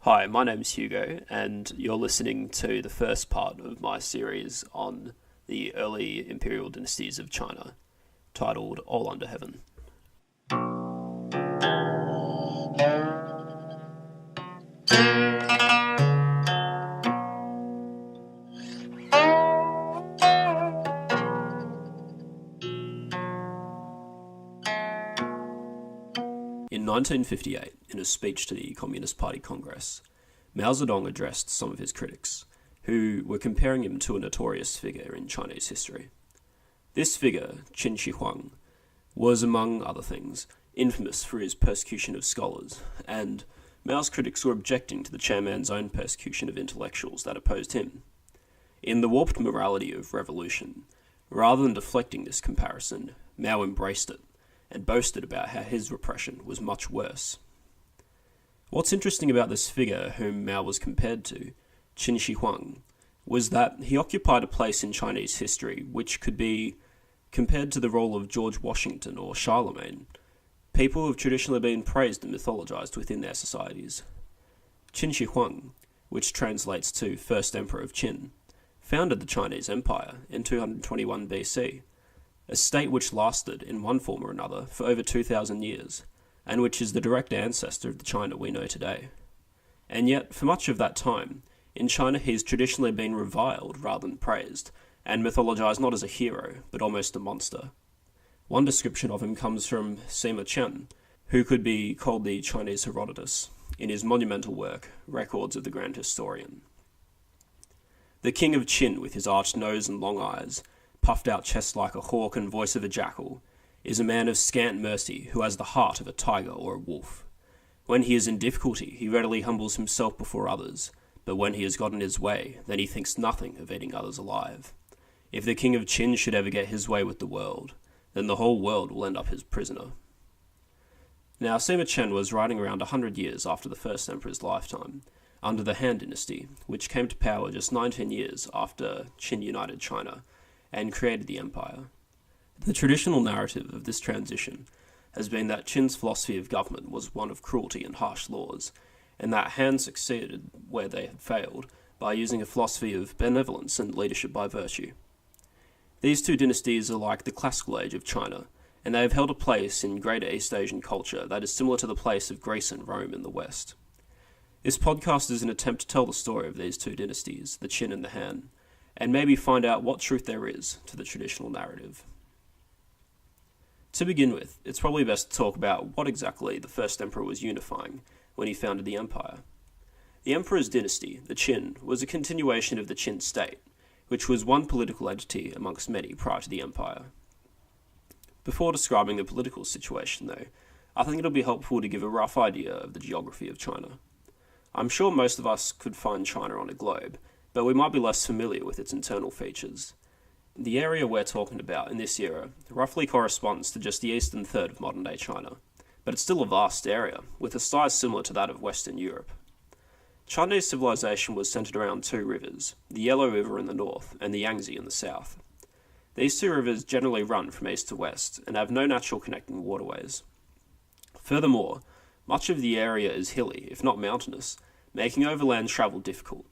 Hi, my name's Hugo, and you're listening to the first part of my series on the early imperial dynasties of China, titled All Under Heaven. In 1958, in a speech to the Communist Party Congress, Mao Zedong addressed some of his critics, who were comparing him to a notorious figure in Chinese history. This figure, Qin Shi Huang, was, among other things, infamous for his persecution of scholars, and Mao's critics were objecting to the chairman's own persecution of intellectuals that opposed him. In the warped morality of revolution, rather than deflecting this comparison, Mao embraced it, and boasted about how his repression was much worse. What's interesting about this figure whom Mao was compared to, Qin Shi Huang, was that he occupied a place in Chinese history which could be compared to the role of George Washington or Charlemagne, people who have traditionally been praised and mythologized within their societies. Qin Shi Huang, which translates to First Emperor of Qin, founded the Chinese Empire in 221 BC, a state which lasted, in one form or another, for over 2,000 years, and which is the direct ancestor of the China we know today. And yet, for much of that time, in China he's traditionally been reviled rather than praised, and mythologized not as a hero, but almost a monster. One description of him comes from Sima Chen, who could be called the Chinese Herodotus, in his monumental work, Records of the Grand Historian. The king of Qin, with his arched nose and long eyes, puffed out chest like a hawk and voice of a jackal, is a man of scant mercy who has the heart of a tiger or a wolf. When he is in difficulty, he readily humbles himself before others, but when he has gotten his way, then he thinks nothing of eating others alive. If the king of Qin should ever get his way with the world, then the whole world will end up his prisoner. Now, Sima Chen was writing around 100 years after the first emperor's lifetime, under the Han dynasty, which came to power just 19 years after Qin united China, and created the empire. The traditional narrative of this transition has been that Qin's philosophy of government was one of cruelty and harsh laws, and that Han succeeded where they had failed by using a philosophy of benevolence and leadership by virtue. These two dynasties are like the classical age of China, and they have held a place in greater East Asian culture that is similar to the place of Greece and Rome in the West. This podcast is an attempt to tell the story of these two dynasties, the Qin and the Han, and maybe find out what truth there is to the traditional narrative. To begin with, it's probably best to talk about what exactly the first emperor was unifying when he founded the empire. The emperor's dynasty, the Qin, was a continuation of the Qin State, which was one political entity amongst many prior to the empire. Before describing the political situation, though, I think it'll be helpful to give a rough idea of the geography of China. I'm sure most of us could find China on a globe, but we might be less familiar with its internal features. The area we're talking about in this era roughly corresponds to just the eastern third of modern-day China, but it's still a vast area, with a size similar to that of Western Europe. Chinese civilization was centered around two rivers, the Yellow River in the north and the Yangtze in the south. These two rivers generally run from east to west and have no natural connecting waterways. Furthermore, much of the area is hilly, if not mountainous, making overland travel difficult.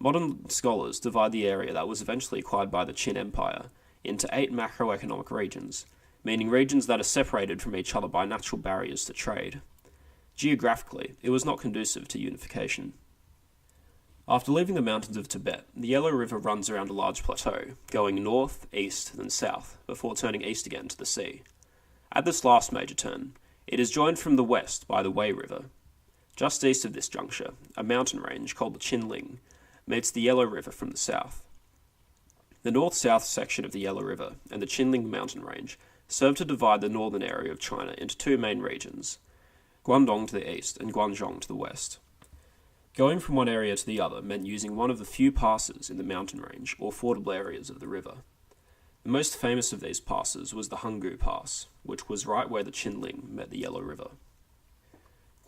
Modern scholars divide the area that was eventually acquired by the Qin Empire into 8 macroeconomic regions, meaning regions that are separated from each other by natural barriers to trade. Geographically, it was not conducive to unification. After leaving the mountains of Tibet, the Yellow River runs around a large plateau, going north, east, then south, before turning east again to the sea. At this last major turn, it is joined from the west by the Wei River. Just east of this juncture, a mountain range called the Qinling meets the Yellow River from the south. The north-south section of the Yellow River and the Qinling mountain range serve to divide the northern area of China into two main regions, Guangdong to the east and Guangzhou to the west. Going from one area to the other meant using one of the few passes in the mountain range or fordable areas of the river. The most famous of these passes was the Henggu Pass, which was right where the Qinling met the Yellow River.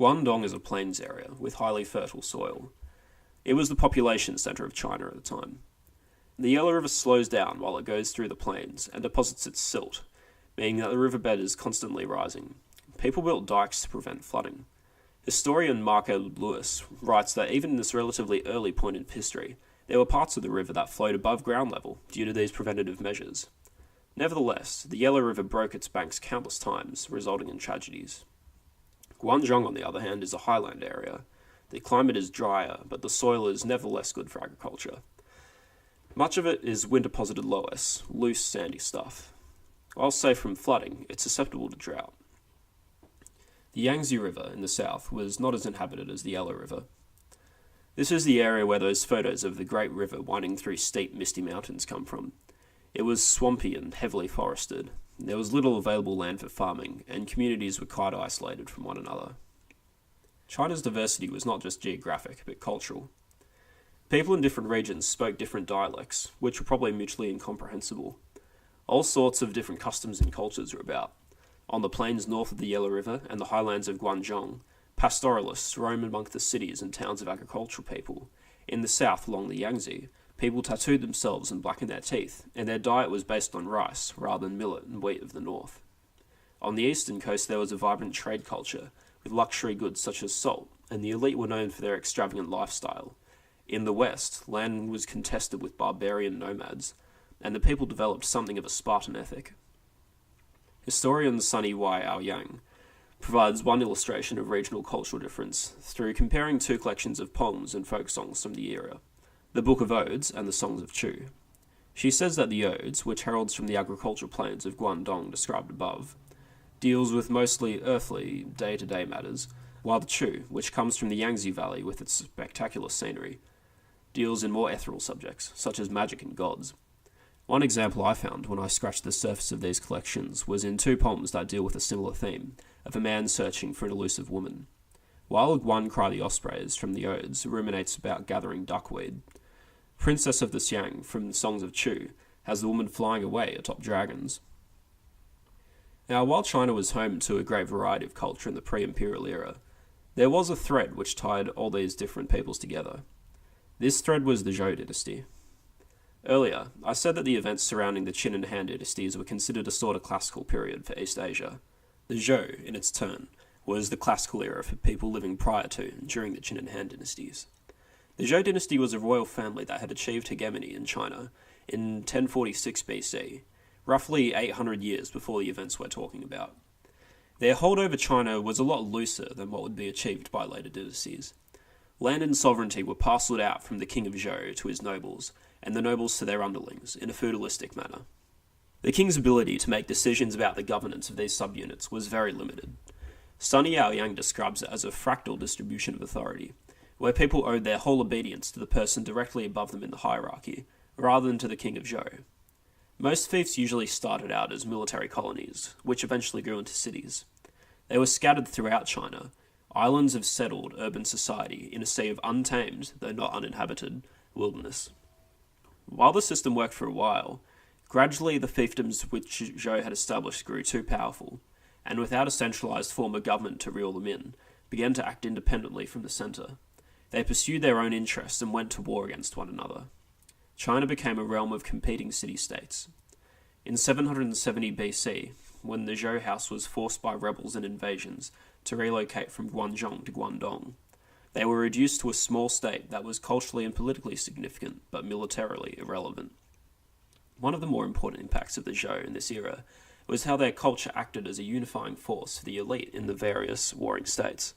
Guangdong is a plains area with highly fertile soil. It was the population centre of China at the time. The Yellow River slows down while it goes through the plains and deposits its silt, meaning that the riverbed is constantly rising. People built dikes to prevent flooding. Historian Mark Edward Lewis writes that even in this relatively early point in history, there were parts of the river that flowed above ground level due to these preventative measures. Nevertheless, the Yellow River broke its banks countless times, resulting in tragedies. Guangzhong, on the other hand, is a highland area. The climate is drier, but the soil is nevertheless good for agriculture. Much of it is wind-deposited loess, loose, sandy stuff. While safe from flooding, it's susceptible to drought. The Yangtze River in the south was not as inhabited as the Yellow River. This is the area where those photos of the great river winding through steep, misty mountains come from. It was swampy and heavily forested. There was little available land for farming, and communities were quite isolated from one another. China's diversity was not just geographic, but cultural. People in different regions spoke different dialects, which were probably mutually incomprehensible. All sorts of different customs and cultures were about. On the plains north of the Yellow River and the highlands of Guangzhong, pastoralists roamed among the cities and towns of agricultural people. In the south, along the Yangtze, people tattooed themselves and blackened their teeth, and their diet was based on rice rather than millet and wheat of the north. On the eastern coast there was a vibrant trade culture, with luxury goods such as salt, and the elite were known for their extravagant lifestyle. In the west, land was contested with barbarian nomads, and the people developed something of a Spartan ethic. Historian Sunny Y. Aoyang provides one illustration of regional cultural difference through comparing two collections of poems and folk songs from the era, the Book of Odes and the Songs of Chu. She says that the Odes, which heralds from the agricultural plains of Guangdong described above, deals with mostly earthly, day-to-day matters, while the Chu, which comes from the Yangtze Valley with its spectacular scenery, deals in more ethereal subjects, such as magic and gods. One example I found when I scratched the surface of these collections was in two poems that deal with a similar theme, of a man searching for an elusive woman. While One Cry the Ospreys from the Odes ruminates about gathering duckweed, Princess of the Xiang from the Songs of Chu has the woman flying away atop dragons. Now, while China was home to a great variety of culture in the pre-imperial era, there was a thread which tied all these different peoples together. This thread was the Zhou dynasty. Earlier, I said that the events surrounding the Qin and Han dynasties were considered a sort of classical period for East Asia. The Zhou, in its turn, was the classical era for people living prior to and during the Qin and Han dynasties. The Zhou dynasty was a royal family that had achieved hegemony in China in 1046 BC, roughly 800 years before the events we're talking about. Their hold over China was a lot looser than what would be achieved by later dynasties. Land and sovereignty were parcelled out from the king of Zhou to his nobles, and the nobles to their underlings, in a feudalistic manner. The king's ability to make decisions about the governance of these subunits was very limited. Sunny Aoyang describes it as a fractal distribution of authority, where people owed their whole obedience to the person directly above them in the hierarchy, rather than to the king of Zhou. Most fiefs usually started out as military colonies, which eventually grew into cities. They were scattered throughout China, islands of settled urban society in a sea of untamed, though not uninhabited, wilderness. While the system worked for a while, gradually the fiefdoms which Zhou had established grew too powerful, and without a centralised form of government to reel them in, began to act independently from the centre. They pursued their own interests and went to war against one another. China became a realm of competing city-states. In 770 BC, when the Zhou house was forced by rebels and invasions to relocate from Guangzhong to Guangdong, they were reduced to a small state that was culturally and politically significant, but militarily irrelevant. One of the more important impacts of the Zhou in this era was how their culture acted as a unifying force for the elite in the various warring states.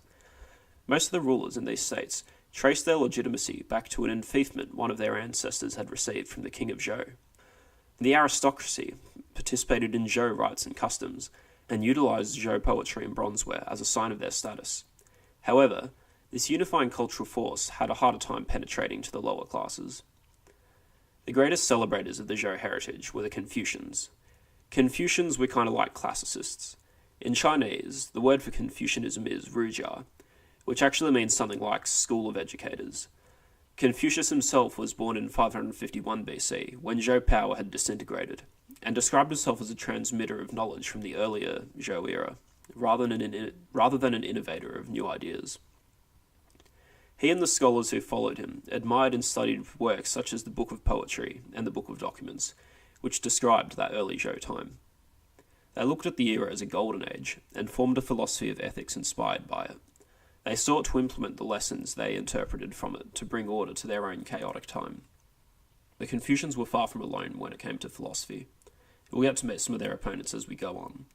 Most of the rulers in these states traced their legitimacy back to an enfeoffment one of their ancestors had received from the king of Zhou. The aristocracy participated in Zhou rites and customs, and utilised Zhou poetry and bronzeware as a sign of their status. However, this unifying cultural force had a harder time penetrating to the lower classes. The greatest celebrators of the Zhou heritage were the Confucians. Confucians were kind of like classicists. In Chinese, the word for Confucianism is rujia, which actually means something like school of educators. Confucius himself was born in 551 BC, when Zhou power had disintegrated, and described himself as a transmitter of knowledge from the earlier Zhou era, rather than an innovator of new ideas. He and the scholars who followed him admired and studied works such as the Book of Poetry and the Book of Documents, which described that early Zhou time. They looked at the era as a golden age, and formed a philosophy of ethics inspired by it. They sought to implement the lessons they interpreted from it to bring order to their own chaotic time. The Confucians were far from alone when it came to philosophy. We'll get to meet some of their opponents as we go on,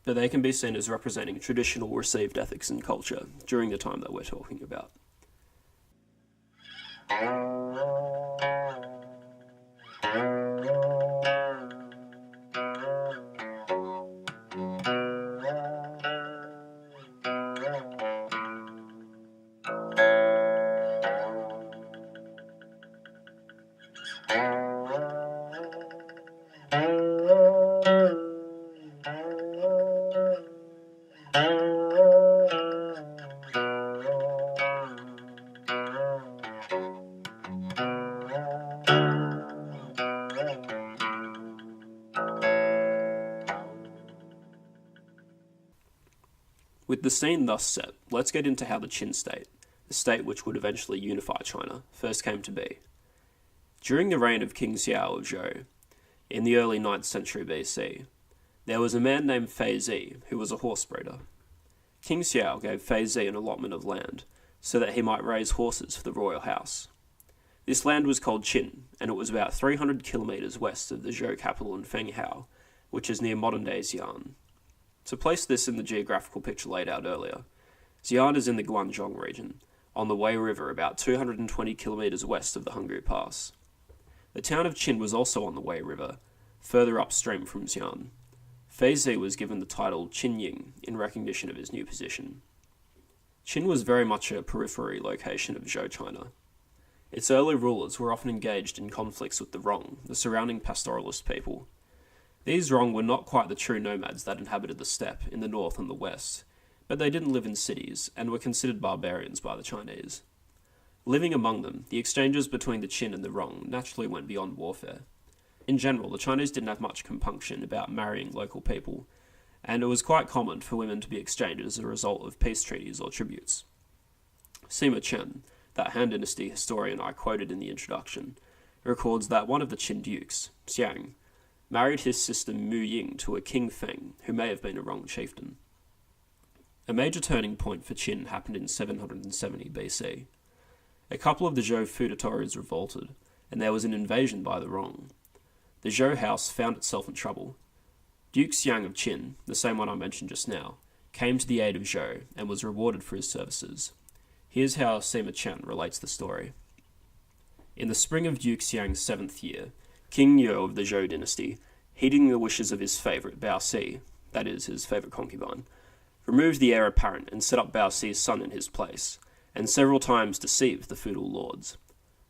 but they can be seen as representing traditional received ethics and culture during the time that we're talking about. With the scene thus set, let's get into how the Qin State, the state which would eventually unify China, first came to be. During the reign of King Xiao of Zhou, in the early 9th century BC, there was a man named Fei Zi who was a horse breeder. King Xiao gave Fei Zi an allotment of land so that he might raise horses for the royal house. This land was called Qin, and it was about 300 kilometres west of the Zhou capital in Fenghao, which is near modern-day Yaran. To place this in the geographical picture laid out earlier, Xi'an is in the Guangdong region, on the Wei River about 220 kilometres west of the Hungary Pass. The town of Qin was also on the Wei River, further upstream from Xi'an. Fei Zi was given the title Qin Ying in recognition of his new position. Qin was very much a periphery location of Zhou China. Its early rulers were often engaged in conflicts with the Rong, the surrounding pastoralist people. These Rong were not quite the true nomads that inhabited the steppe in the north and the west, but they didn't live in cities and were considered barbarians by the Chinese. Living among them, the exchanges between the Qin and the Rong naturally went beyond warfare. In general, the Chinese didn't have much compunction about marrying local people, and it was quite common for women to be exchanged as a result of peace treaties or tributes. Sima Chen, that Han Dynasty historian I quoted in the introduction, records that one of the Qin dukes, Xiang, married his sister Mu Ying to a King Feng, who may have been a Rong chieftain. A major turning point for Qin happened in 770 BC. A couple of the Zhou feudatories revolted, and there was an invasion by the Rong. The Zhou house found itself in trouble. Duke Xiang of Qin, the same one I mentioned just now, came to the aid of Zhou and was rewarded for his services. Here's how Sima Chen relates the story. In the spring of Duke Xiang's 7th year, King Yo of the Zhou dynasty, heeding the wishes of his favourite Bao Si, that is, his favourite concubine, removed the heir apparent and set up Bao Si's son in his place, and several times deceived the feudal lords.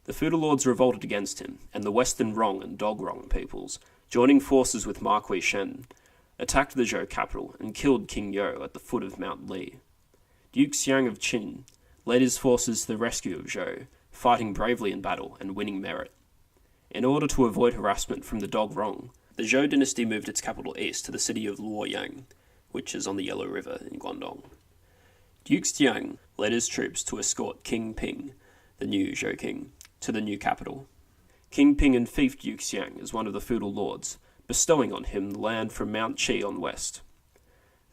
The feudal lords revolted against him, and the Western Rong and Dog Rong peoples, joining forces with Marquis Chen, attacked the Zhou capital and killed King Yo at the foot of Mount Li. Duke Xiang of Qin led his forces to the rescue of Zhou, fighting bravely in battle and winning merit. In order to avoid harassment from the Dog Rong, the Zhou dynasty moved its capital east to the city of Luoyang, which is on the Yellow River in Guangdong. Duke Xiang led his troops to escort King Ping, the new Zhou king, to the new capital. King Ping enfeoffed Duke Xiang as one of the feudal lords, bestowing on him the land from Mount Qi on west.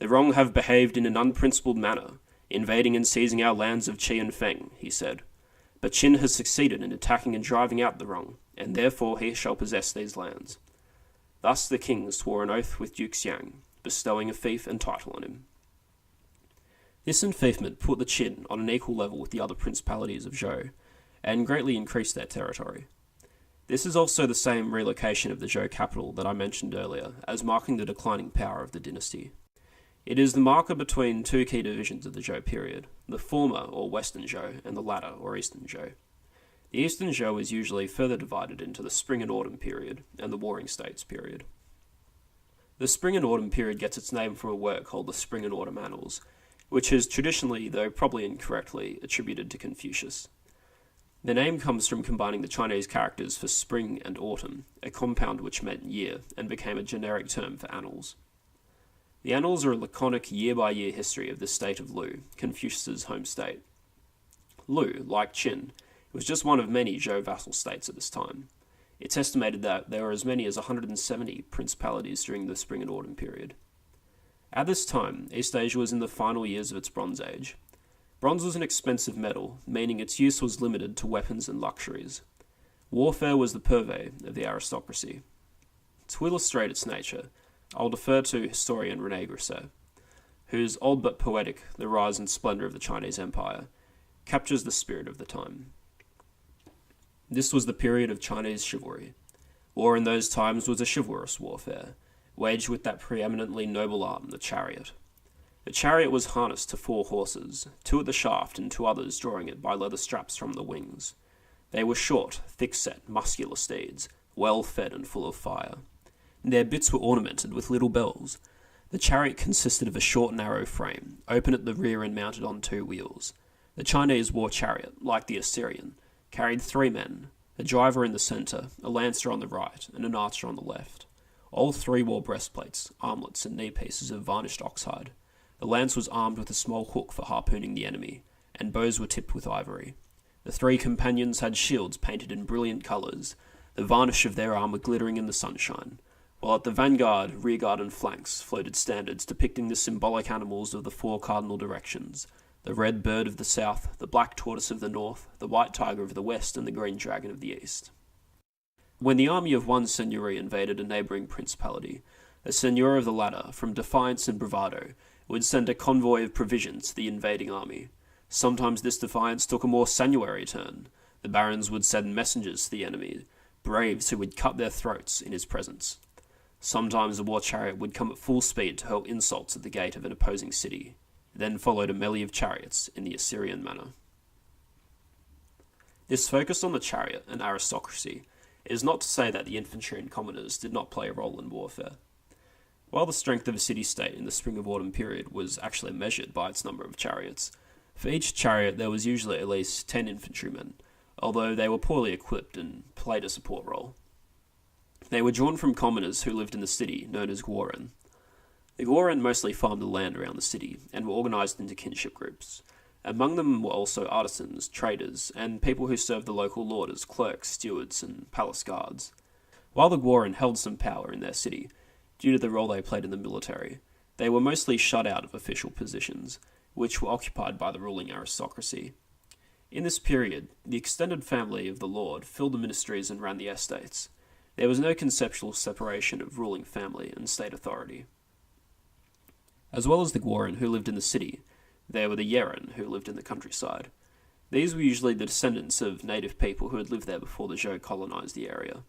The Rong have behaved in an unprincipled manner, invading and seizing our lands of Qi and Feng, he said. But Qin has succeeded in attacking and driving out the Rong, and therefore he shall possess these lands. Thus the kings swore an oath with Duke Xiang, bestowing a fief and title on him. This enfeoffment put the Qin on an equal level with the other principalities of Zhou, and greatly increased their territory. This is also the same relocation of the Zhou capital that I mentioned earlier, as marking the declining power of the dynasty. It is the marker between two key divisions of the Zhou period, the former or Western Zhou and the latter or Eastern Zhou. The Eastern Zhou is usually further divided into the Spring and Autumn period and the Warring States period. The Spring and Autumn period gets its name from a work called the Spring and Autumn Annals, which is traditionally, though probably incorrectly, attributed to Confucius. The name comes from combining the Chinese characters for spring and autumn, a compound which meant year, and became a generic term for annals. The annals are a laconic year-by-year history of the state of Lu, Confucius's home state. Lu, like Qin, was just one of many Zhou vassal states at this time. It's estimated that there were as many as 170 principalities during the Spring and Autumn period. At this time, East Asia was in the final years of its Bronze Age. Bronze was an expensive metal, meaning its use was limited to weapons and luxuries. Warfare was the purvey of the aristocracy. To illustrate its nature, I'll defer to historian René Grisset, whose old but poetic The Rise and Splendour of the Chinese Empire captures the spirit of the time. This was the period of Chinese chivalry. War in those times was a chivalrous warfare, waged with that preeminently noble arm, the chariot. The chariot was harnessed to 4 horses, 2 at the shaft and 2 others drawing it by leather straps from the wings. They were short, thick-set, muscular steeds, well-fed and full of fire. Their bits were ornamented with little bells. The chariot consisted of a short, narrow frame, open at the rear and mounted on 2 wheels. The Chinese war chariot, like the Assyrian, carried 3 men, a driver in the centre, a lancer on the right, and an archer on the left. All 3 wore breastplates, armlets, and knee pieces of varnished oxhide. The lance was armed with a small hook for harpooning the enemy, and bows were tipped with ivory. The 3 companions had shields painted in brilliant colours, the varnish of their armour glittering in the sunshine, while at the vanguard, rearguard, and flanks floated standards depicting the symbolic animals of the 4 cardinal directions: the red bird of the south, the black tortoise of the north, the white tiger of the west, and the green dragon of the east. When the army of one seigneury invaded a neighbouring principality, a seigneur of the latter, from defiance and bravado, would send a convoy of provisions to the invading army. Sometimes this defiance took a more sanguinary turn. The barons would send messengers to the enemy, braves who would cut their throats in his presence. Sometimes the war chariot would come at full speed to hurl insults at the gate of an opposing city. Then followed a melee of chariots in the Assyrian manner. This focus on the chariot and aristocracy is not to say that the infantry and commoners did not play a role in warfare. While the strength of a city-state in the spring of autumn period was actually measured by its number of chariots, for each chariot there was usually at least 10 infantrymen, although they were poorly equipped and played a support role. They were drawn from commoners who lived in the city, known as Yaran. The Yaran mostly farmed the land around the city and were organised into kinship groups. Among them were also artisans, traders, and people who served the local lord as clerks, stewards, and palace guards. While the Yaran held some power in their city, due to the role they played in the military, they were mostly shut out of official positions, which were occupied by the ruling aristocracy. In this period, the extended family of the lord filled the ministries and ran the estates. There was no conceptual separation of ruling family and state authority. As well as the Yaran who lived in the city, there were the Yaran who lived in the countryside. These were usually the descendants of native people who had lived there before the Zhou colonised the area.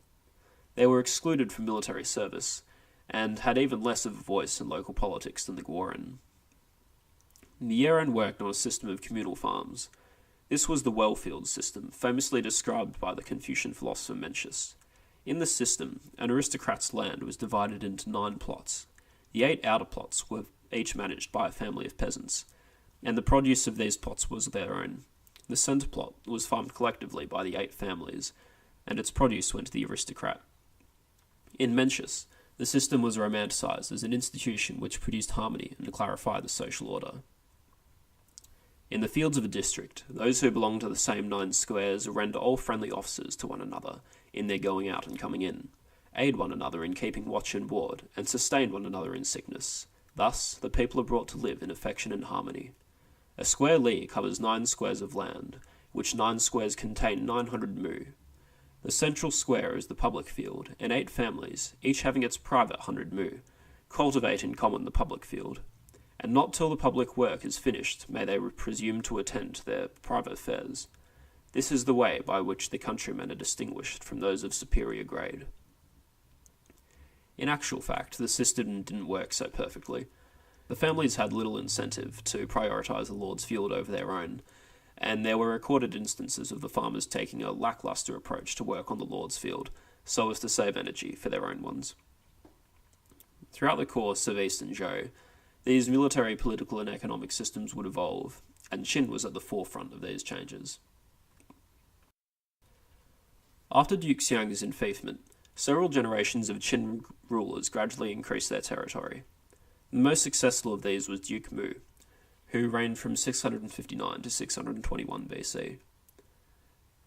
They were excluded from military service, and had even less of a voice in local politics than the Yaran. The Yaran worked on a system of communal farms. This was the well-field system, famously described by the Confucian philosopher Mencius. In this system, an aristocrat's land was divided into 9 plots. The 8 outer plots were each managed by a family of peasants, and the produce of these plots was their own. The centre plot was farmed collectively by the 8 families, and its produce went to the aristocrat. In Mencius, the system was romanticised as an institution which produced harmony and clarified the social order. In the fields of a district, those who belonged to the same 9 squares render all friendly offices to one another in their going out and coming in, aid one another in keeping watch and ward, and sustain one another in sickness. Thus, the people are brought to live in affection and harmony. A square li covers 9 squares of land, which 9 squares contain 900 mu. The central square is the public field, and 8 families, each having its private 100 mu, cultivate in common the public field, and not till the public work is finished may they presume to attend to their private affairs. This is the way by which the countrymen are distinguished from those of superior grade. In actual fact, the system didn't work so perfectly. The families had little incentive to prioritise the lord's field over their own, and there were recorded instances of the farmers taking a lacklustre approach to work on the lord's field, so as to save energy for their own ones. Throughout the course of Eastern Zhou, these military, political, and economic systems would evolve, and Qin was at the forefront of these changes. After Duke Xiang's enfeoffment, several generations of Qin rulers gradually increased their territory. The most successful of these was Duke Mu, who reigned from 659 to 621 BC.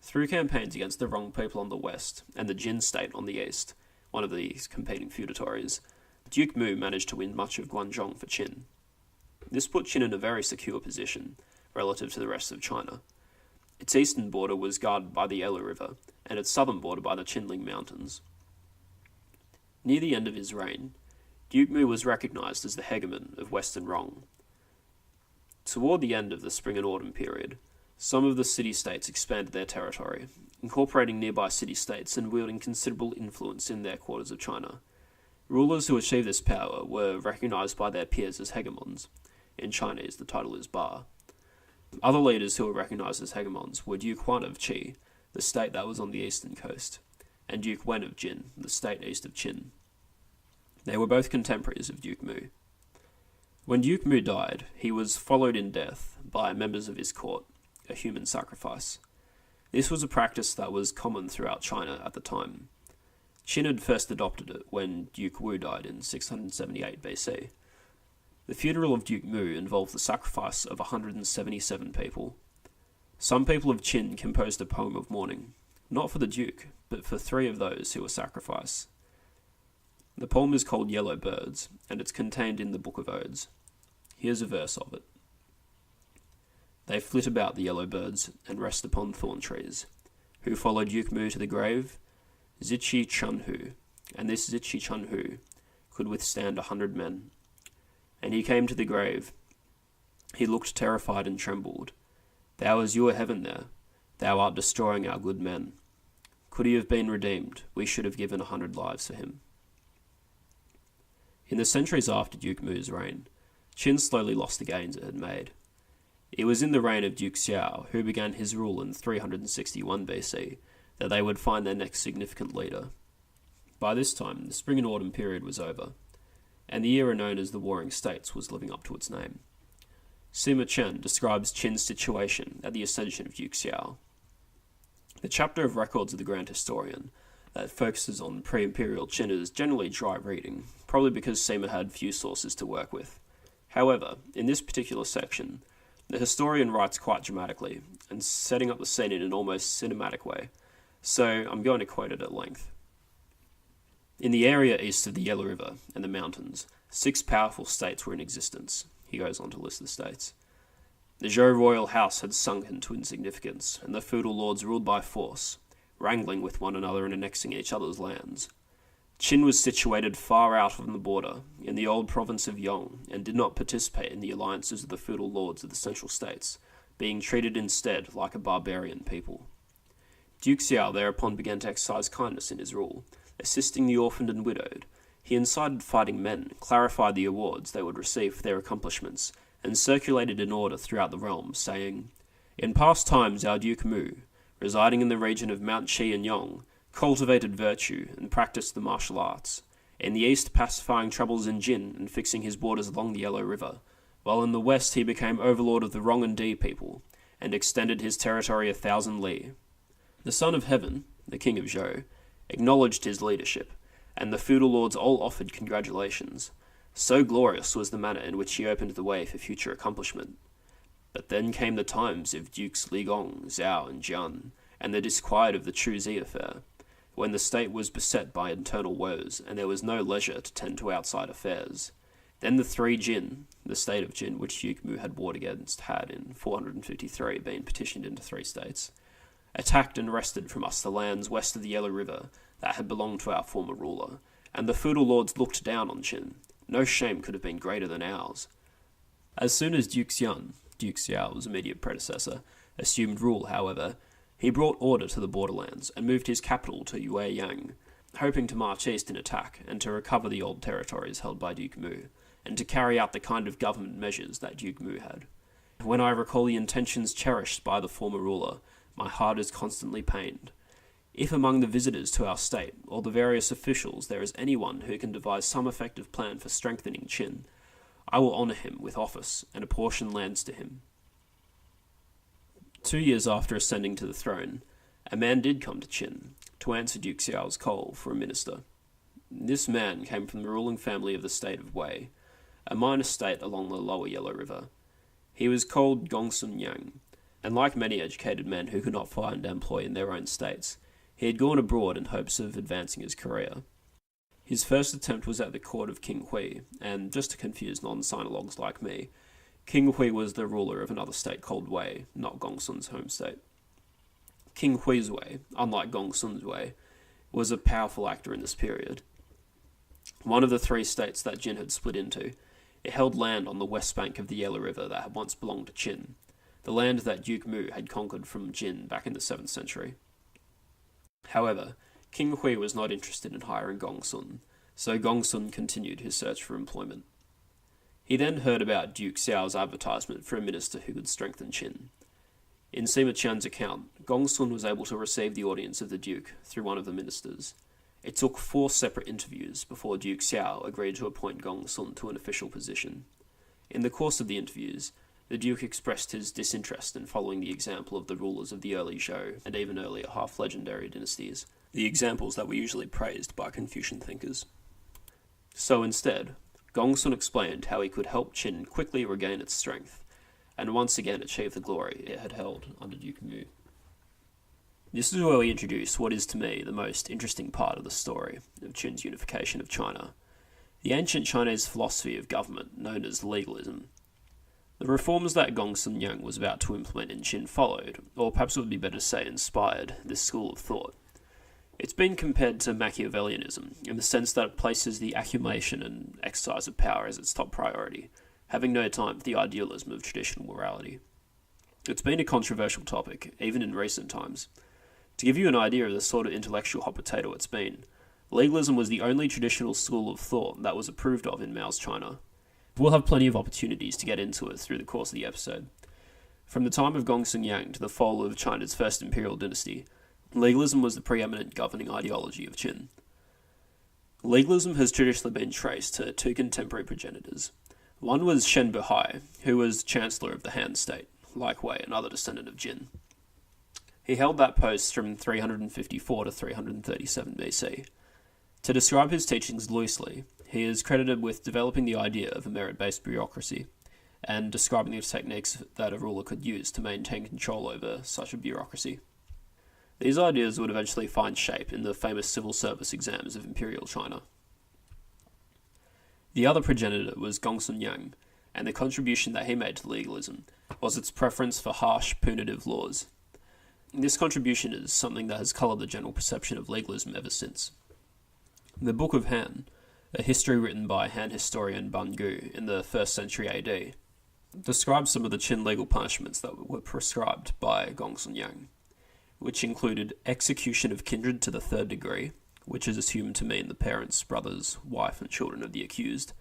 Through campaigns against the Rong people on the west and the Qin State on the east, one of these competing feudatories, Duke Mu managed to win much of Guangdong for Qin. This put Qin in a very secure position, relative to the rest of China. Its eastern border was guarded by the Yellow River, and its southern border by the Qinling Mountains. Near the end of his reign, Duke Mu was recognised as the hegemon of Western Rong. Toward the end of the spring and autumn period, some of the city-states expanded their territory, incorporating nearby city-states and wielding considerable influence in their quarters of China. Rulers who achieved this power were recognised by their peers as hegemons. In Chinese, the title is Ba. Other leaders who were recognised as hegemons were Duke Huan of Qi, the state that was on the eastern coast, and Duke Wen of Jin, the state east of Qin. They were both contemporaries of Duke Mu. When Duke Mu died, he was followed in death by members of his court, a human sacrifice. This was a practice that was common throughout China at the time. Qin had first adopted it when Duke Wu died in 678 BC. The funeral of Duke Mu involved the sacrifice of 177 people. Some people of Qin composed a poem of mourning, not for the Duke, but for 3 of those who were sacrificed. The poem is called Yellow Birds, and it's contained in the Book of Odes. Here's a verse of it. They flit about the yellow birds and rest upon thorn trees. Who followed Duke Mu to the grave? Zichi Chunhu, and this Zichi Chunhu could withstand 100 men. And he came to the grave. He looked terrified and trembled. Thou is your heaven there. Thou art destroying our good men. Could he have been redeemed, we should have given 100 lives for him. In the centuries after Duke Mu's reign, Qin slowly lost the gains it had made. It was in the reign of Duke Xiao, who began his rule in 361 BC, that they would find their next significant leader. By this time, the spring and autumn period was over, and the era known as the Warring States was living up to its name. Sima Chen describes Qin's situation at the ascension of Duke Xiao. The chapter of Records of the Grand Historian that focuses on pre-imperial Qin is generally dry reading, probably because Sima had few sources to work with. However, in this particular section, the historian writes quite dramatically, and setting up the scene in an almost cinematic way, so I'm going to quote it at length. In the area east of the Yellow River and the mountains, 6 powerful states were in existence. He goes on to list the states. The Zhou royal house had sunken to insignificance, and the feudal lords ruled by force, wrangling with one another and annexing each other's lands. Qin was situated far out on the border, in the old province of Yong, and did not participate in the alliances of the feudal lords of the central states, being treated instead like a barbarian people. Duke Xiao thereupon began to exercise kindness in his rule, assisting the orphaned and widowed. He incited fighting men, clarified the awards they would receive for their accomplishments, and circulated an order throughout the realm, saying, "In past times our Duke Mu, residing in the region of Mount Qi and Yong, cultivated virtue and practiced the martial arts, in the east pacifying troubles in Jin and fixing his borders along the Yellow River, while in the west he became overlord of the Rong and Di people, and extended his territory 1,000 li. The Son of Heaven, the King of Zhou, acknowledged his leadership, and the feudal lords all offered congratulations. So glorious was the manner in which he opened the way for future accomplishment. But then came the times of Dukes Li Gong, Zhao, and Jian, and the disquiet of the Chu Zi affair, when the state was beset by internal woes, and there was no leisure to tend to outside affairs. Then the 3 Jin, the state of Jin which Duke Mu had warred against had, in 453, been partitioned into 3 states, attacked and wrested from us the lands west of the Yellow River that had belonged to our former ruler, and the feudal lords looked down on Qin. No shame could have been greater than ours. As soon as Duke Xian, Duke Xiao's immediate predecessor, assumed rule, however, he brought order to the borderlands and moved his capital to Yueyang, hoping to march east in attack and to recover the old territories held by Duke Mu, and to carry out the kind of government measures that Duke Mu had. When I recall the intentions cherished by the former ruler, my heart is constantly pained. If among the visitors to our state, or the various officials, there is anyone who can devise some effective plan for strengthening Qin, I will honour him with office and apportion lands to him." 2 years after ascending to the throne, a man did come to Qin to answer Duke Xiao's call for a minister. This man came from the ruling family of the state of Wei, a minor state along the lower Yellow River. He was called Gong Sun Yang, and like many educated men who could not find employ in their own states, he had gone abroad in hopes of advancing his career. His first attempt was at the court of King Hui, and just to confuse non-sinologues like me, King Hui was the ruler of another state called Wei, not Gong Sun's home state. King Hui's Wei, unlike Gong Sun's Wei, was a powerful actor in this period. One of the three states that Jin had split into, it held land on the west bank of the Yellow River that had once belonged to Qin, the land that Duke Mu had conquered from Jin back in the 7th century. However, King Hui was not interested in hiring Gong Sun, so Gong Sun continued his search for employment. He then heard about Duke Xiao's advertisement for a minister who could strengthen Qin. In Sima Qian's account, Gong Sun was able to receive the audience of the Duke through one of the ministers. It took 4 separate interviews before Duke Xiao agreed to appoint Gong Sun to an official position. In the course of the interviews, the Duke expressed his disinterest in following the example of the rulers of the early Zhou and even earlier half-legendary dynasties, the examples that were usually praised by Confucian thinkers. So instead, Gong Sun explained how he could help Qin quickly regain its strength, and once again achieve the glory it had held under Duke Mu. This is where we introduce what is to me the most interesting part of the story of Qin's unification of China, the ancient Chinese philosophy of government known as legalism. The reforms that Gong Zi Yang was about to implement in Qin followed, or perhaps it would be better to say inspired, this school of thought. It's been compared to Machiavellianism, in the sense that it places the accumulation and exercise of power as its top priority, having no time for the idealism of traditional morality. It's been a controversial topic, even in recent times. To give you an idea of the sort of intellectual hot potato it's been, legalism was the only traditional school of thought that was approved of in Mao's China. We'll have plenty of opportunities to get into it through the course of the episode. From the time of Gong Zi Yang to the fall of China's first imperial dynasty, legalism was the preeminent governing ideology of Qin. Legalism has traditionally been traced to 2 contemporary progenitors. One was Shen Buhai, who was Chancellor of the Han State, like Wei, another descendant of Jin. He held that post from 354 to 337 BC. To describe his teachings loosely, he is credited with developing the idea of a merit-based bureaucracy, and describing the techniques that a ruler could use to maintain control over such a bureaucracy. These ideas would eventually find shape in the famous civil service exams of Imperial China. The other progenitor was Gong Sun Yang, and the contribution that he made to legalism was its preference for harsh, punitive laws. This contribution is something that has coloured the general perception of legalism ever since. The Book of Han, a history written by Han historian Ban Gu in the 1st century AD, describes some of the Qin legal punishments that were prescribed by Gong Sun Yang, which included execution of kindred to the 3rd degree, which is assumed to mean the parents, brothers, wife, and children of the accused,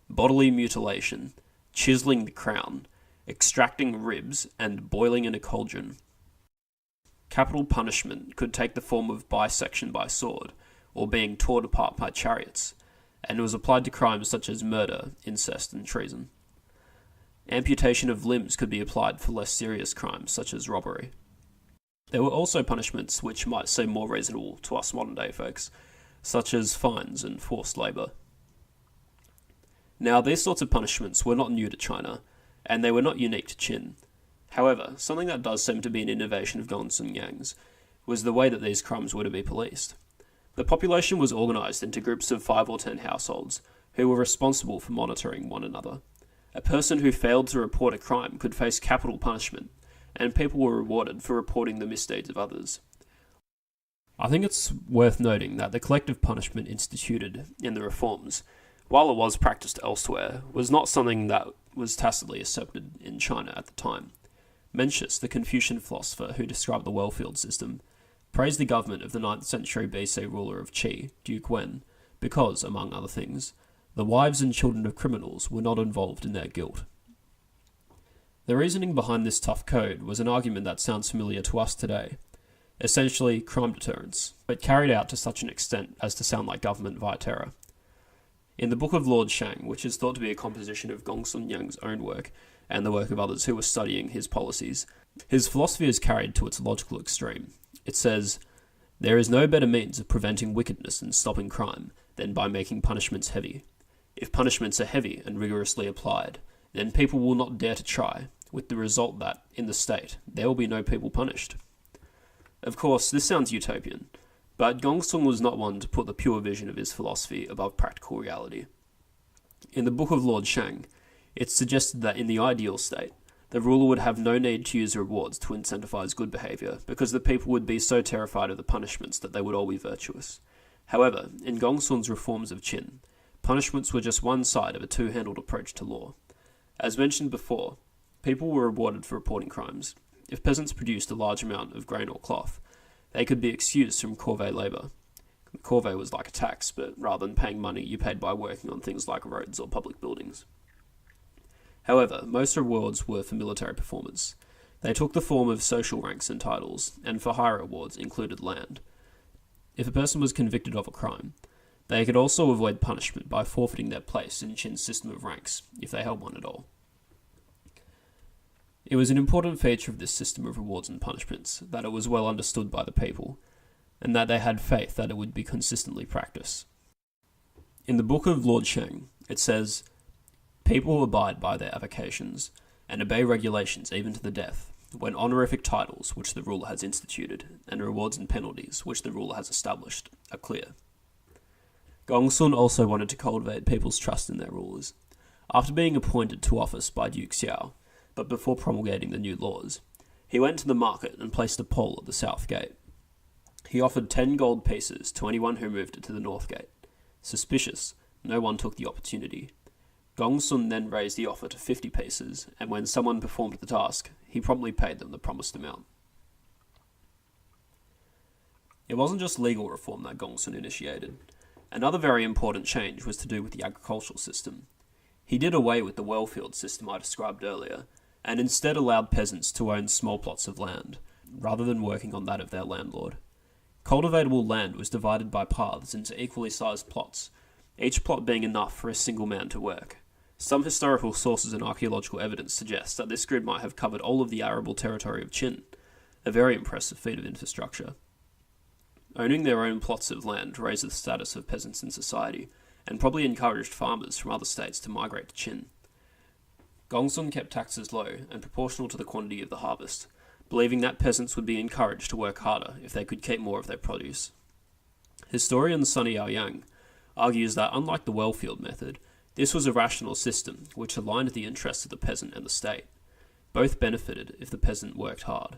bodily mutilation, chiselling the crown, extracting ribs, and boiling in a cauldron. Capital punishment could take the form of bisection by sword, or being torn apart by chariots, and it was applied to crimes such as murder, incest, and treason. Amputation of limbs could be applied for less serious crimes such as robbery. There were also punishments which might seem more reasonable to us modern-day folks, such as fines and forced labour. Now, these sorts of punishments were not new to China, and they were not unique to Qin. However, something that does seem to be an innovation of Gong Zi Yang's was the way that these crimes were to be policed. The population was organised into groups of 5 or 10 households, who were responsible for monitoring one another. A person who failed to report a crime could face capital punishment, and people were rewarded for reporting the misdeeds of others. I think it's worth noting that the collective punishment instituted in the reforms, while it was practiced elsewhere, was not something that was tacitly accepted in China at the time. Mencius, the Confucian philosopher who described the well-field system, praised the government of the 9th century BC ruler of Qi, Duke Wen, because, among other things, the wives and children of criminals were not involved in their guilt. The reasoning behind this tough code was an argument that sounds familiar to us today, essentially crime deterrence, but carried out to such an extent as to sound like government via terror. In the Book of Lord Shang, which is thought to be a composition of Gong Sun Yang's own work, and the work of others who were studying his policies, his philosophy is carried to its logical extreme. It says, "There is no better means of preventing wickedness and stopping crime than by making punishments heavy. If punishments are heavy and rigorously applied, then people will not dare to try, with the result that, in the state, there will be no people punished." Of course, this sounds utopian, but Gong Sun was not one to put the pure vision of his philosophy above practical reality. In the Book of Lord Shang, It suggested that in the ideal state, the ruler would have no need to use rewards to incentivize good behavior, because the people would be so terrified of the punishments that they would all be virtuous. However, in Gong Sun's reforms of Qin, punishments were just one side of a two-handled approach to law. As mentioned before, people were rewarded for reporting crimes. If peasants produced a large amount of grain or cloth, they could be excused from corvée labour. Corvée was like a tax, but rather than paying money, you paid by working on things like roads or public buildings. However, most rewards were for military performance. They took the form of social ranks and titles, and for higher rewards included land. If a person was convicted of a crime, they could also avoid punishment by forfeiting their place in Qin's system of ranks, if they held one at all. It was an important feature of this system of rewards and punishments that it was well understood by the people, and that they had faith that it would be consistently practiced. In the Book of Lord Shang, it says, "People abide by their avocations, and obey regulations even to the death, when honorific titles, which the ruler has instituted, and rewards and penalties, which the ruler has established, are clear." Gong Sun also wanted to cultivate people's trust in their rulers. After being appointed to office by Duke Xiao, but before promulgating the new laws, he went to the market and placed a pole at the south gate. He offered 10 gold pieces to anyone who moved it to the north gate. Suspicious, no one took the opportunity. Gong Sun then raised the offer to 50 pieces, and when someone performed the task, he promptly paid them the promised amount. It wasn't just legal reform that Gong Sun initiated. Another very important change was to do with the agricultural system. He did away with the well-field system I described earlier, and instead allowed peasants to own small plots of land, rather than working on that of their landlord. Cultivatable land was divided by paths into equally sized plots, each plot being enough for a single man to work. Some historical sources and archaeological evidence suggest that this grid might have covered all of the arable territory of Qin, a very impressive feat of infrastructure. Owning their own plots of land raised the status of peasants in society, and probably encouraged farmers from other states to migrate to Qin. Gong Sun kept taxes low and proportional to the quantity of the harvest, believing that peasants would be encouraged to work harder if they could keep more of their produce. Historian Sunny Yang argues that unlike the well-field method, this was a rational system which aligned the interests of the peasant and the state. Both benefited if the peasant worked hard.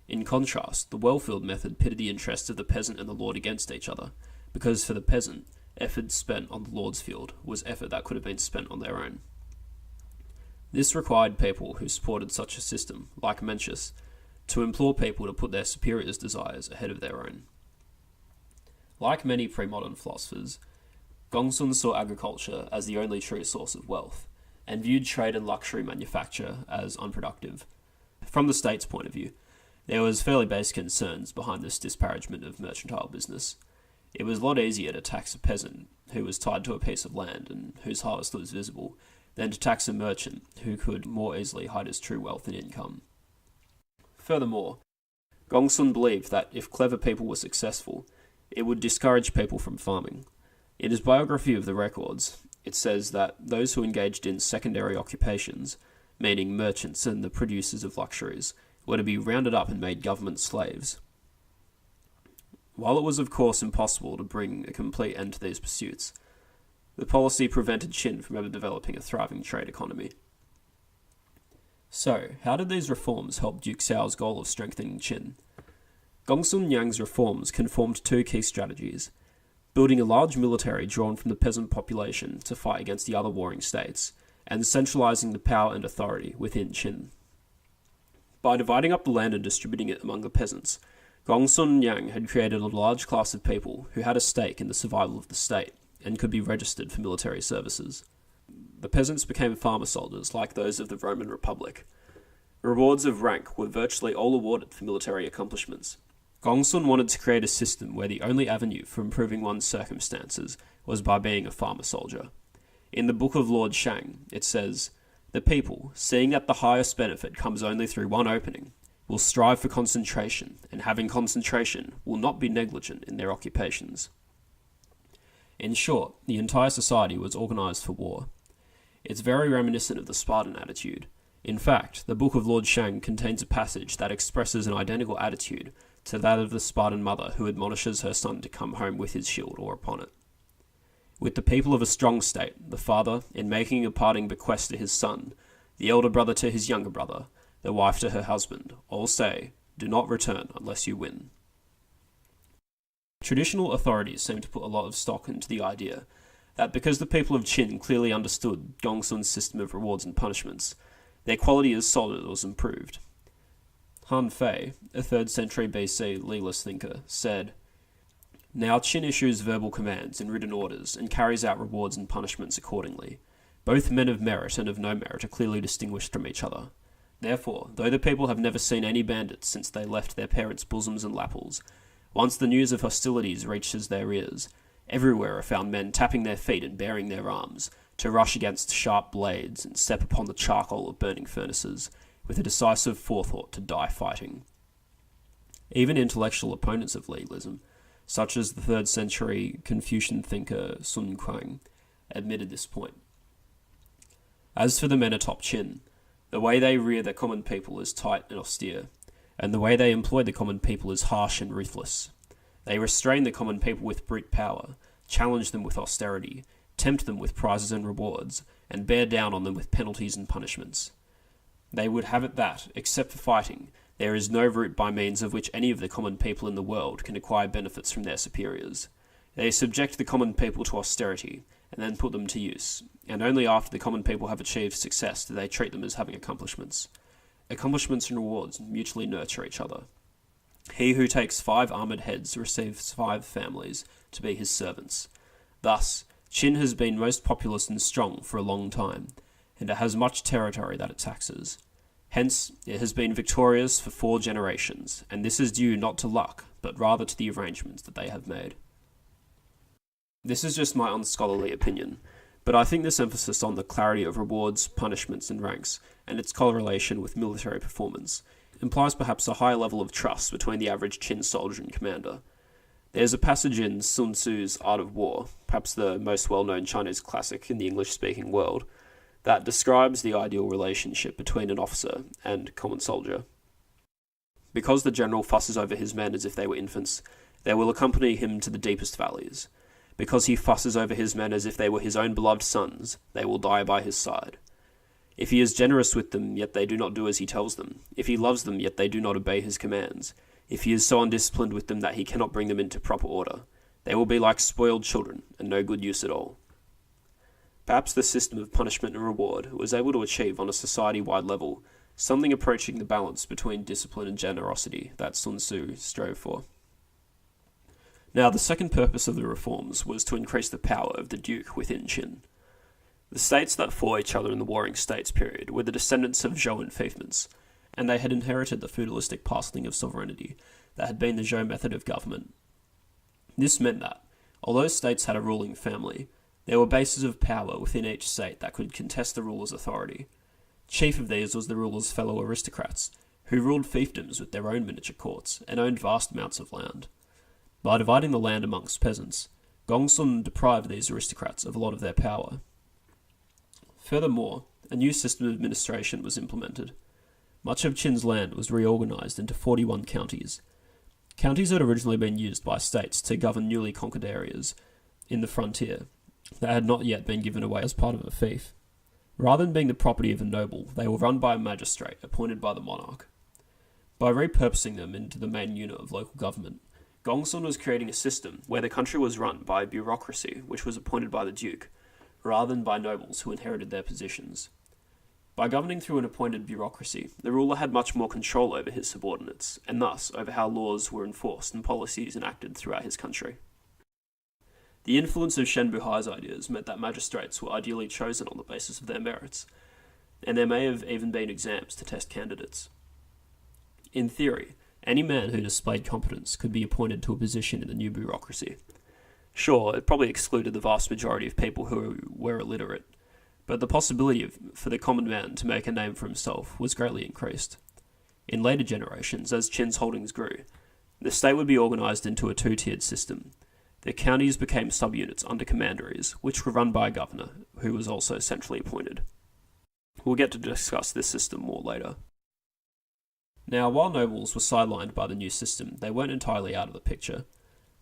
In contrast, the well-field method pitted the interests of the peasant and the lord against each other, because for the peasant, effort spent on the lord's field was effort that could have been spent on their own. This required people who supported such a system, like Mencius, to implore people to put their superiors' desires ahead of their own. Like many pre-modern philosophers, Gong Sun saw agriculture as the only true source of wealth, and viewed trade and luxury manufacture as unproductive. From the state's point of view, there was fairly basic concerns behind this disparagement of mercantile business. It was a lot easier to tax a peasant who was tied to a piece of land and whose harvest was visible, than to tax a merchant who could more easily hide his true wealth and income. Furthermore, Gong Sun believed that if clever people were successful, it would discourage people from farming. In his biography of the records, it says that those who engaged in secondary occupations, meaning merchants and the producers of luxuries, were to be rounded up and made government slaves. While it was of course impossible to bring a complete end to these pursuits, the policy prevented Qin from ever developing a thriving trade economy. So, how did these reforms help Duke Xiao's goal of strengthening Qin? Gong Sun Yang's reforms conformed two key strategies: building a large military drawn from the peasant population to fight against the other warring states, and centralizing the power and authority within Qin. By dividing up the land and distributing it among the peasants, Gong Sun Yang had created a large class of people who had a stake in the survival of the state, and could be registered for military services. The peasants became farmer soldiers like those of the Roman Republic. Rewards of rank were virtually all awarded for military accomplishments. Gong Sun wanted to create a system where the only avenue for improving one's circumstances was by being a farmer soldier. In the Book of Lord Shang, it says, "The people, seeing that the highest benefit comes only through one opening, will strive for concentration, and having concentration, will not be negligent in their occupations." In short, the entire society was organized for war. It's very reminiscent of the Spartan attitude. In fact, the Book of Lord Shang contains a passage that expresses an identical attitude to that of the Spartan mother who admonishes her son to come home with his shield or upon it. With the people of a strong state, the father, in making a parting bequest to his son, the elder brother to his younger brother, the wife to her husband, all say, "Do not return unless you win." Traditional authorities seem to put a lot of stock into the idea that because the people of Qin clearly understood Gong Sun's system of rewards and punishments, their quality as soldiers was improved. Han Fei, a 3rd century BC legalist thinker, said, "Now Qin issues verbal commands and written orders and carries out rewards and punishments accordingly. Both men of merit and of no merit are clearly distinguished from each other. Therefore, though the people have never seen any bandits since they left their parents' bosoms and lappels, once the news of hostilities reaches their ears, everywhere are found men tapping their feet and baring their arms, to rush against sharp blades and step upon the charcoal of burning furnaces, with a decisive forethought to die fighting." Even intellectual opponents of legalism, such as the 3rd century Confucian thinker Sun Quan, admitted this point. As for the men atop Qin, the way they rear the common people is tight and austere, and the way they employ the common people is harsh and ruthless. They restrain the common people with brute power, challenge them with austerity, tempt them with prizes and rewards, and bear down on them with penalties and punishments. They would have it that, except for fighting, there is no route by means of which any of the common people in the world can acquire benefits from their superiors. They subject the common people to austerity, and then put them to use, and only after the common people have achieved success do they treat them as having accomplishments. Accomplishments and rewards mutually nurture each other. He who takes 5 armoured heads receives 5 families to be his servants. Thus, Qin has been most populous and strong for a long time, and it has much territory that it taxes. Hence, it has been victorious for 4 generations, and this is due not to luck, but rather to the arrangements that they have made. This is just my unscholarly opinion, but I think this emphasis on the clarity of rewards, punishments, and ranks, and its correlation with military performance, implies perhaps a high level of trust between the average Qin soldier and commander. There's a passage in Sun Tzu's Art of War, perhaps the most well-known Chinese classic in the English-speaking world, that describes the ideal relationship between an officer and common soldier. Because the general fusses over his men as if they were infants, they will accompany him to the deepest valleys. Because he fusses over his men as if they were his own beloved sons, they will die by his side. If he is generous with them, yet they do not do as he tells them. If he loves them, yet they do not obey his commands. If he is so undisciplined with them that he cannot bring them into proper order, they will be like spoiled children, and no good use at all. Perhaps the system of punishment and reward was able to achieve on a society-wide level something approaching the balance between discipline and generosity that Sun Tzu strove for. Now, the second purpose of the reforms was to increase the power of the duke within Qin. The states that fought each other in the Warring States period were the descendants of Zhou and fiefdoms, and they had inherited the feudalistic parceling of sovereignty that had been the Zhou method of government. This meant that, although states had a ruling family, there were bases of power within each state that could contest the ruler's authority. Chief of these was the ruler's fellow aristocrats, who ruled fiefdoms with their own miniature courts and owned vast amounts of land. By dividing the land amongst peasants, Gong Sun deprived these aristocrats of a lot of their power. Furthermore, a new system of administration was implemented. Much of Qin's land was reorganised into 41 counties. Counties had originally been used by states to govern newly conquered areas in the frontier that had not yet been given away as part of a fief. Rather than being the property of a noble, they were run by a magistrate appointed by the monarch. By repurposing them into the main unit of local government, Gong Sun was creating a system where the country was run by a bureaucracy which was appointed by the duke, rather than by nobles who inherited their positions. By governing through an appointed bureaucracy, the ruler had much more control over his subordinates, and thus over how laws were enforced and policies enacted throughout his country. The influence of Shen Buhai's ideas meant that magistrates were ideally chosen on the basis of their merits, and there may have even been exams to test candidates. In theory, any man who displayed competence could be appointed to a position in the new bureaucracy. Sure, it probably excluded the vast majority of people who were illiterate, but the possibility for the common man to make a name for himself was greatly increased. In later generations, as Qin's holdings grew, the state would be organised into a 2-tiered system. The counties became subunits under commanderies, which were run by a governor, who was also centrally appointed. We'll get to discuss this system more later. Now, while nobles were sidelined by the new system, they weren't entirely out of the picture.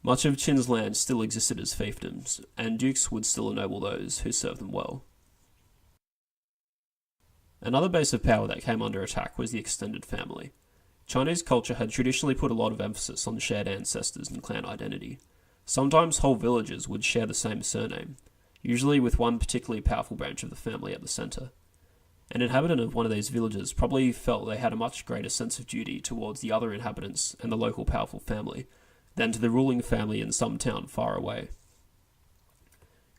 Much of Qin's land still existed as fiefdoms, and dukes would still ennoble those who served them well. Another base of power that came under attack was the extended family. Chinese culture had traditionally put a lot of emphasis on shared ancestors and clan identity. Sometimes whole villages would share the same surname, usually with one particularly powerful branch of the family at the centre. An inhabitant of one of these villages probably felt they had a much greater sense of duty towards the other inhabitants and the local powerful family than to the ruling family in some town far away.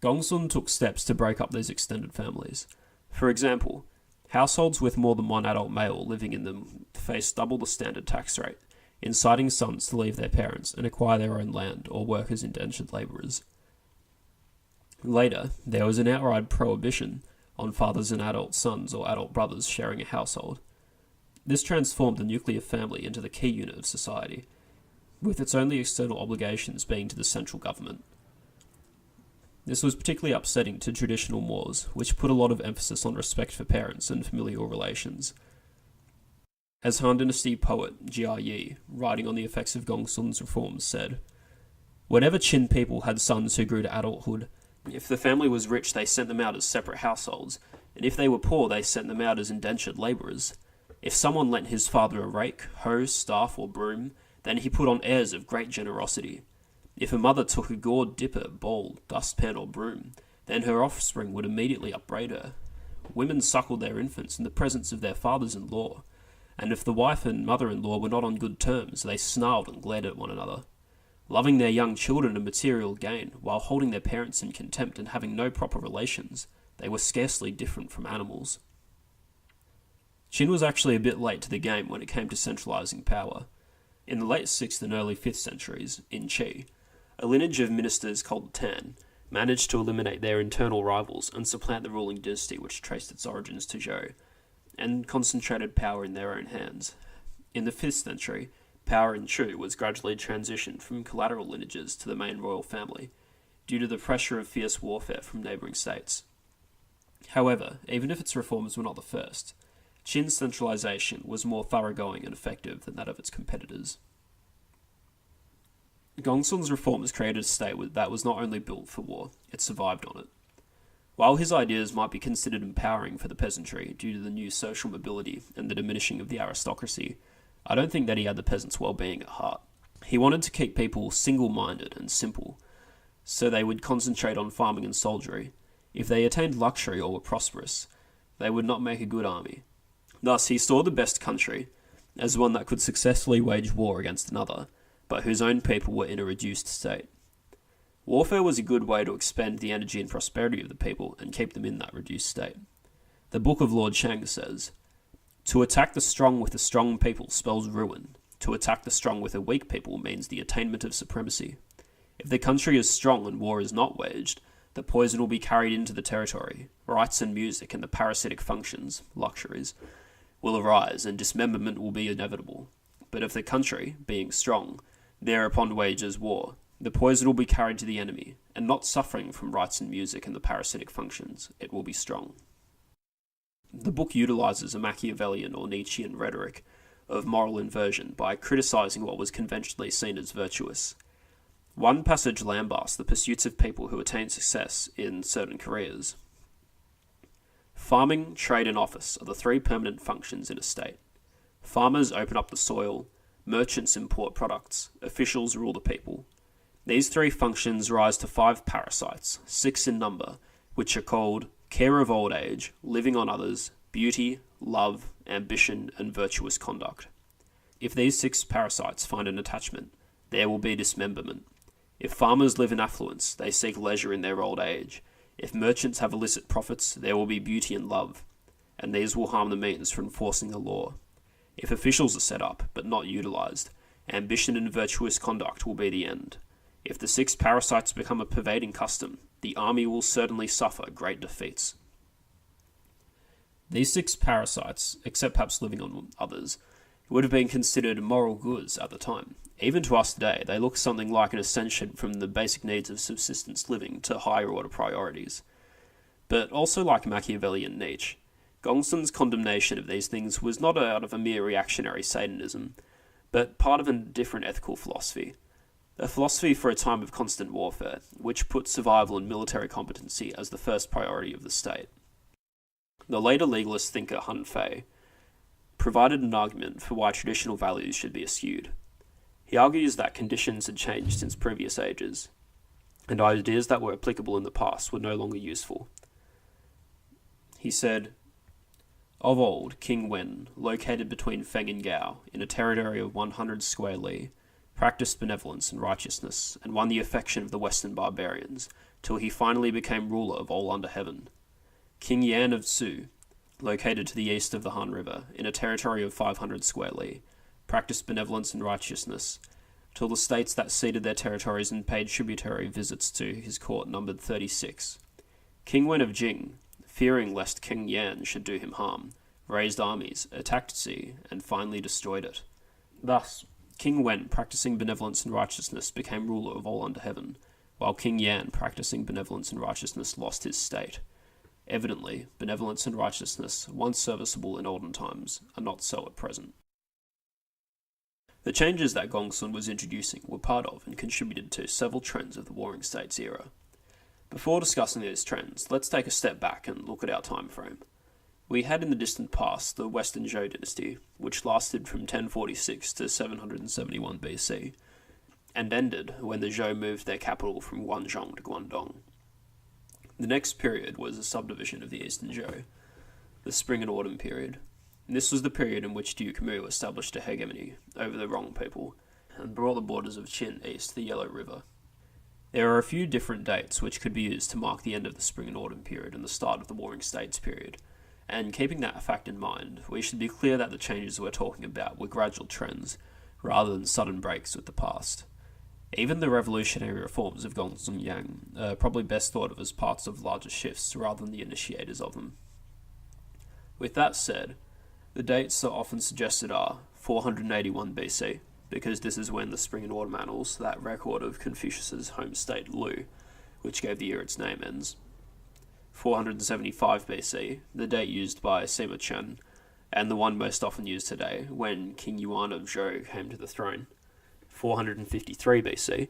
Gong Sun took steps to break up these extended families. For example, households with more than one adult male living in them faced double the standard tax rate, inciting sons to leave their parents and acquire their own land or work as indentured labourers. Later, there was an outright prohibition on fathers and adult sons or adult brothers sharing a household. This transformed the nuclear family into the key unit of society, with its only external obligations being to the central government. This was particularly upsetting to traditional Moors, which put a lot of emphasis on respect for parents and familial relations. As Han Dynasty poet Jia Yi, writing on the effects of Gong Sun's reforms, said, "Whenever Qin people had sons who grew to adulthood, if the family was rich, they sent them out as separate households, and if they were poor, they sent them out as indentured labourers. If someone lent his father a rake, hoe, staff, or broom, then he put on airs of great generosity. If a mother took a gourd dipper, bowl, dustpan, or broom, then her offspring would immediately upbraid her. Women suckled their infants in the presence of their fathers-in-law, and if the wife and mother-in-law were not on good terms, they snarled and glared at one another. Loving their young children a material gain, while holding their parents in contempt and having no proper relations, they were scarcely different from animals." Qin was actually a bit late to the game when it came to centralising power. In the late 6th and early 5th centuries, in Qi, a lineage of ministers called Tan managed to eliminate their internal rivals and supplant the ruling dynasty which traced its origins to Zhou, and concentrated power in their own hands. In the 5th century, power in Chu was gradually transitioned from collateral lineages to the main royal family, due to the pressure of fierce warfare from neighbouring states. However, even if its reforms were not the first, Qin's centralisation was more thoroughgoing and effective than that of its competitors. Gong Sun's reforms created a state that was not only built for war, it survived on it. While his ideas might be considered empowering for the peasantry due to the new social mobility and the diminishing of the aristocracy, I don't think that he had the peasants' well-being at heart. He wanted to keep people single-minded and simple, so they would concentrate on farming and soldiery. If they attained luxury or were prosperous, they would not make a good army. Thus, he saw the best country as one that could successfully wage war against another, but whose own people were in a reduced state. Warfare was a good way to expend the energy and prosperity of the people and keep them in that reduced state. The Book of Lord Shang says, "To attack the strong with a strong people spells ruin. To attack the strong with a weak people means the attainment of supremacy. If the country is strong and war is not waged, the poison will be carried into the territory. Rites and music and the parasitic functions, luxuries, will arise and dismemberment will be inevitable. But if the country, being strong, thereupon wages war, the poison will be carried to the enemy, and not suffering from rites and music and the parasitic functions, it will be strong." The book utilises a Machiavellian or Nietzschean rhetoric of moral inversion by criticising what was conventionally seen as virtuous. One passage lambasts the pursuits of people who attain success in certain careers. Farming, trade and office are the three permanent functions in a state. Farmers open up the soil, merchants import products, officials rule the people. These three functions rise to 5 parasites, 6 in number, which are called care of old age, living on others, beauty, love, ambition, and virtuous conduct. If these 6 parasites find an attachment, there will be dismemberment. If farmers live in affluence, they seek leisure in their old age. If merchants have illicit profits, there will be beauty and love, and these will harm the means for enforcing the law. If officials are set up, but not utilised, ambition and virtuous conduct will be the end. If the 6 parasites become a pervading custom, the army will certainly suffer great defeats. These 6 parasites, except perhaps living on others, would have been considered moral goods at the time. Even to us today, they look something like an ascension from the basic needs of subsistence living to higher order priorities. But also like Machiavellian Nietzsche, Gong Sun's condemnation of these things was not out of a mere reactionary Satanism, but part of a different ethical philosophy. a philosophy for a time of constant warfare, which put survival and military competency as the first priority of the state. The later legalist thinker Hun Fei provided an argument for why traditional values should be eschewed. He argues that conditions had changed since previous ages, and ideas that were applicable in the past were no longer useful. He said, "Of old, King Wen, located between Feng and Gao, in a territory of 100 square li, practiced benevolence and righteousness, and won the affection of the Western barbarians, till he finally became ruler of all under heaven. King Yan of Tsu, located to the east of the Han River, in a territory of 500 square li, practiced benevolence and righteousness, till the states that ceded their territories and paid tributary visits to his court numbered 36. King Wen of Jing, fearing lest King Yan should do him harm, raised armies, attacked Tsi, and finally destroyed it. Thus, King Wen, practicing benevolence and righteousness, became ruler of all under heaven, while King Yan, practicing benevolence and righteousness, lost his state. Evidently, benevolence and righteousness, once serviceable in olden times, are not so at present." The changes that Gong Sun was introducing were part of and contributed to several trends of the Warring States era. Before discussing these trends, let's take a step back and look at our time frame. We had in the distant past the Western Zhou dynasty, which lasted from 1046 to 771 BC, and ended when the Zhou moved their capital from Guangzhou to Guangdong. The next period was a subdivision of the Eastern Zhou, the Spring and Autumn period. This was the period in which Duke Mu established a hegemony over the Rong people, and brought the borders of Qin east to the Yellow River. There are a few different dates which could be used to mark the end of the Spring and Autumn period and the start of the Warring States period, and keeping that fact in mind, we should be clear that the changes we're talking about were gradual trends, rather than sudden breaks with the past. Even the revolutionary reforms of Gong Zi Yang are probably best thought of as parts of larger shifts rather than the initiators of them. With that said, the dates that are often suggested are 481 BC, because this is when the Spring and Autumn Annals, that record of Confucius's home state Lu, which gave the year its name, ends. 475 BC, the date used by Sima Chen, and the one most often used today, when King Yuan of Zhou came to the throne. 453 BC,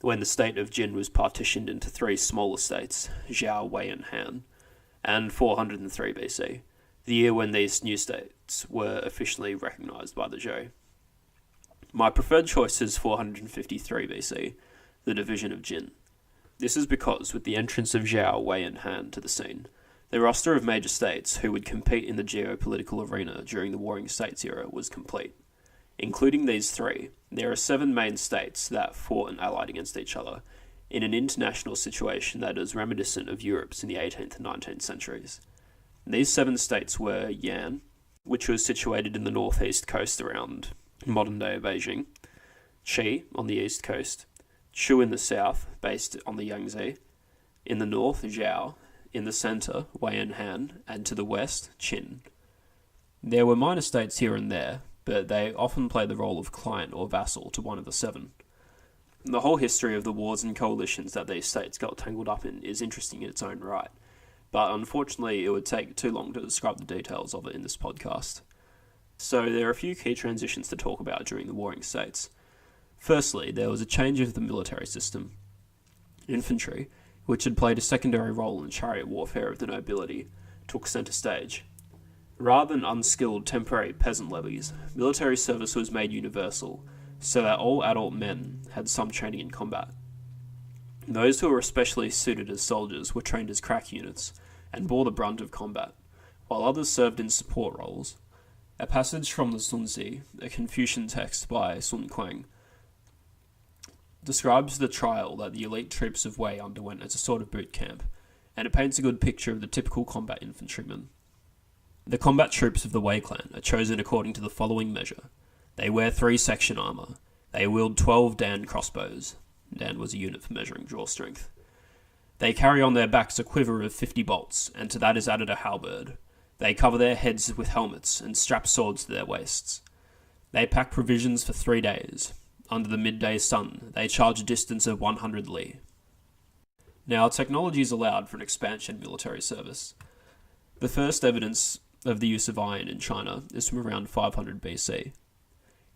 when the state of Jin was partitioned into three smaller states, Zhao, Wei, and Han, and 403 BC, the year when these new states were officially recognised by the Zhou. My preferred choice is 453 BC, the division of Jin. This is because, with the entrance of Zhao, Wei, and Han to the scene, the roster of major states who would compete in the geopolitical arena during the Warring States era was complete. Including these three, there are 7 main states that fought and allied against each other, in an international situation that is reminiscent of Europe's in the 18th and 19th centuries. These 7 states were Yan, which was situated in the northeast coast around modern-day Beijing, Qi on the east coast, Shu in the south, based on the Yangtze, in the north, Zhao, in the centre, Wei and Han, and to the west, Qin. There were minor states here and there, but they often played the role of client or vassal to one of the 7. The whole history of the wars and coalitions that these states got tangled up in is interesting in its own right, but unfortunately it would take too long to describe the details of it in this podcast. So there are a few key transitions to talk about during the Warring States. Firstly, there was a change of the military system. Infantry, which had played a secondary role in chariot warfare of the nobility, took centre stage. Rather than unskilled temporary peasant levies, military service was made universal, so that all adult men had some training in combat. Those who were especially suited as soldiers were trained as crack units, and bore the brunt of combat, while others served in support roles. A passage from the Sunzi, a Confucian text by Sun Kuang, describes the trial that the elite troops of Wei underwent as a sort of boot camp, and it paints a good picture of the typical combat infantryman. The combat troops of the Wei clan are chosen according to the following measure. They wear 3-section armour. They wield 12 Dan crossbows. Dan was a unit for measuring draw strength. They carry on their backs a quiver of 50 bolts, and to that is added a halberd. They cover their heads with helmets and strap swords to their waists. They pack provisions for 3 days. Under the midday sun, they charge a distance of 100 li. Now, technology is allowed for an expansion in military service. The first evidence of the use of iron in China is from around 500 BC.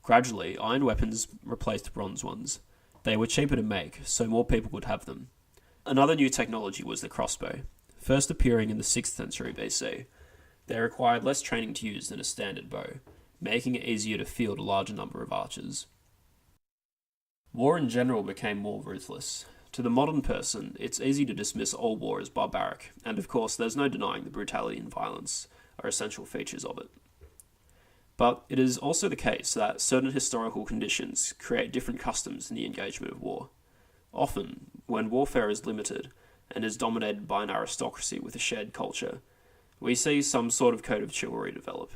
Gradually, iron weapons replaced bronze ones, They were cheaper to make, so more people could have them. Another new technology was the crossbow. First appearing in the 6th century BC, they required less training to use than a standard bow, making it easier to field a larger number of archers. War in general became more ruthless. To the modern person, it's easy to dismiss all war as barbaric, and of course there's no denying the brutality and violence are essential features of it. But it is also the case that certain historical conditions create different customs in the engagement of war. Often, when warfare is limited and is dominated by an aristocracy with a shared culture, we see some sort of code of chivalry develop.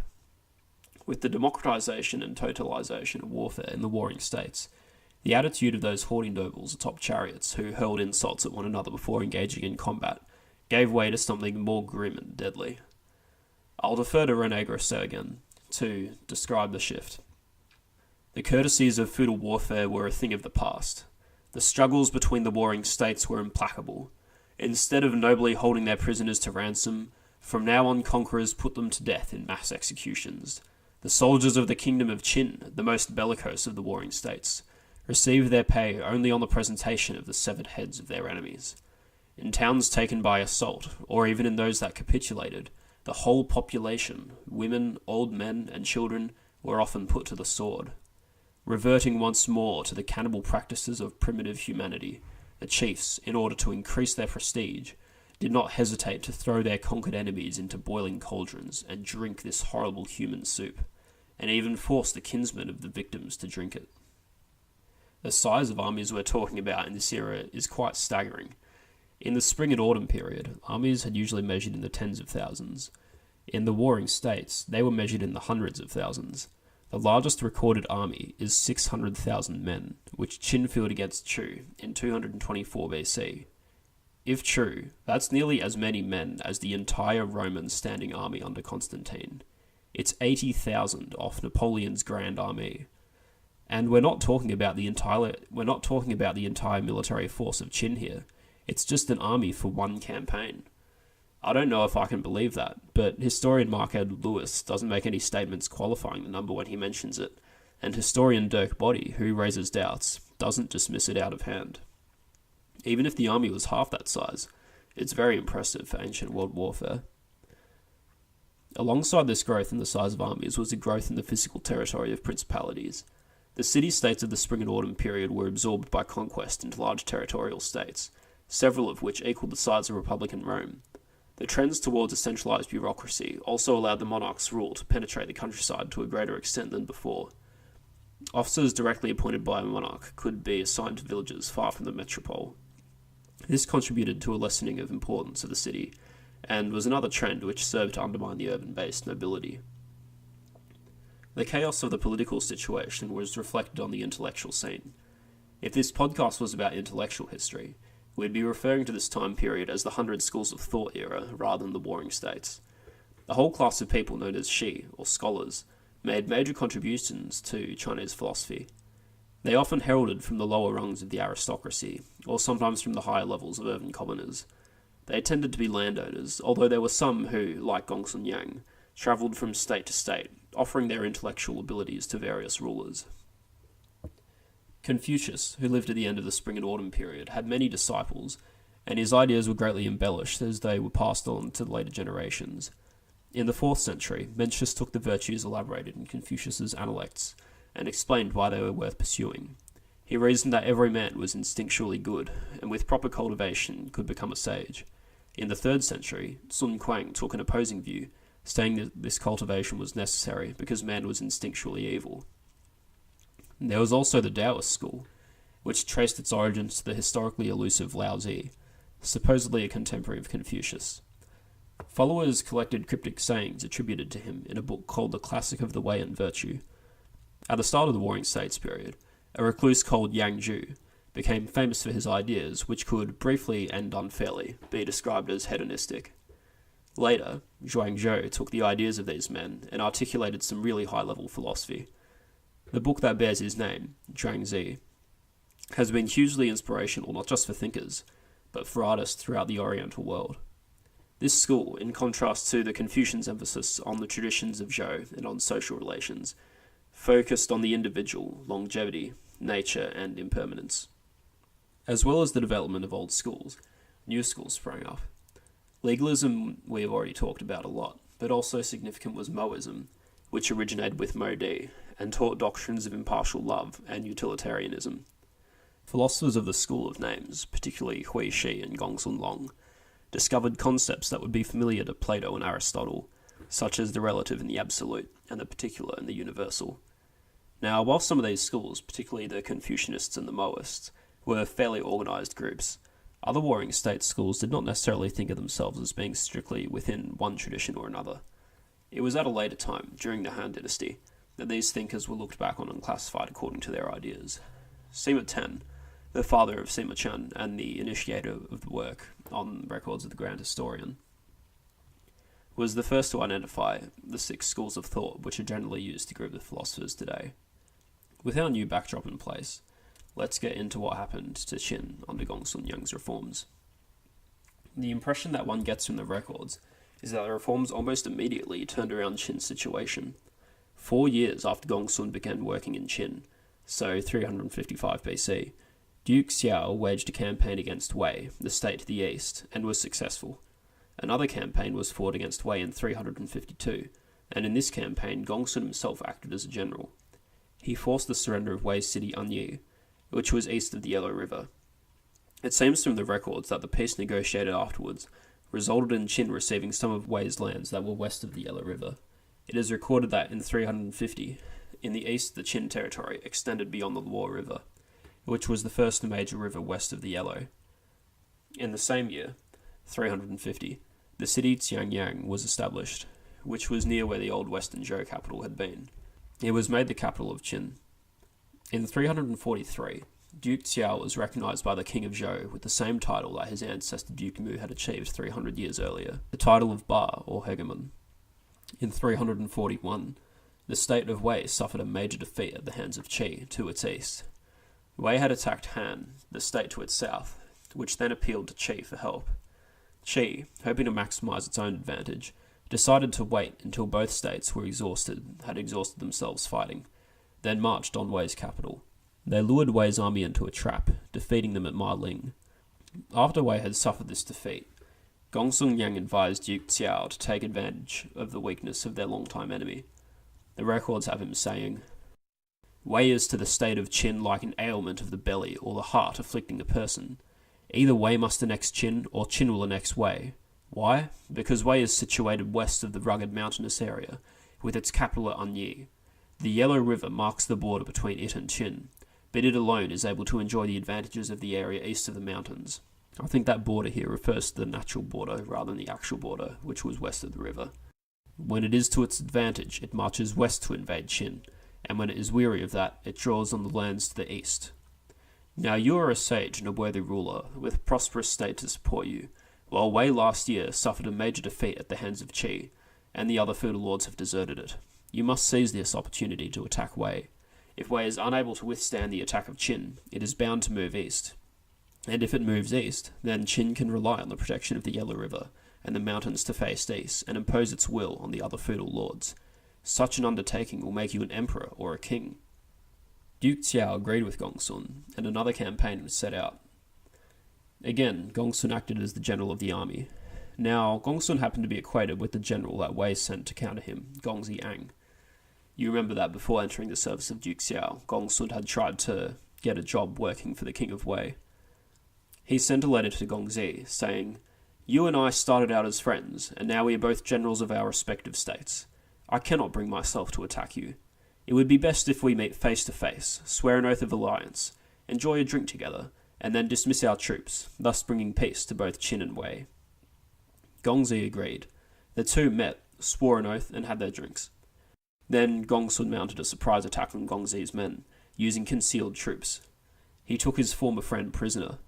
With the democratization and totalization of warfare in the warring states, the attitude of those haughty nobles atop chariots who hurled insults at one another before engaging in combat gave way to something more grim and deadly. I'll defer to René Grosset again to describe the shift. The courtesies of feudal warfare were a thing of the past. The struggles between the warring states were implacable. Instead of nobly holding their prisoners to ransom, from now on conquerors put them to death in mass executions. The soldiers of the kingdom of Qin, the most bellicose of the warring states, received their pay only on the presentation of the severed heads of their enemies. In towns taken by assault, or even in those that capitulated, the whole population, women, old men, and children, were often put to the sword. Reverting once more to the cannibal practices of primitive humanity, the chiefs, in order to increase their prestige, did not hesitate to throw their conquered enemies into boiling cauldrons and drink this horrible human soup, and even force the kinsmen of the victims to drink it. The size of armies we're talking about in this era is quite staggering. In the spring and autumn period, armies had usually measured in the tens of thousands. In the warring states, they were measured in the hundreds of thousands. The largest recorded army is 600,000 men, which Qin fielded against Chu in 224 BC. If true, that's nearly as many men as the entire Roman standing army under Constantine. It's 80,000 off Napoleon's Grand Army. And we're not talking about the entire military force of Qin here. It's just an army for one campaign. I don't know if I can believe that, but historian Mark Ed Lewis doesn't make any statements qualifying the number when he mentions it, and historian Dirk Boddy, who raises doubts, doesn't dismiss it out of hand. Even if the army was half that size, it's very impressive for ancient world warfare. Alongside this growth in the size of armies was a growth in the physical territory of principalities. The city-states of the spring and autumn period were absorbed by conquest into large territorial states, several of which equaled the size of Republican Rome. The trends towards a centralized bureaucracy also allowed the monarch's rule to penetrate the countryside to a greater extent than before. Officers directly appointed by a monarch could be assigned to villages far from the metropole. This contributed to a lessening of importance of the city, and was another trend which served to undermine the urban-based nobility. The chaos of the political situation was reflected on the intellectual scene. If this podcast was about intellectual history, we'd be referring to this time period as the 100 Schools of Thought era rather than the Warring States. The whole class of people known as Shi, or scholars, made major contributions to Chinese philosophy. They often heralded from the lower rungs of the aristocracy, or sometimes from the higher levels of urban commoners. They tended to be landowners, although there were some who, like Gong Sun Yang, travelled from state to state, offering their intellectual abilities to various rulers. Confucius, who lived at the end of the spring and autumn period, had many disciples, and his ideas were greatly embellished as they were passed on to later generations. In the 4th century, Mencius took the virtues elaborated in Confucius's Analects and explained why they were worth pursuing. He reasoned that every man was instinctually good, and with proper cultivation could become a sage. In the 3rd century, Sun Quan took an opposing view, saying that this cultivation was necessary because man was instinctually evil. There was also the Taoist school, which traced its origins to the historically elusive Lao Tzu, supposedly a contemporary of Confucius. Followers collected cryptic sayings attributed to him in a book called The Classic of the Way and Virtue. At the start of the Warring States period, a recluse called Yang Zhu became famous for his ideas, which could, briefly and unfairly, be described as hedonistic. Later, Zhuangzhou took the ideas of these men and articulated some really high-level philosophy. The book that bears his name, Zhuangzi, has been hugely inspirational not just for thinkers, but for artists throughout the Oriental world. This school, in contrast to the Confucians' emphasis on the traditions of Zhou and on social relations, focused on the individual, longevity, nature, and impermanence. As well as the development of old schools, new schools sprang up. Legalism we have already talked about a lot, but also significant was Moism, which originated with Mo Di and taught doctrines of impartial love and utilitarianism. Philosophers of the school of names, particularly Qin Shi and Gong Sun, discovered concepts that would be familiar to Plato and Aristotle, such as the relative and the absolute, and the particular and the universal. Now, while some of these schools, particularly the Confucianists and the Moists, were fairly organised groups, other warring state schools did not necessarily think of themselves as being strictly within one tradition or another. It was at a later time, during the Han Dynasty, that these thinkers were looked back on and classified according to their ideas. Sima Ten, the father of Sima Chen and the initiator of the work on records of the Grand Historian, was the first to identify the 6 schools of thought which are generally used to group the philosophers today. With our new backdrop in place, let's get into what happened to Qin under Gong Sun Yang's reforms. The impression that one gets from the records is that the reforms almost immediately turned around Qin's situation. 4 years after Gong Sun began working in Qin, so 355 BC, Duke Xiao waged a campaign against Wei, the state to the east, and was successful. Another campaign was fought against Wei in 352, and in this campaign Gong Sun himself acted as a general. He forced the surrender of Wei's city Anyi, which was east of the Yellow River. It seems from the records that the peace negotiated afterwards resulted in Qin receiving some of Wei's lands that were west of the Yellow River. It is recorded that in 350, in the east the Qin territory extended beyond the Luo River, which was the first major river west of the Yellow. In the same year, 350, the city Xiangyang was established, which was near where the old Western Zhou capital had been. It was made the capital of Qin. In 343, Duke Xiao was recognized by the King of Zhou with the same title that his ancestor Duke Mu had achieved 300 years earlier, the title of Ba, or Hegemon. In 341, the state of Wei suffered a major defeat at the hands of Qi to its east. Wei had attacked Han, the state to its south, which then appealed to Qi for help. Qi, hoping to maximize its own advantage, decided to wait until both states had exhausted themselves fighting, then marched on Wei's capital. They lured Wei's army into a trap, defeating them at Ma Ling. After Wei had suffered this defeat, Gong Sun Yang advised Duke Xiao to take advantage of the weakness of their longtime enemy. The records have him saying, "Wei is to the state of Qin like an ailment of the belly or the heart afflicting a person. Either Wei must annex Qin, or Qin will annex Wei. Why? Because Wei is situated west of the rugged mountainous area, with its capital at Anyi. The Yellow River marks the border between it and Qin, but it alone is able to enjoy the advantages of the area east of the mountains." I think that border here refers to the natural border rather than the actual border, which was west of the river. When it is to its advantage, it marches west to invade Qin, and when it is weary of that, it draws on the lands to the east. Now you are a sage and a worthy ruler, with a prosperous state to support you, while Wei last year suffered a major defeat at the hands of Qi, and the other feudal lords have deserted it. You must seize this opportunity to attack Wei. If Wei is unable to withstand the attack of Qin, it is bound to move east. And if it moves east, then Qin can rely on the protection of the Yellow River and the mountains to face east and impose its will on the other feudal lords. Such an undertaking will make you an emperor or a king. Duke Xiao agreed with Gong Sun, and another campaign was set out. Again, Gong Sun acted as the general of the army. Now, Gong Sun happened to be acquainted with the general that Wei sent to counter him, Gong Zi Yang. You remember that before entering the service of Duke Xiao, Gong Sun had tried to get a job working for the King of Wei. He sent a letter to Gong Zi, saying, "You and I started out as friends, and now we are both generals of our respective states. I cannot bring myself to attack you. It would be best if we meet face to face, swear an oath of alliance, enjoy a drink together, and then dismiss our troops, thus bringing peace to both Qin and Wei." Gong Zi agreed. The two met, swore an oath, and had their drinks. Then Gong Sun mounted a surprise attack on Gong Zi's men, using concealed troops. He took his former friend prisoner.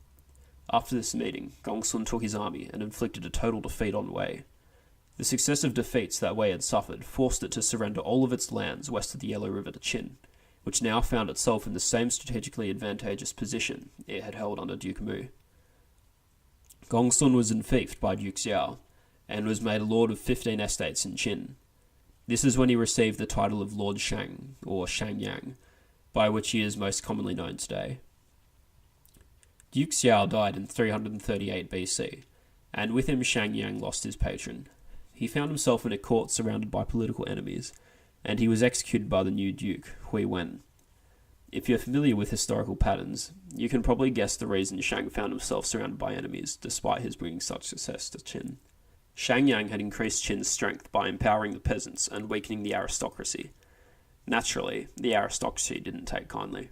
After this meeting, Gong Sun took his army and inflicted a total defeat on Wei. The successive defeats that Wei had suffered forced it to surrender all of its lands west of the Yellow River to Qin, which now found itself in the same strategically advantageous position it had held under Duke Mu. Gong Sun was enfeoffed by Duke Xiao, and was made a lord of 15 estates in Qin. This is when he received the title of Lord Shang, or Shangyang, by which he is most commonly known today. Duke Xiao died in 338 BC, and with him Shang Yang lost his patron. He found himself in a court surrounded by political enemies, and he was executed by the new duke, Hui Wen. If you're familiar with historical patterns, you can probably guess the reason Shang found himself surrounded by enemies, despite his bringing such success to Qin. Shang Yang had increased Qin's strength by empowering the peasants and weakening the aristocracy. Naturally, the aristocracy didn't take kindly.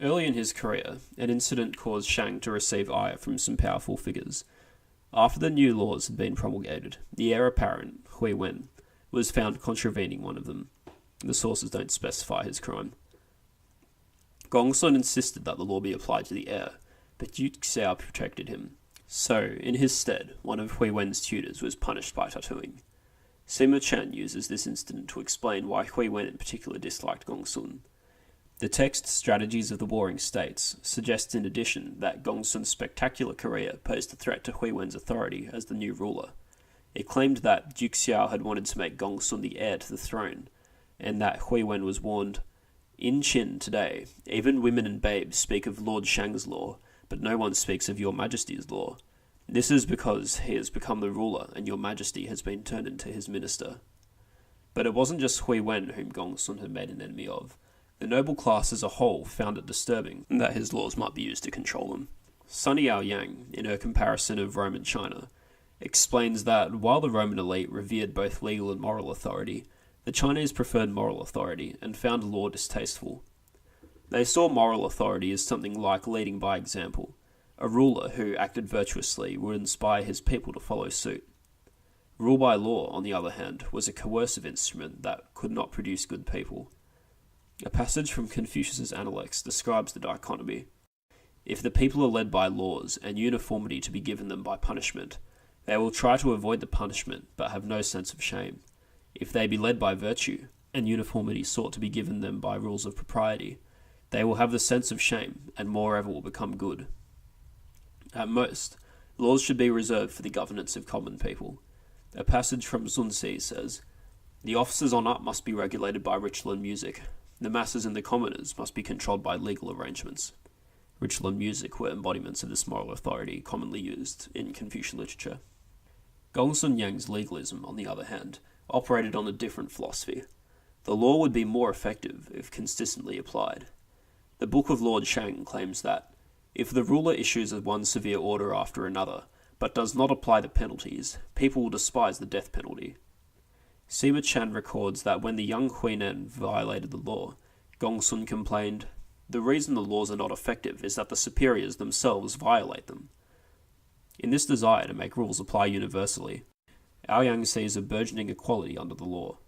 Early in his career, an incident caused Shang to receive ire from some powerful figures. After the new laws had been promulgated, the heir apparent, Hui Wen, was found contravening one of them. The sources don't specify his crime. Gong Sun insisted that the law be applied to the heir, but Duke Xiao protected him. So, in his stead, one of Hui Wen's tutors was punished by tattooing. Sima Chen uses this incident to explain why Hui Wen in particular disliked Gong Sun. The text Strategies of the Warring States suggests in addition that Gong Sun's spectacular career posed a threat to Hui Wen's authority as the new ruler. It claimed that Duke Xiao had wanted to make Gong Sun the heir to the throne, and that Hui Wen was warned, "In Qin today, even women and babes speak of Lord Shang's law, but no one speaks of your Majesty's law. This is because he has become the ruler and your Majesty has been turned into his minister." But it wasn't just Hui Wen whom Gong Sun had made an enemy of. The noble class as a whole found it disturbing that his laws might be used to control them. Sunny Yao Yang, in her comparison of Rome and China, explains that while the Roman elite revered both legal and moral authority, the Chinese preferred moral authority and found law distasteful. They saw moral authority as something like leading by example. A ruler who acted virtuously would inspire his people to follow suit. Rule by law, on the other hand, was a coercive instrument that could not produce good people. A passage from Confucius's Analects describes the dichotomy. If the people are led by laws and uniformity to be given them by punishment, they will try to avoid the punishment but have no sense of shame. If they be led by virtue, and uniformity sought to be given them by rules of propriety, they will have the sense of shame, and moreover will become good. At most, laws should be reserved for the governance of common people. A passage from Sun Tzu says, "The officers on up must be regulated by ritual and music. The masses and the commoners must be controlled by legal arrangements." Ritual and music were embodiments of this moral authority commonly used in Confucian literature. Gong Sun Yang's legalism, on the other hand, operated on a different philosophy. The law would be more effective if consistently applied. The Book of Lord Shang claims that, if the ruler issues one severe order after another, but does not apply the penalties, people will despise the death penalty. Sima Chen records that when the young Huinen violated the law, Gong Sun complained, "The reason the laws are not effective is that the superiors themselves violate them." In this desire to make rules apply universally, Yang sees a burgeoning equality under the law.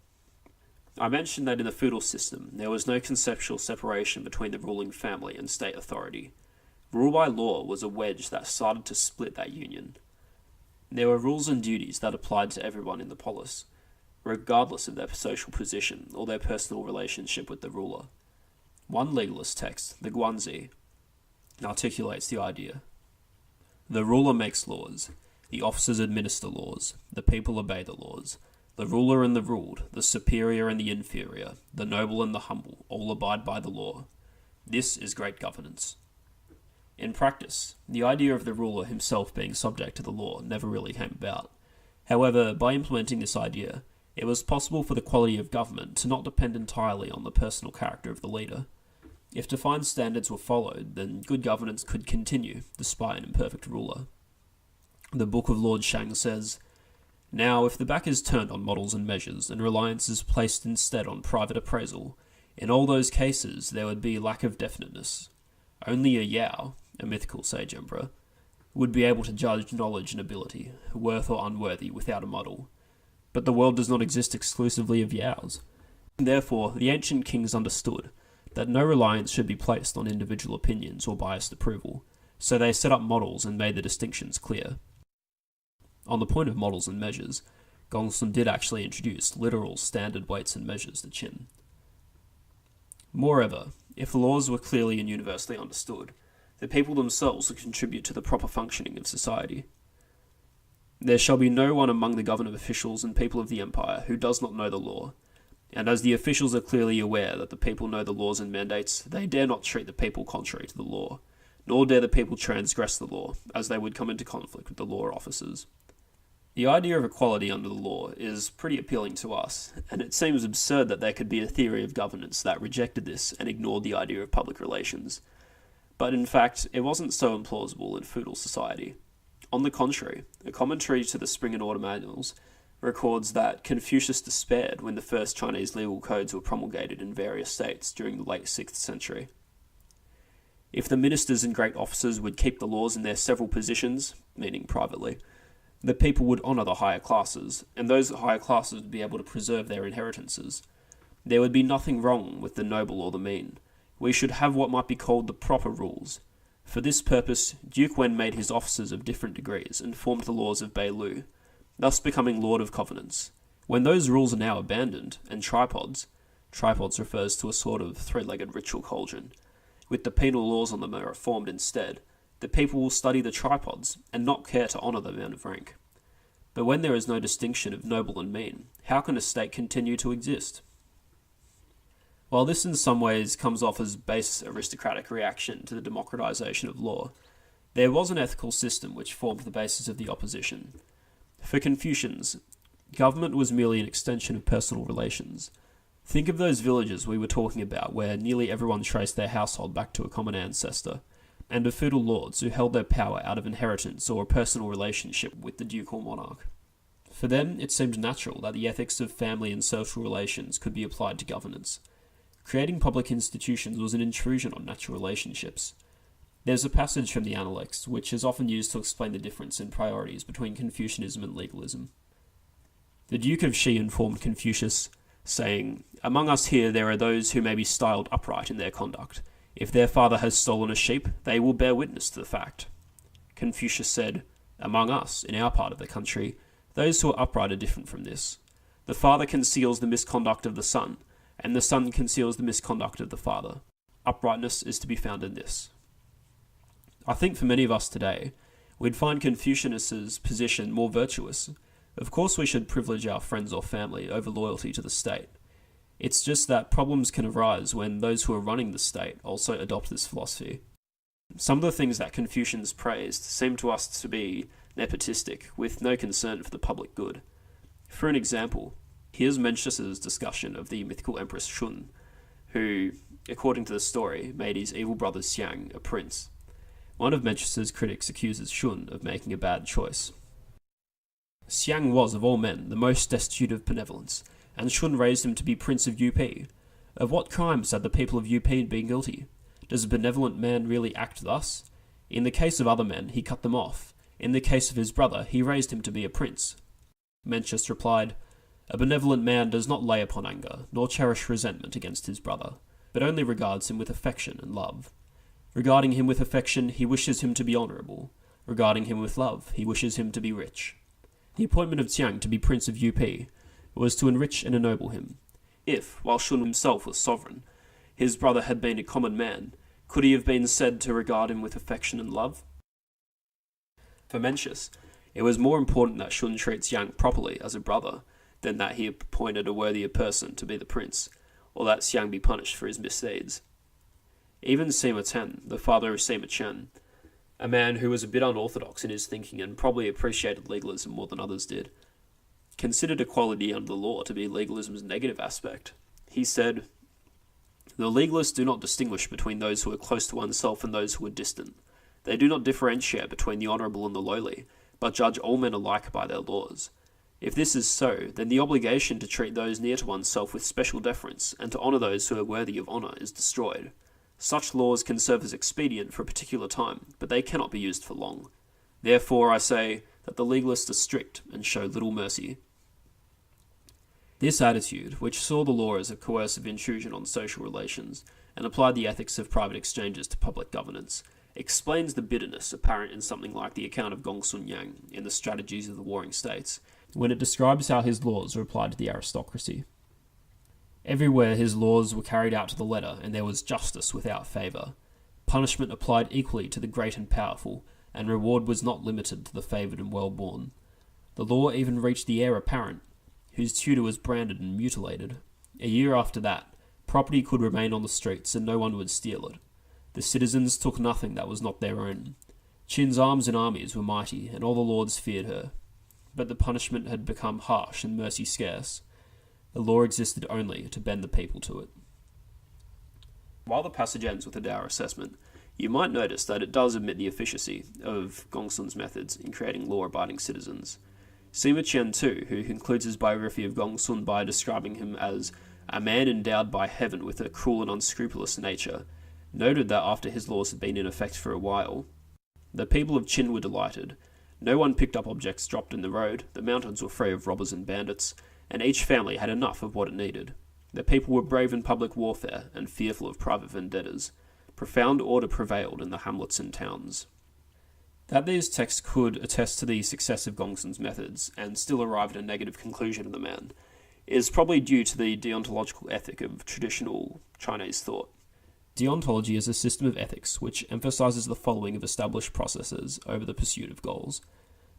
I mentioned that in the feudal system, there was no conceptual separation between the ruling family and state authority. Rule by law was a wedge that started to split that union. There were rules and duties that applied to everyone in the polis, regardless of their social position or their personal relationship with the ruler. One legalist text, the Gong Zi, articulates the idea. The ruler makes laws, the officers administer laws, the people obey the laws, the ruler and the ruled, the superior and the inferior, the noble and the humble, all abide by the law. This is great governance. In practice, the idea of the ruler himself being subject to the law never really came about. However, by implementing this idea, it was possible for the quality of government to not depend entirely on the personal character of the leader. If defined standards were followed, then good governance could continue, despite an imperfect ruler. The Book of Lord Shang says, "Now, if the back is turned on models and measures, and reliance is placed instead on private appraisal, in all those cases there would be lack of definiteness. Only a Yao, a mythical sage emperor, would be able to judge knowledge and ability, worth or unworthy, without a model. But the world does not exist exclusively of Yaos. Therefore, the ancient kings understood that no reliance should be placed on individual opinions or biased approval, so they set up models and made the distinctions clear." On the point of models and measures, Gong Sun did actually introduce literal standard weights and measures to Qin. Moreover, if the laws were clearly and universally understood, the people themselves would contribute to the proper functioning of society. "There shall be no one among the government officials and people of the empire who does not know the law, and as the officials are clearly aware that the people know the laws and mandates, they dare not treat the people contrary to the law, nor dare the people transgress the law, as they would come into conflict with the law officers. The idea of equality under the law is pretty appealing to us, and it seems absurd that there could be a theory of governance that rejected this and ignored the idea of public relations. But in fact, it wasn't so implausible in feudal society. On the contrary, a commentary to the Spring and Order manuals records that Confucius despaired when the first Chinese legal codes were promulgated in various states during the late 6th century. If the ministers and great officers would keep the laws in their several positions, meaning privately, the people would honour the higher classes, and those higher classes would be able to preserve their inheritances. There would be nothing wrong with the noble or the mean. We should have what might be called the proper rules. For this purpose, Duke Wen made his officers of different degrees and formed the laws of Beilu, thus becoming Lord of Covenants. When those rules are now abandoned, and tripods refers to a sort of three-legged ritual cauldron, with the penal laws on them are reformed instead, the people will study the tripods and not care to honour the men of rank. But when there is no distinction of noble and mean, how can a state continue to exist? While this in some ways comes off as base aristocratic reaction to the democratization of law, there was an ethical system which formed the basis of the opposition. For Confucians, government was merely an extension of personal relations. Think of those villages we were talking about where nearly everyone traced their household back to a common ancestor, and of feudal lords who held their power out of inheritance or a personal relationship with the ducal monarch. For them, it seemed natural that the ethics of family and social relations could be applied to governance. Creating public institutions was an intrusion on natural relationships. There's a passage from the Analects which is often used to explain the difference in priorities between Confucianism and legalism. The Duke of Shi informed Confucius, saying, "Among us here there are those who may be styled upright in their conduct. If their father has stolen a sheep, they will bear witness to the fact." Confucius said, "Among us, in our part of the country, those who are upright are different from this. The father conceals the misconduct of the son, and the son conceals the misconduct of the father. Uprightness is to be found in this." I think for many of us today, we'd find Confucius's position more virtuous. Of course we should privilege our friends or family over loyalty to the state. It's just that problems can arise when those who are running the state also adopt this philosophy. Some of the things that Confucians praised seem to us to be nepotistic, with no concern for the public good. For an example, here's Mencius's discussion of the mythical Empress Shun, who, according to the story, made his evil brother Xiang a prince. One of Mencius's critics accuses Shun of making a bad choice. Xiang was, of all men, the most destitute of benevolence, and Shun raised him to be Prince of UP. Of what crimes had the people of UP been guilty? Does a benevolent man really act thus? In the case of other men, he cut them off. In the case of his brother, he raised him to be a prince. Mencius replied, "A benevolent man does not lay upon anger, nor cherish resentment against his brother, but only regards him with affection and love. Regarding him with affection, he wishes him to be honourable. Regarding him with love, he wishes him to be rich." The appointment of Xiang to be Prince of UP was to enrich and ennoble him. If, while Shun himself was sovereign, his brother had been a common man, could he have been said to regard him with affection and love? For Mencius, it was more important that Shun treats Xiang properly as a brother than that he appointed a worthier person to be the prince, or that Xiang be punished for his misdeeds. Even Sima Ten, the father of Sima Chen, a man who was a bit unorthodox in his thinking and probably appreciated legalism more than others did, considered equality under the law to be legalism's negative aspect. He said, "The legalists do not distinguish between those who are close to oneself and those who are distant. They do not differentiate between the honourable and the lowly, but judge all men alike by their laws. If this is so, then the obligation to treat those near to oneself with special deference and to honour those who are worthy of honour is destroyed. Such laws can serve as expedient for a particular time, but they cannot be used for long. Therefore, I say that the legalists are strict and show little mercy." This attitude, which saw the law as a coercive intrusion on social relations and applied the ethics of private exchanges to public governance, explains the bitterness apparent in something like the account of Gong Sun Yang in the Strategies of the Warring States, when it describes how his laws were applied to the aristocracy. Everywhere his laws were carried out to the letter, and there was justice without favour. Punishment applied equally to the great and powerful, and reward was not limited to the favoured and well-born. The law even reached the heir apparent, whose tutor was branded and mutilated. A year after that, property could remain on the streets and no one would steal it. The citizens took nothing that was not their own. Qin's arms and armies were mighty, and all the lords feared her. But the punishment had become harsh and mercy scarce. The law existed only to bend the people to it. While the passage ends with a dour assessment, you might notice that it does admit the efficacy of Gong Sun's methods in creating law-abiding citizens. Sima Qian too, who concludes his biography of Gong Sun by describing him as a man endowed by heaven with a cruel and unscrupulous nature, noted that after his laws had been in effect for a while, the people of Qin were delighted. No one picked up objects dropped in the road, the mountains were free of robbers and bandits, and each family had enough of what it needed. The people were brave in public warfare and fearful of private vendettas. Profound order prevailed in the hamlets and towns. That these texts could attest to the success of Gong Sun's methods and still arrive at a negative conclusion of the man is probably due to the deontological ethic of traditional Chinese thought. Deontology is a system of ethics which emphasizes the following of established processes over the pursuit of goals.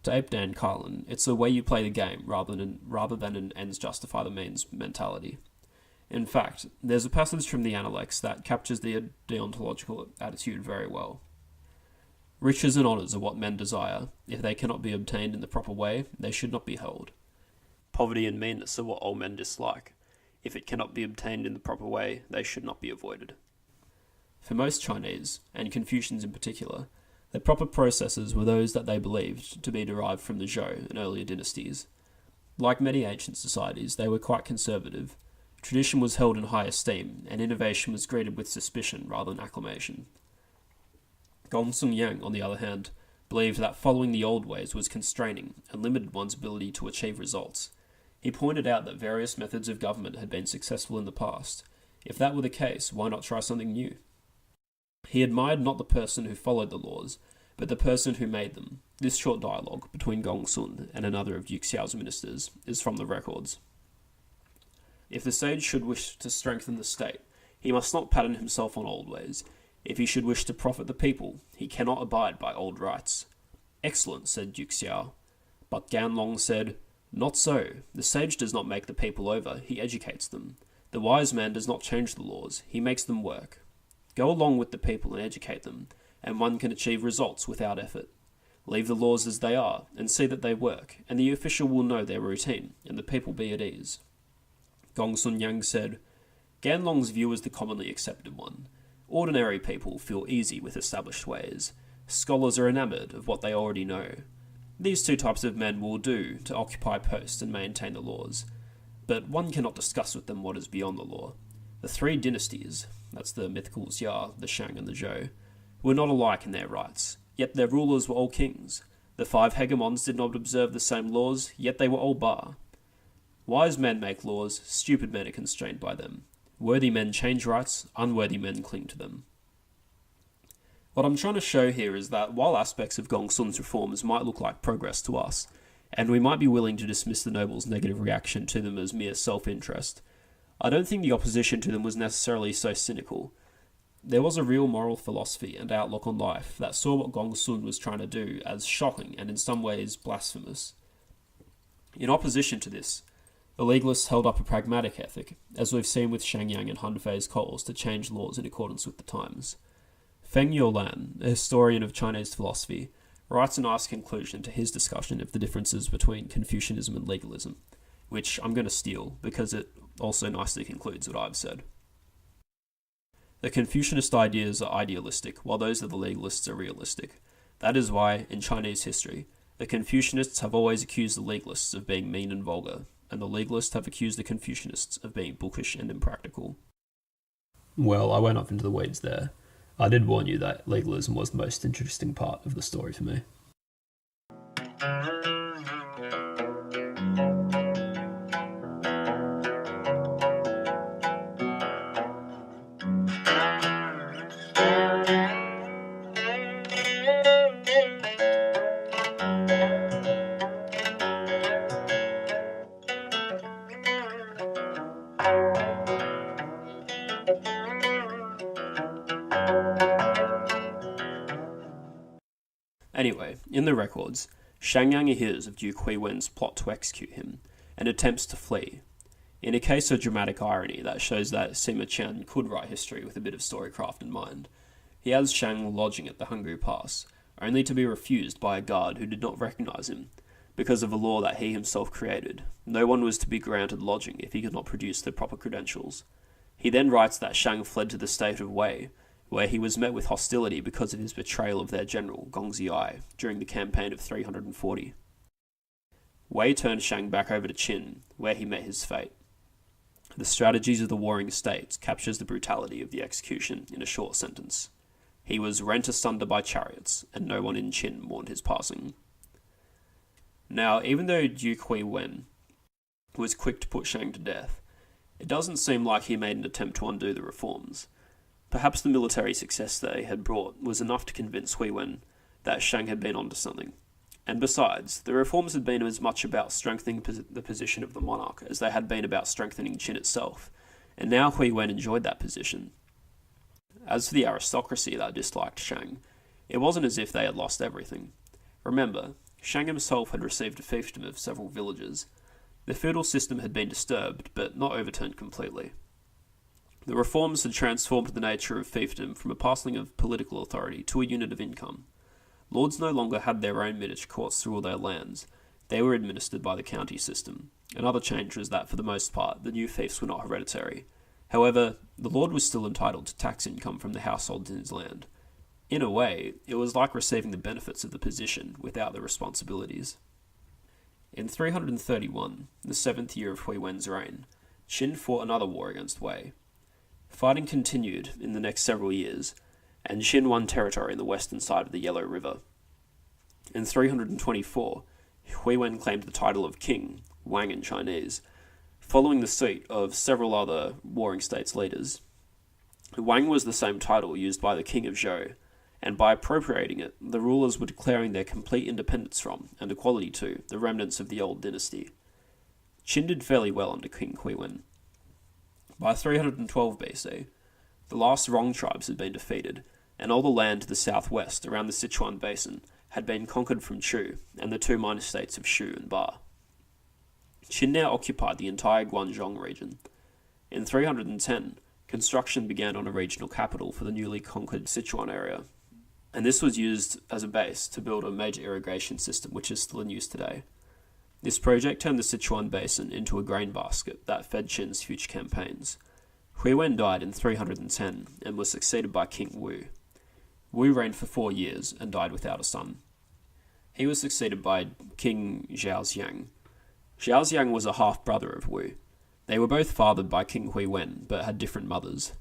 To ape Dan Carlin, it's the way you play the game rather than an ends justify the means mentality. In fact, there's a passage from the Analects that captures the deontological attitude very well. Riches and honours are what men desire. If they cannot be obtained in the proper way, they should not be held. Poverty and meanness are what all men dislike. If it cannot be obtained in the proper way, they should not be avoided. For most Chinese, and Confucians in particular, the proper processes were those that they believed to be derived from the Zhou and earlier dynasties. Like many ancient societies, they were quite conservative. Tradition was held in high esteem, and innovation was greeted with suspicion rather than acclamation. Gong Zi Yang, on the other hand, believed that following the old ways was constraining and limited one's ability to achieve results. He pointed out that various methods of government had been successful in the past. If that were the case, why not try something new? He admired not the person who followed the laws, but the person who made them. This short dialogue between Gong Sun and another of Duke Xiao's ministers is from the records. If the sage should wish to strengthen the state, he must not pattern himself on old ways. If he should wish to profit the people, he cannot abide by old rites. Excellent, said Duke Xiao. But Ganlong said, not so. The sage does not make the people over, he educates them. The wise man does not change the laws, he makes them work. Go along with the people and educate them, and one can achieve results without effort. Leave the laws as they are, and see that they work, and the official will know their routine, and the people be at ease. Gong Sun Yang said, Ganlong's view is the commonly accepted one. Ordinary people feel easy with established ways. Scholars are enamoured of what they already know. These two types of men will do to occupy posts and maintain the laws, but one cannot discuss with them what is beyond the law. The three dynasties, that's the mythical Xia, the Shang and the Zhou, were not alike in their rights, yet their rulers were all kings. The five hegemons did not observe the same laws, yet they were all Ba. Wise men make laws, stupid men are constrained by them. Worthy men change rights, unworthy men cling to them. What I'm trying to show here is that while aspects of Gong Sun's reforms might look like progress to us, and we might be willing to dismiss the noble's negative reaction to them as mere self-interest, I don't think the opposition to them was necessarily so cynical. There was a real moral philosophy and outlook on life that saw what Gong Sun was trying to do as shocking and in some ways blasphemous. In opposition to this, the legalists held up a pragmatic ethic, as we've seen with Shangyang and Han Fei's calls to change laws in accordance with the times. Feng Youlan, a historian of Chinese philosophy, writes a nice conclusion to his discussion of the differences between Confucianism and legalism, which I'm going to steal because it also nicely concludes what I've said. The Confucianist ideas are idealistic, while those of the legalists are realistic. That is why, in Chinese history, the Confucianists have always accused the legalists of being mean and vulgar, and the legalists have accused the Confucianists of being bookish and impractical. Well, I went off into the weeds there. I did warn you that legalism was the most interesting part of the story for me. Anyway, in the records, Shangyang hears of Duke Hui Wen's plot to execute him, and attempts to flee. In a case of dramatic irony that shows that Sima Qian could write history with a bit of storycraft in mind, He has Shang lodging at the Hungry Pass, only to be refused by a guard who did not recognize him, because of a law that he himself created. No one was to be granted lodging if he could not produce the proper credentials. He then writes that Shang fled to the state of Wei, where he was met with hostility because of his betrayal of their general, Gong Zi Yang, during the campaign of 340. Wei turned Shang back over to Qin, where he met his fate. The strategies of the warring states captures the brutality of the execution in a short sentence. He was rent asunder by chariots, and no one in Qin mourned his passing. Now, even though Duke Hui Wen was quick to put Shang to death, it doesn't seem like he made an attempt to undo the reforms. Perhaps the military success they had brought was enough to convince Hui Wen that Shang had been onto something. And besides, the reforms had been as much about strengthening the position of the monarch as they had been about strengthening Qin itself, and now Hui Wen enjoyed that position. As for the aristocracy that disliked Shang, it wasn't as if they had lost everything. Remember, Shang himself had received a fiefdom of several villages. The feudal system had been disturbed, but not overturned completely. The reforms had transformed the nature of fiefdom from a passing of political authority to a unit of income. Lords no longer had their own miniature courts through all their lands. They were administered by the county system. Another change was that, for the most part, the new fiefs were not hereditary. However, the lord was still entitled to tax income from the households in his land. In a way, it was like receiving the benefits of the position without the responsibilities. In 331, the 7th year of Hui Wen's reign, Qin fought another war against Wei. Fighting continued in the next several years, and Qin won territory in the western side of the Yellow River. In 324, Hui Wen claimed the title of king, Wang in Chinese, following the suit of several other warring states' leaders. Wang was the same title used by the king of Zhou, and by appropriating it, the rulers were declaring their complete independence from, and equality to, the remnants of the old dynasty. Qin did fairly well under King Hui Wen. By 312 BC, the last Rong tribes had been defeated, and all the land to the southwest around the Sichuan Basin had been conquered from Chu and the two minor states of Shu and Ba. Qin now occupied the entire Guangdong region. In 310, construction began on a regional capital for the newly conquered Sichuan area, and this was used as a base to build a major irrigation system which is still in use today. This project turned the Sichuan Basin into a grain basket that fed Qin's future campaigns. Hui Wen died in 310 and was succeeded by King Wu. Wu reigned for 4 years and died without a son. He was succeeded by King Zhaoxiang. Zhaoxiang was a half-brother of Wu. They were both fathered by King Hui Wen, but had different mothers.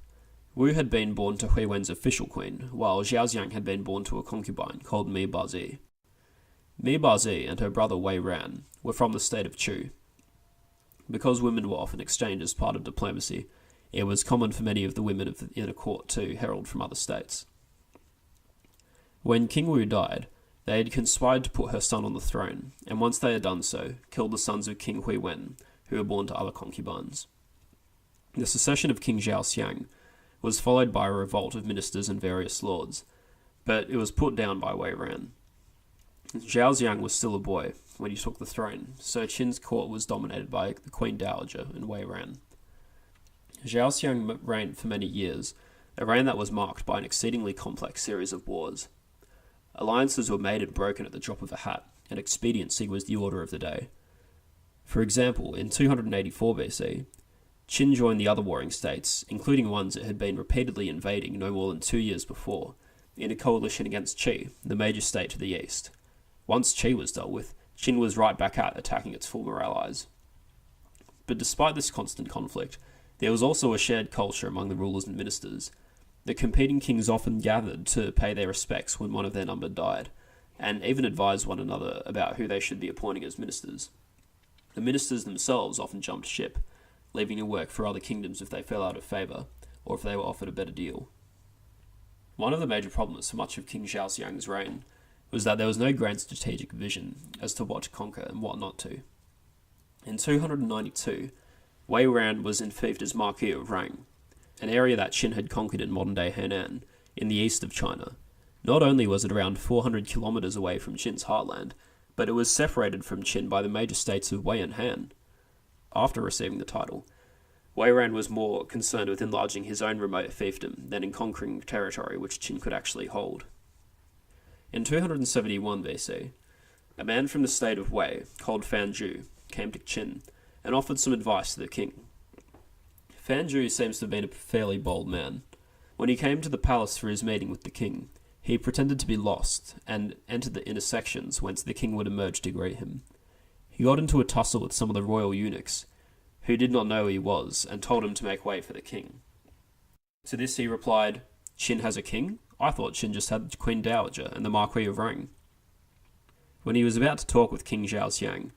Wu had been born to Hui Wen's official queen, while Zhaoxiang had been born to a concubine called Mi Bazi. Mi Bazi and her brother Wei Ran were from the state of Chu. Because women were often exchanged as part of diplomacy, it was common for many of the women of the inner court to herald from other states. When King Wu died, they had conspired to put her son on the throne, and once they had done so, killed the sons of King Hui Wen, who were born to other concubines. The succession of King Zhaoxiang was followed by a revolt of ministers and various lords, but it was put down by Wei Ran. Zhaoxiang was still a boy when he took the throne, so Qin's court was dominated by the Queen Dowager and Wei Ran. Zhaoxiang reigned for many years, a reign that was marked by an exceedingly complex series of wars. Alliances were made and broken at the drop of a hat, and expediency was the order of the day. For example, in 284 BC, Qin joined the other warring states, including ones it had been repeatedly invading no more than 2 years before, in a coalition against Qi, the major state to the east. Once Qi was dealt with, Qin was right back at attacking its former allies. But despite this constant conflict, there was also a shared culture among the rulers and ministers. The competing kings often gathered to pay their respects when one of their number died, and even advised one another about who they should be appointing as ministers. The ministers themselves often jumped ship, leaving to work for other kingdoms if they fell out of favour, or if they were offered a better deal. One of the major problems for much of King Zhaoxiang's reign was that there was no grand strategic vision as to what to conquer and what not to. In 292, Wei Ran was enfeoffed as Marquis of Rang, an area that Qin had conquered in modern-day Henan, in the east of China. Not only was it around 400 kilometres away from Qin's heartland, but it was separated from Qin by the major states of Wei and Han. After receiving the title, Yaran was more concerned with enlarging his own remote fiefdom than in conquering territory which Qin could actually hold. In 271 BC, a man from the state of Wei, called Fan Zhu, came to Qin and offered some advice to the king. Fan Zhu seems to have been a fairly bold man. When he came to the palace for his meeting with the king, he pretended to be lost and entered the inner sections whence the king would emerge to greet him. He got into a tussle with some of the royal eunuchs, who did not know who he was, and told him to make way for the king. To this he replied, "Qin has a king? I thought Qin just had the Queen Dowager and the Marquis of Rang." When he was about to talk with King Xiang,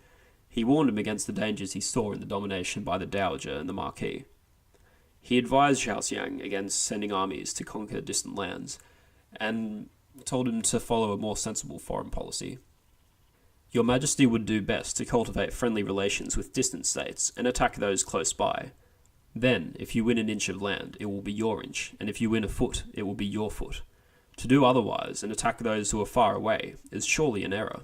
he warned him against the dangers he saw in the domination by the Dowager and the Marquis. He advised Xiang against sending armies to conquer distant lands, and told him to follow a more sensible foreign policy. "Your Majesty would do best to cultivate friendly relations with distant states and attack those close by. Then, if you win an inch of land, it will be your inch, and if you win a foot, it will be your foot. To do otherwise and attack those who are far away is surely an error."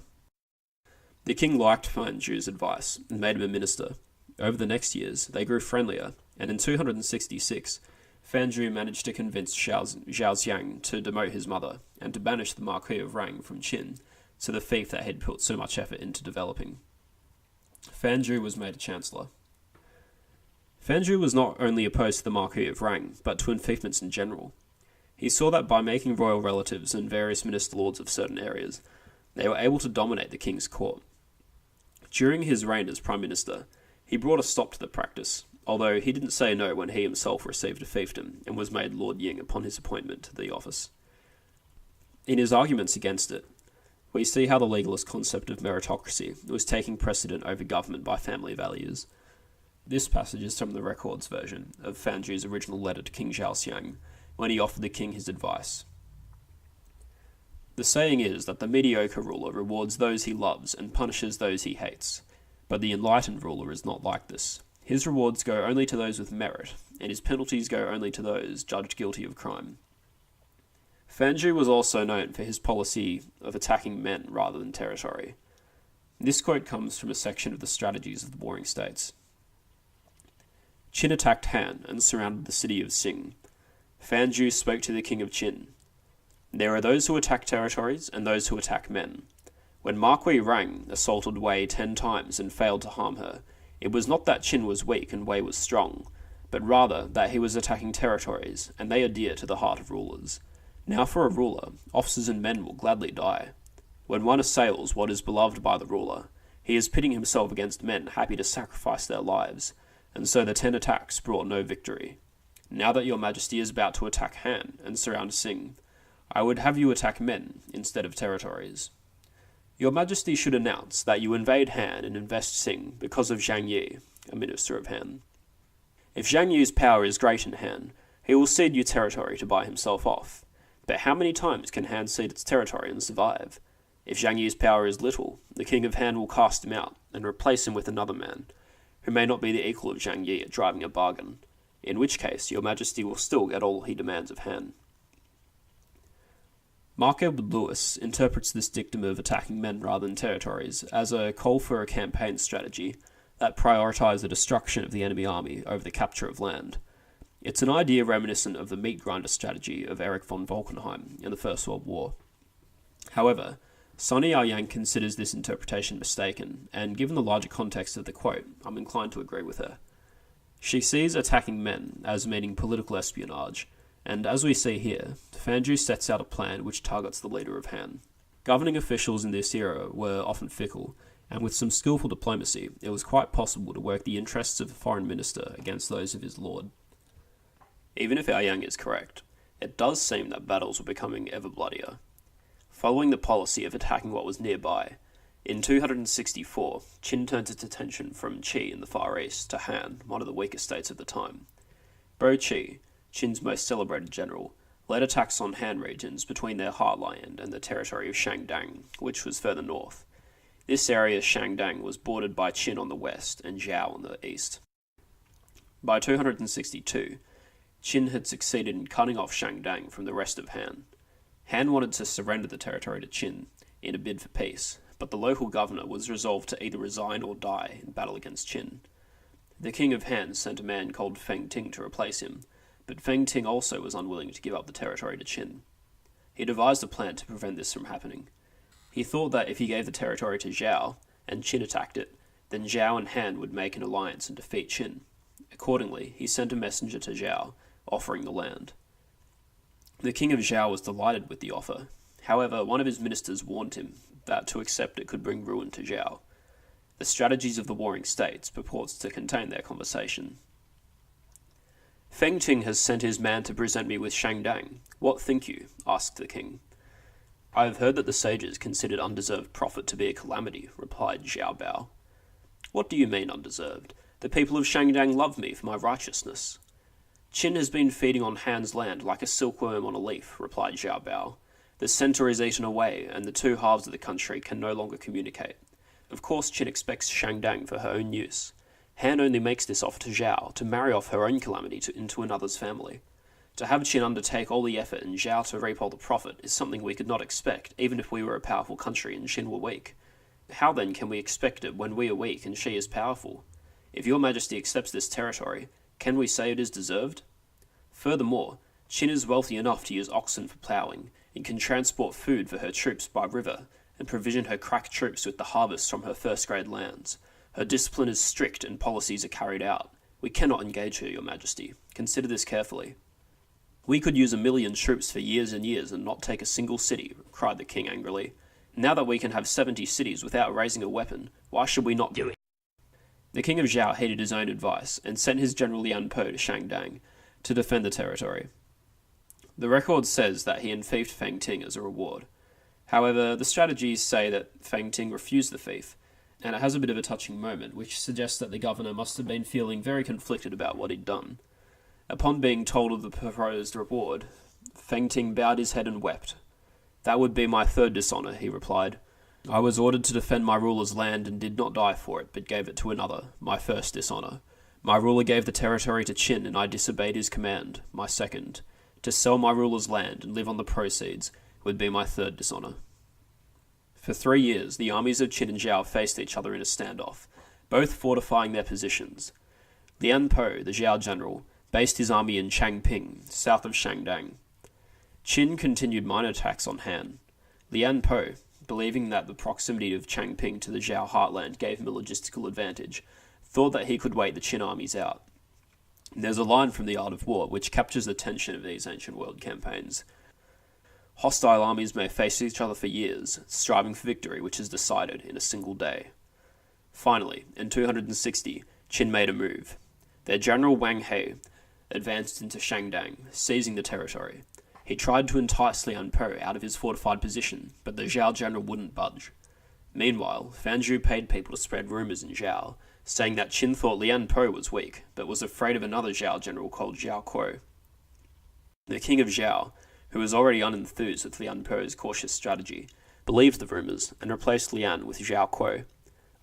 The king liked Fan Zhu's advice and made him a minister. Over the next years, they grew friendlier, and in 266, Fan Zhu managed to convince Xiang to demote his mother and to banish the Marquis of Rang from Qin to the fief that he'd put so much effort into developing. Fan Zhu was made a chancellor. Fan Zhu was not only opposed to the Marquis of Rang, but to enfeoffments in general. He saw that by making royal relatives and various minister lords of certain areas, they were able to dominate the king's court. During his reign as prime minister, he brought a stop to the practice, although he didn't say no when he himself received a fiefdom and was made Lord Ying upon his appointment to the office. In his arguments against it, we see how the legalist concept of meritocracy was taking precedent over government by family values. This passage is from the Records version of Fan Zhu's original letter to King Xiang, when he offered the king his advice. "The saying is that the mediocre ruler rewards those he loves and punishes those he hates, but the enlightened ruler is not like this. His rewards go only to those with merit, and his penalties go only to those judged guilty of crime." Fan Zhu was also known for his policy of attacking men rather than territory. This quote comes from a section of the Strategies of the Warring States. Qin attacked Han and surrounded the city of Xing. Fan Zhu spoke to the king of Qin. "There are those who attack territories and those who attack men. When Marquis Rang assaulted Wei 10 times and failed to harm her, it was not that Qin was weak and Wei was strong, but rather that he was attacking territories, and they are dear to the heart of rulers. Now for a ruler, officers and men will gladly die. When one assails what is beloved by the ruler, he is pitting himself against men happy to sacrifice their lives, and so the 10 attacks brought no victory. Now that your Majesty is about to attack Han and surround Xing, I would have you attack men instead of territories. Your Majesty should announce that you invade Han and invest Xing because of Zhang Yi, a minister of Han. If Zhang Yi's power is great in Han, he will cede you territory to buy himself off. But how many times can Han cede its territory and survive? If Zhang Yi's power is little, the king of Han will cast him out and replace him with another man, who may not be the equal of Zhang Yi at driving a bargain, in which case your Majesty will still get all he demands of Han." Mark Edward Lewis interprets this dictum of attacking men rather than territories as a call for a campaign strategy that prioritised the destruction of the enemy army over the capture of land. It's an idea reminiscent of the meat grinder strategy of Erich von Falkenhayn in the First World War. However, Sonny Yang considers this interpretation mistaken, and given the larger context of the quote, I'm inclined to agree with her. She sees attacking men as meaning political espionage, and as we see here, Fan Zhu sets out a plan which targets the leader of Han. Governing officials in this era were often fickle, and with some skillful diplomacy, it was quite possible to work the interests of the foreign minister against those of his lord. Even if Yang is correct, it does seem that battles were becoming ever bloodier. Following the policy of attacking what was nearby, in 264, Qin turned its attention from Qi in the Far East to Han, one of the weaker states of the time. Bo Qi, Qin's most celebrated general, led attacks on Han regions between their heartland and the territory of Shangdang, which was further north. This area, Shangdang, was bordered by Qin on the west and Zhao on the east. By 262, Qin had succeeded in cutting off Shangdang from the rest of Han. Han wanted to surrender the territory to Qin in a bid for peace, but the local governor was resolved to either resign or die in battle against Qin. The King of Han sent a man called Feng Ting to replace him, but Feng Ting also was unwilling to give up the territory to Qin. He devised a plan to prevent this from happening. He thought that if he gave the territory to Zhao, and Qin attacked it, then Zhao and Han would make an alliance and defeat Qin. Accordingly, he sent a messenger to Zhao, offering the land. The king of Zhao was delighted with the offer. However, one of his ministers warned him that to accept it could bring ruin to Zhao. The strategies of the warring states purports to contain their conversation. Feng Ting has sent his man to present me with Shangdang. What think you? Asked the king. I have heard that the sages considered undeserved profit to be a calamity, replied Zhao Bao. What do you mean undeserved? The people of Shangdang love me for my righteousness. Qin has been feeding on Han's land like a silkworm on a leaf, replied Zhao Bao. The centre is eaten away, and the two halves of the country can no longer communicate. Of course Qin expects Shangdang for her own use. Han only makes this offer to Zhao to marry off her own calamity into another's family. To have Qin undertake all the effort and Zhao to reap all the profit is something we could not expect, even if we were a powerful country and Qin were weak. How then can we expect it when we are weak and she is powerful? If your majesty accepts this territory, can we say it is deserved? Furthermore, Qin is wealthy enough to use oxen for ploughing, and can transport food for her troops by river, and provision her crack troops with the harvests from her first-grade lands. Her discipline is strict and policies are carried out. We cannot engage her, your majesty. Consider this carefully. We could use 1,000,000 troops for years and years and not take a single city, cried the king angrily. Now that we can have 70 cities without raising a weapon, why should we not do it? The king of Zhao heeded his own advice and sent his general Lian Po to Shangdang to defend the territory. The record says that he enfeoffed Feng Ting as a reward. However, the strategies say that Feng Ting refused the fief, and it has a bit of a touching moment, which suggests that the governor must have been feeling very conflicted about what he'd done. Upon being told of the proposed reward, Feng Ting bowed his head and wept. That would be my third dishonour, he replied. I was ordered to defend my ruler's land and did not die for it, but gave it to another, my first dishonour. My ruler gave the territory to Qin, and I disobeyed his command, my second. To sell my ruler's land and live on the proceeds would be my third dishonour. For 3 years, the armies of Qin and Zhao faced each other in a standoff, both fortifying their positions. Lian Po, the Zhao general, based his army in Changping, south of Shangdang. Qin continued minor attacks on Han. Lian Po, believing that the proximity of Changping to the Zhao heartland gave him a logistical advantage, thought that he could wait the Qin armies out. There's a line from The Art of War which captures the tension of these ancient world campaigns. Hostile armies may face each other for years, striving for victory which is decided in a single day. Finally, in 260, Qin made a move. Their general Wang He advanced into Shangdang, seizing the territory. He tried to entice Lian Po out of his fortified position, but the Zhao general wouldn't budge. Meanwhile, Fan Zhu paid people to spread rumours in Zhao, saying that Qin thought Lian Po was weak, but was afraid of another Zhao general called Zhao Kuo. The king of Zhao, who was already unenthused with Lian Po's cautious strategy, believed the rumours and replaced Lian with Zhao Kuo.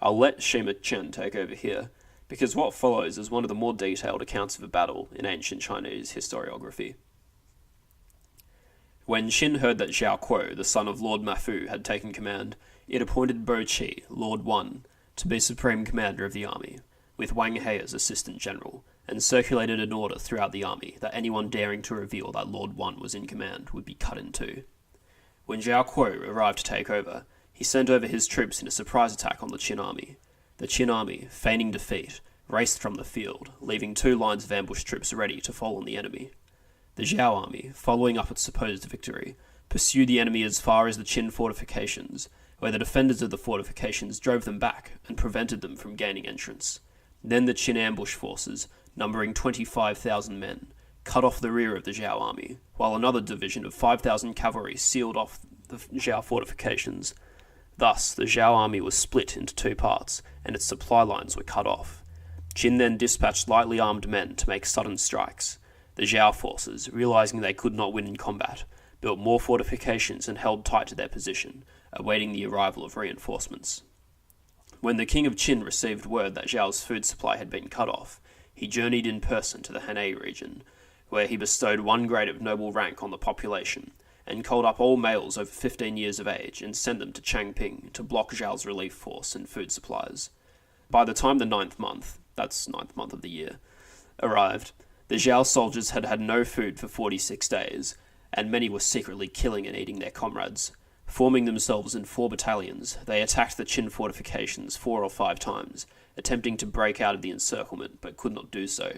I'll let Shima Chen take over here, because what follows is one of the more detailed accounts of a battle in ancient Chinese historiography. When Qin heard that Zhao Kuo, the son of Lord Mafu, had taken command, it appointed Bo Qi, Lord Wan, to be supreme commander of the army, with Wang He as assistant general, and circulated an order throughout the army that anyone daring to reveal that Lord Wan was in command would be cut in two. When Zhao Kuo arrived to take over, he sent over his troops in a surprise attack on the Qin army. The Qin army, feigning defeat, raced from the field, leaving 2 lines of ambush troops ready to fall on the enemy. The Zhao army, following up its supposed victory, pursued the enemy as far as the Qin fortifications, where the defenders of the fortifications drove them back and prevented them from gaining entrance. Then the Qin ambush forces, numbering 25,000 men, cut off the rear of the Zhao army, while another division of 5,000 cavalry sealed off the Zhao fortifications. Thus, the Zhao army was split into 2 parts, and its supply lines were cut off. Qin then dispatched lightly armed men to make sudden strikes. The Zhao forces, realizing they could not win in combat, built more fortifications and held tight to their position, awaiting the arrival of reinforcements. When the king of Qin received word that Zhao's food supply had been cut off, he journeyed in person to the Hanei region, where he bestowed 1 grade of noble rank on the population, and called up all males over 15 years of age and sent them to Changping to block Zhao's relief force and food supplies. By the time the 9th month, that's ninth month of the year, arrived, the Zhao soldiers had had no food for 46 days, and many were secretly killing and eating their comrades. Forming themselves in 4 battalions, they attacked the Qin fortifications 4 or 5 times, attempting to break out of the encirclement, but could not do so.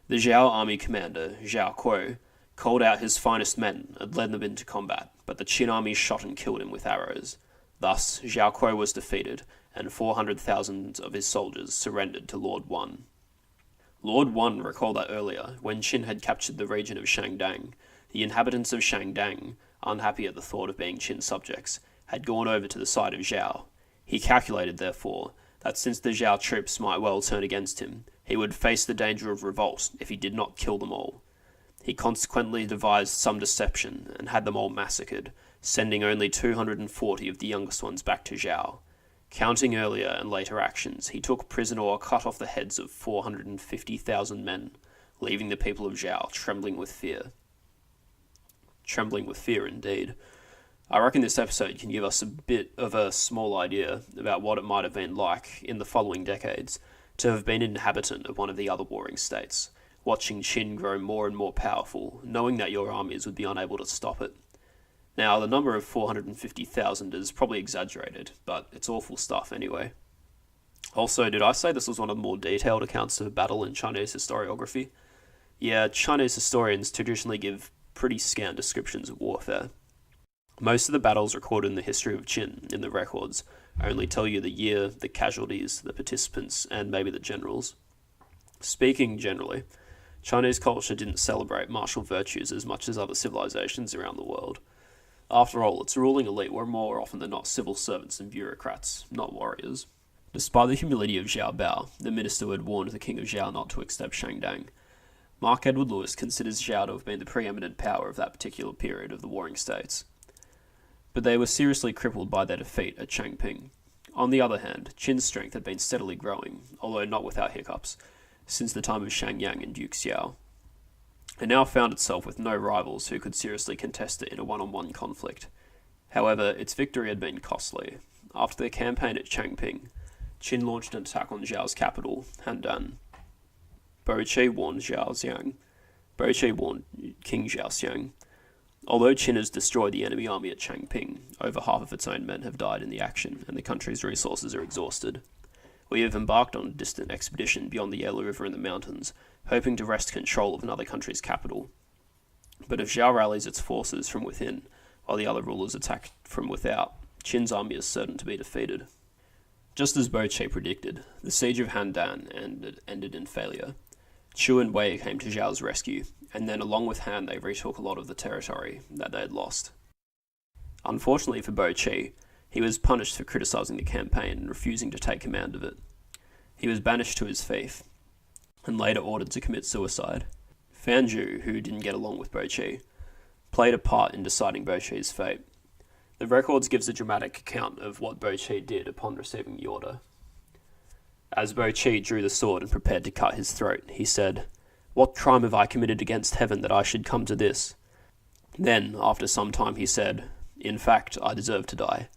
The Zhao army commander, Zhao Kuo, called out his finest men and led them into combat, but the Qin army shot and killed him with arrows. Thus, Zhao Kuo was defeated, and 400,000 of his soldiers surrendered to Lord Wan. Lord Wan recalled that earlier, when Qin had captured the region of Shangdang, the inhabitants of Shangdang, unhappy at the thought of being Qin subjects, had gone over to the side of Zhao. He calculated, therefore, that since the Zhao troops might well turn against him, he would face the danger of revolt if he did not kill them all. He consequently devised some deception and had them all massacred, sending only 240 of the youngest ones back to Zhao. Counting earlier and later actions, he took prisoner or cut off the heads of 450,000 men, leaving the people of Zhao trembling with fear. Trembling with fear, indeed. I reckon this episode can give us a bit of a small idea about what it might have been like in the following decades to have been an inhabitant of one of the other warring states, watching Qin grow more and more powerful, knowing that your armies would be unable to stop it. Now, the number of 450,000 is probably exaggerated, but it's awful stuff anyway. Also, did I say this was one of the more detailed accounts of a battle in Chinese historiography? Yeah, Chinese historians traditionally give pretty scant descriptions of warfare. Most of the battles recorded in the history of Qin in the records only tell you the year, the casualties, the participants, and maybe the generals. Speaking generally, Chinese culture didn't celebrate martial virtues as much as other civilizations around the world. After all, its ruling elite were more often than not civil servants and bureaucrats, not warriors. Despite the humility of Zhao Bao, the minister who had warned the king of Zhao not to accept Shangdang, Mark Edward Lewis considers Zhao to have been the preeminent power of that particular period of the warring states. But they were seriously crippled by their defeat at Changping. On the other hand, Qin's strength had been steadily growing, although not without hiccups, since the time of Shangyang and Duke Xiao. It now found itself with no rivals who could seriously contest it in a one-on-one conflict. However, its victory had been costly. After their campaign at Changping, Qin launched an attack on Zhao's capital, Handan. Bo-che warned King Zhaoxiang. Although Qin has destroyed the enemy army at Changping, over half of its own men have died in the action, and the country's resources are exhausted. We have embarked on a distant expedition beyond the Yellow River and the mountains, hoping to wrest control of another country's capital. But if Zhao rallies its forces from within, while the other rulers attack from without, Qin's army is certain to be defeated. Just as Bo-che predicted, the siege of Handan ended in failure. Chu and Wei came to Zhao's rescue, and then along with Han they retook a lot of the territory that they had lost. Unfortunately for Bo-che, he was punished for criticizing the campaign and refusing to take command of it. He was banished to his fief, and later ordered to commit suicide. Fan Zhu, who didn't get along with Bo-che, played a part in deciding Bo-che's fate. The records gives a dramatic account of what Bo-che did upon receiving the order. As Bo-che drew the sword and prepared to cut his throat, he said, "What crime have I committed against heaven that I should come to this?" Then, after some time, he said, "In fact, I deserve to die.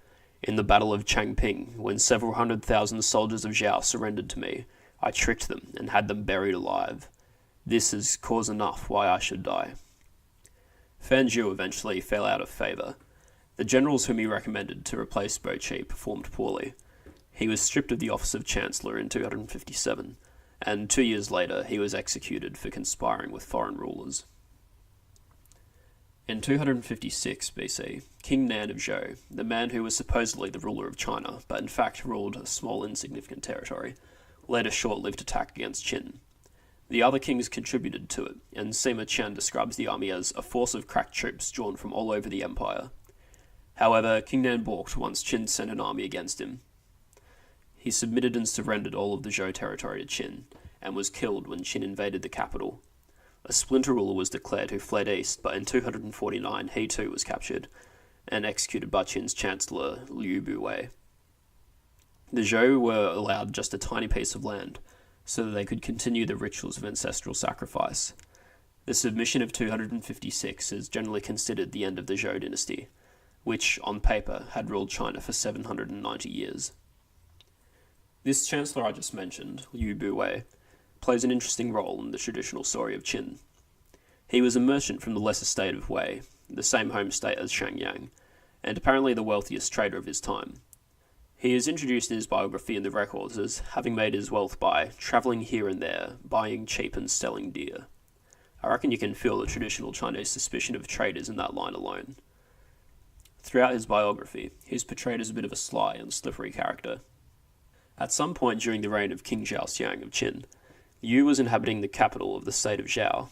In the battle of Changping, when several 100,000 soldiers of Zhao surrendered to me, I tricked them and had them buried alive. This is cause enough why I should die." Fan Zhu eventually fell out of favour. The generals whom he recommended to replace Bo-che performed poorly. He was stripped of the office of Chancellor in 257, and 2 years later he was executed for conspiring with foreign rulers. In 256 BC, King Nan of Zhou, the man who was supposedly the ruler of China, but in fact ruled a small insignificant territory, led a short-lived attack against Qin. The other kings contributed to it, and Sima Qian describes the army as a force of crack troops drawn from all over the empire. However, King Nan balked once Qin sent an army against him. He submitted and surrendered all of the Zhou territory to Qin, and was killed when Qin invaded the capital. A splinter ruler was declared who fled east, but in 249 he too was captured, and executed by Qin's chancellor Liu Buwei. The Zhou were allowed just a tiny piece of land, so that they could continue the rituals of ancestral sacrifice. The submission of 256 is generally considered the end of the Zhou dynasty, which, on paper, had ruled China for 790 years. This chancellor I just mentioned, Liu Buwei, plays an interesting role in the traditional story of Qin. He was a merchant from the lesser state of Wei, the same home state as Shangyang, and apparently the wealthiest trader of his time. He is introduced in his biography in the records as having made his wealth by travelling here and there, buying cheap and selling dear. I reckon you can feel the traditional Chinese suspicion of traders in that line alone. Throughout his biography, he is portrayed as a bit of a sly and slippery character. At some point during the reign of King Shi Huang of Qin, Yu was inhabiting the capital of the state of Zhao.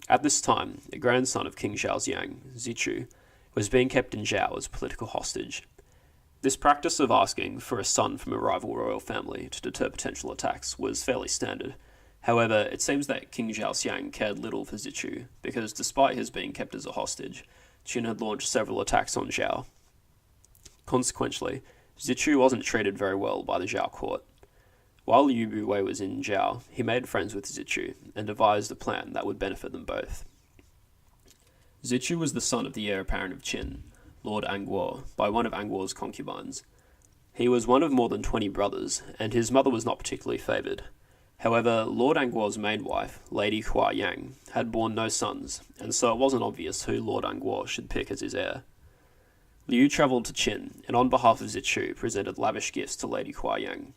At this time, a grandson of King Shi Huang, Zichu, was being kept in Zhao as political hostage. This practice of asking for a son from a rival royal family to deter potential attacks was fairly standard. However, it seems that King Shi Huang cared little for Zichu, because despite his being kept as a hostage, Qin had launched several attacks on Zhao. Consequently, Zichu wasn't treated very well by the Zhao court. While Liu Buwei was in Zhao, he made friends with Zichu and devised a plan that would benefit them both. Zichu was the son of the heir apparent of Qin, Lord Angguo, by one of Angguo's concubines. He was one of more than 20 brothers, and his mother was not particularly favoured. However, Lord Angguo's main wife, Lady Hua Yang, had borne no sons, and so it wasn't obvious who Lord Angguo should pick as his heir. Liu travelled to Qin, and on behalf of Zichu presented lavish gifts to Lady Hua Yang.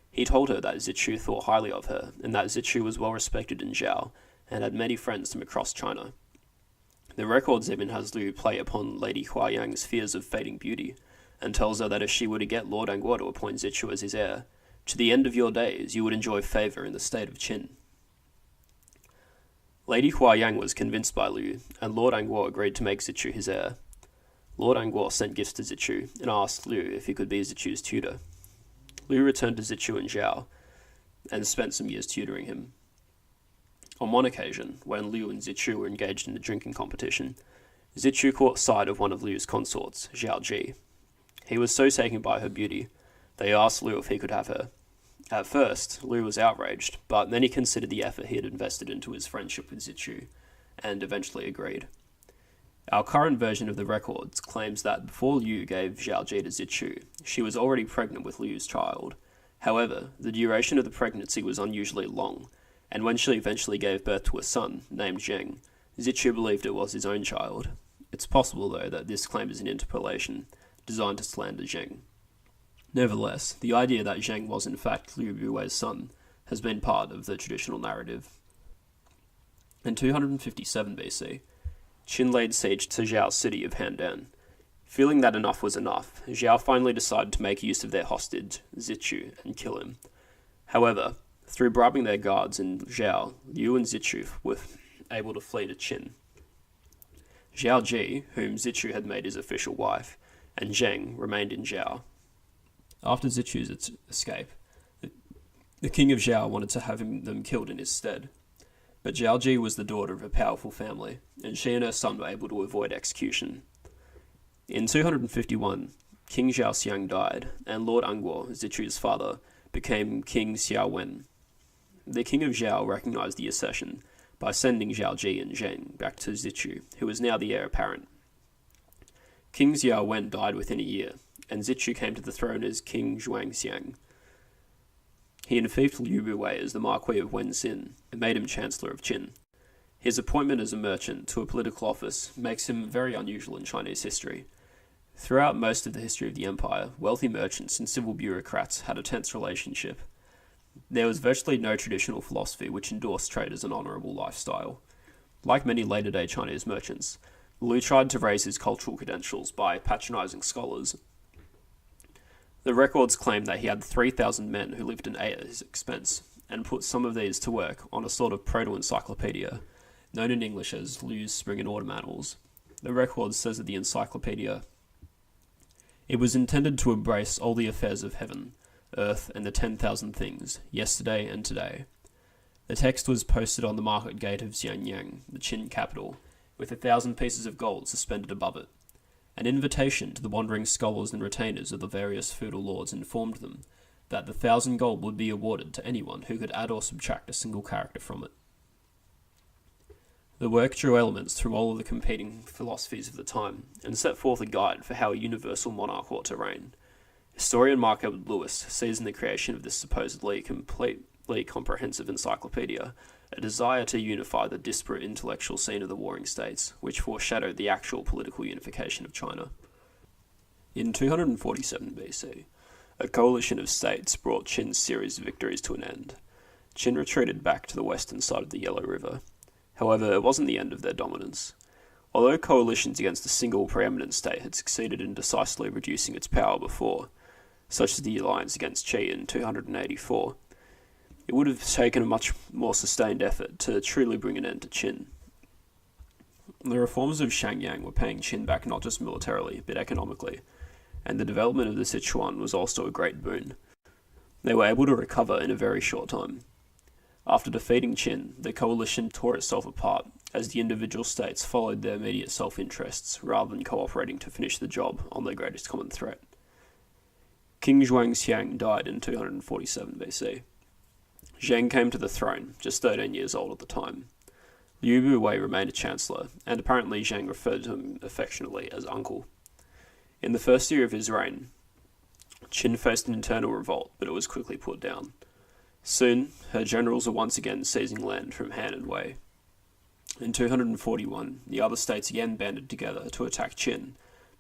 He told her that Zichu thought highly of her, and that Zichu was well respected in Zhao, and had many friends from across China. The records even has Liu play upon Lady Hua Yang's fears of fading beauty, and tells her that if she were to get Lord Angguo to appoint Zichu as his heir, to the end of your days you would enjoy favour in the state of Qin. Lady Hua Yang was convinced by Liu, and Lord Angguo agreed to make Zichu his heir. Lord Angguo sent gifts to Zichu, and asked Liu if he could be Zichu's tutor. Liu returned to Zichu in Zhao, and spent some years tutoring him. On one occasion, when Liu and Zichu were engaged in a drinking competition, Zichu caught sight of one of Liu's consorts, Zhao Ji. He was so taken by her beauty, they asked Liu if he could have her. At first, Liu was outraged, but then he considered the effort he had invested into his friendship with Zichu, and eventually agreed. Our current version of the records claims that before Liu gave Zhao Ji to Zichu, she was already pregnant with Liu's child. However, the duration of the pregnancy was unusually long, and when she eventually gave birth to a son, named Zheng, Zichu believed it was his own child. It's possible, though, that this claim is an interpolation, designed to slander Zheng. Nevertheless, the idea that Zheng was in fact Liu Buwei's son has been part of the traditional narrative. In 257 BC, Qin laid siege to Zhao's city of Handan. Feeling that enough was enough, Zhao finally decided to make use of their hostage, Zichu, and kill him. However, through bribing their guards in Zhao, Liu and Zichu were able to flee to Qin. Zhao Ji, whom Zichu had made his official wife, and Zheng remained in Zhao. After Zichu's escape, the king of Zhao wanted to have them killed in his stead. But Zhao Ji was the daughter of a powerful family, and she and her son were able to avoid execution. In 251, King Zhao Xiang died, and Lord Angguo, Zichu's father, became King Xiao Wen. The king of Zhao recognized the accession by sending Zhao Ji and Zheng back to Zichu, who was now the heir apparent. King Xiao Wen died within a year, and Zichu came to the throne as King Zhuangxiang. He enfeoffed Liu Buwei as the Marquis of Wenzin and made him Chancellor of Qin. His appointment as a merchant to a political office makes him very unusual in Chinese history. Throughout most of the history of the empire, wealthy merchants and civil bureaucrats had a tense relationship. There was virtually no traditional philosophy which endorsed trade as an honourable lifestyle. Like many later-day Chinese merchants, Liu tried to raise his cultural credentials by patronising scholars. The records claim that he had 3,000 men who lived and ate at his expense, and put some of these to work on a sort of proto-encyclopedia, known in English as Liu's Spring and Autumn Annals. The record says that the encyclopedia, it was intended to embrace all the affairs of heaven, earth, and the 10,000 things, yesterday and today. The text was posted on the market gate of Xianyang, the Qin capital, with 1,000 pieces of gold suspended above it. An invitation to the wandering scholars and retainers of the various feudal lords informed them that the 1,000 gold would be awarded to anyone who could add or subtract a single character from it. The work drew elements from all of the competing philosophies of the time, and set forth a guide for how a universal monarch ought to reign. Historian Mark Edward Lewis sees in the creation of this supposedly completely comprehensive encyclopedia a desire to unify the disparate intellectual scene of the warring states, which foreshadowed the actual political unification of China. In 247 BC, a coalition of states brought Qin's series of victories to an end. Qin retreated back to the western side of the Yellow River. However, it wasn't the end of their dominance. Although coalitions against a single preeminent state had succeeded in decisively reducing its power before, such as the alliance against Qi in 284, it would have taken a much more sustained effort to truly bring an end to Qin. The reforms of Shangyang were paying Qin back not just militarily, but economically, and the development of the Sichuan was also a great boon. They were able to recover in a very short time. After defeating Qin, the coalition tore itself apart as the individual states followed their immediate self-interests rather than cooperating to finish the job on their greatest common threat. King Xiang died in 247 BC. Zheng came to the throne, just 13 years old at the time. Liu Buwei remained a chancellor, and apparently Zheng referred to him affectionately as uncle. In the first year of his reign, Qin faced an internal revolt, but it was quickly put down. Soon, her generals were once again seizing land from Han and Wei. In 241, the other states again banded together to attack Qin,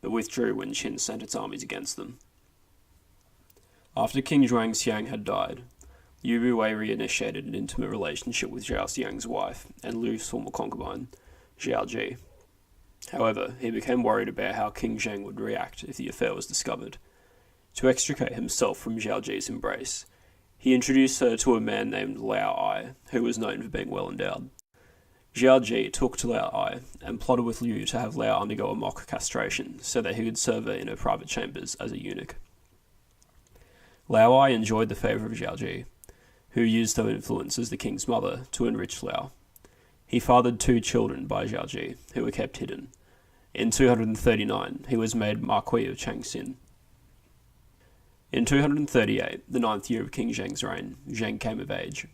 but withdrew when Qin sent its armies against them. After King Xiang had died, Liu Buwei reinitiated an intimate relationship with Zhao Xiang's wife and Liu's former concubine, Zhao Ji. However, he became worried about how King Zheng would react if the affair was discovered. To extricate himself from Zhao Ji's embrace, he introduced her to a man named Lao Ai, who was known for being well endowed. Zhao Ji took to Lao Ai and plotted with Liu to have Lao undergo a mock castration so that he could serve her in her private chambers as a eunuch. Lao Ai enjoyed the favour of Zhao Ji, who used her influence as the king's mother to enrich Lao. He fathered 2 children by Zhao Ji, who were kept hidden. In 239, he was made Marquis of Changxin. In 238, the 9th year of King Zheng's reign, Zheng came of age.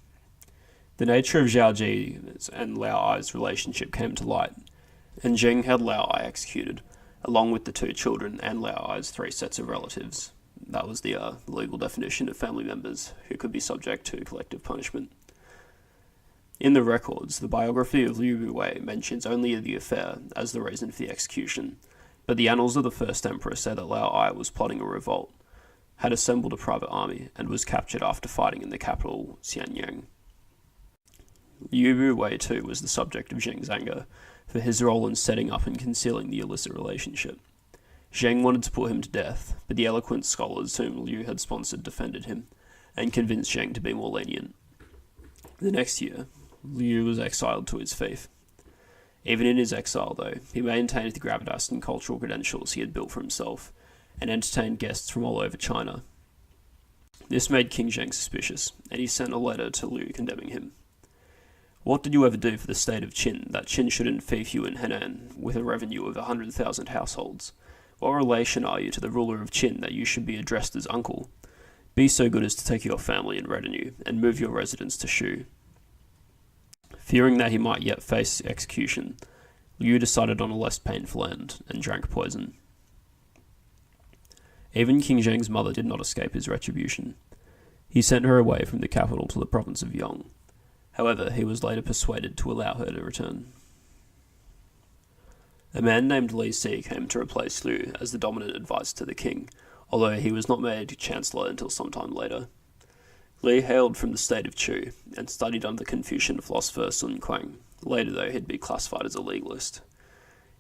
The nature of Zhao Ji's and Lao Ai's relationship came to light, and Zheng had Lao Ai executed, along with the 2 children and Lao Ai's 3 sets of relatives. That was the legal definition of family members who could be subject to collective punishment. In the records, the biography of Liu Buwei mentions only the affair as the reason for the execution, but the annals of the First Emperor say that Lao Ai was plotting a revolt, had assembled a private army, and was captured after fighting in the capital, Xianyang. Liu Buwei too was the subject of Zheng's anger for his role in setting up and concealing the illicit relationship. Zheng wanted to put him to death, but the eloquent scholars whom Liu had sponsored defended him, and convinced Zheng to be more lenient. The next year, Liu was exiled to his fief. Even in his exile, though, he maintained the gravitas and cultural credentials he had built for himself, and entertained guests from all over China. This made King Zheng suspicious, and he sent a letter to Liu condemning him. "What did you ever do for the state of Qin, that Qin shouldn't fief you in Henan with a revenue of 100,000 households? What relation are you to the ruler of Qin that you should be addressed as uncle? Be so good as to take your family and retinue, and move your residence to Shu." Fearing that he might yet face execution, Liu decided on a less painful end, and drank poison. Even King Zheng's mother did not escape his retribution. He sent her away from the capital to the province of Yong. However, he was later persuaded to allow her to return. A man named Li Si came to replace Liu as the dominant advisor to the king, although he was not made chancellor until some time later. Li hailed from the state of Chu, and studied under the Confucian philosopher Sun Kuang. Later, though, he'd be classified as a legalist.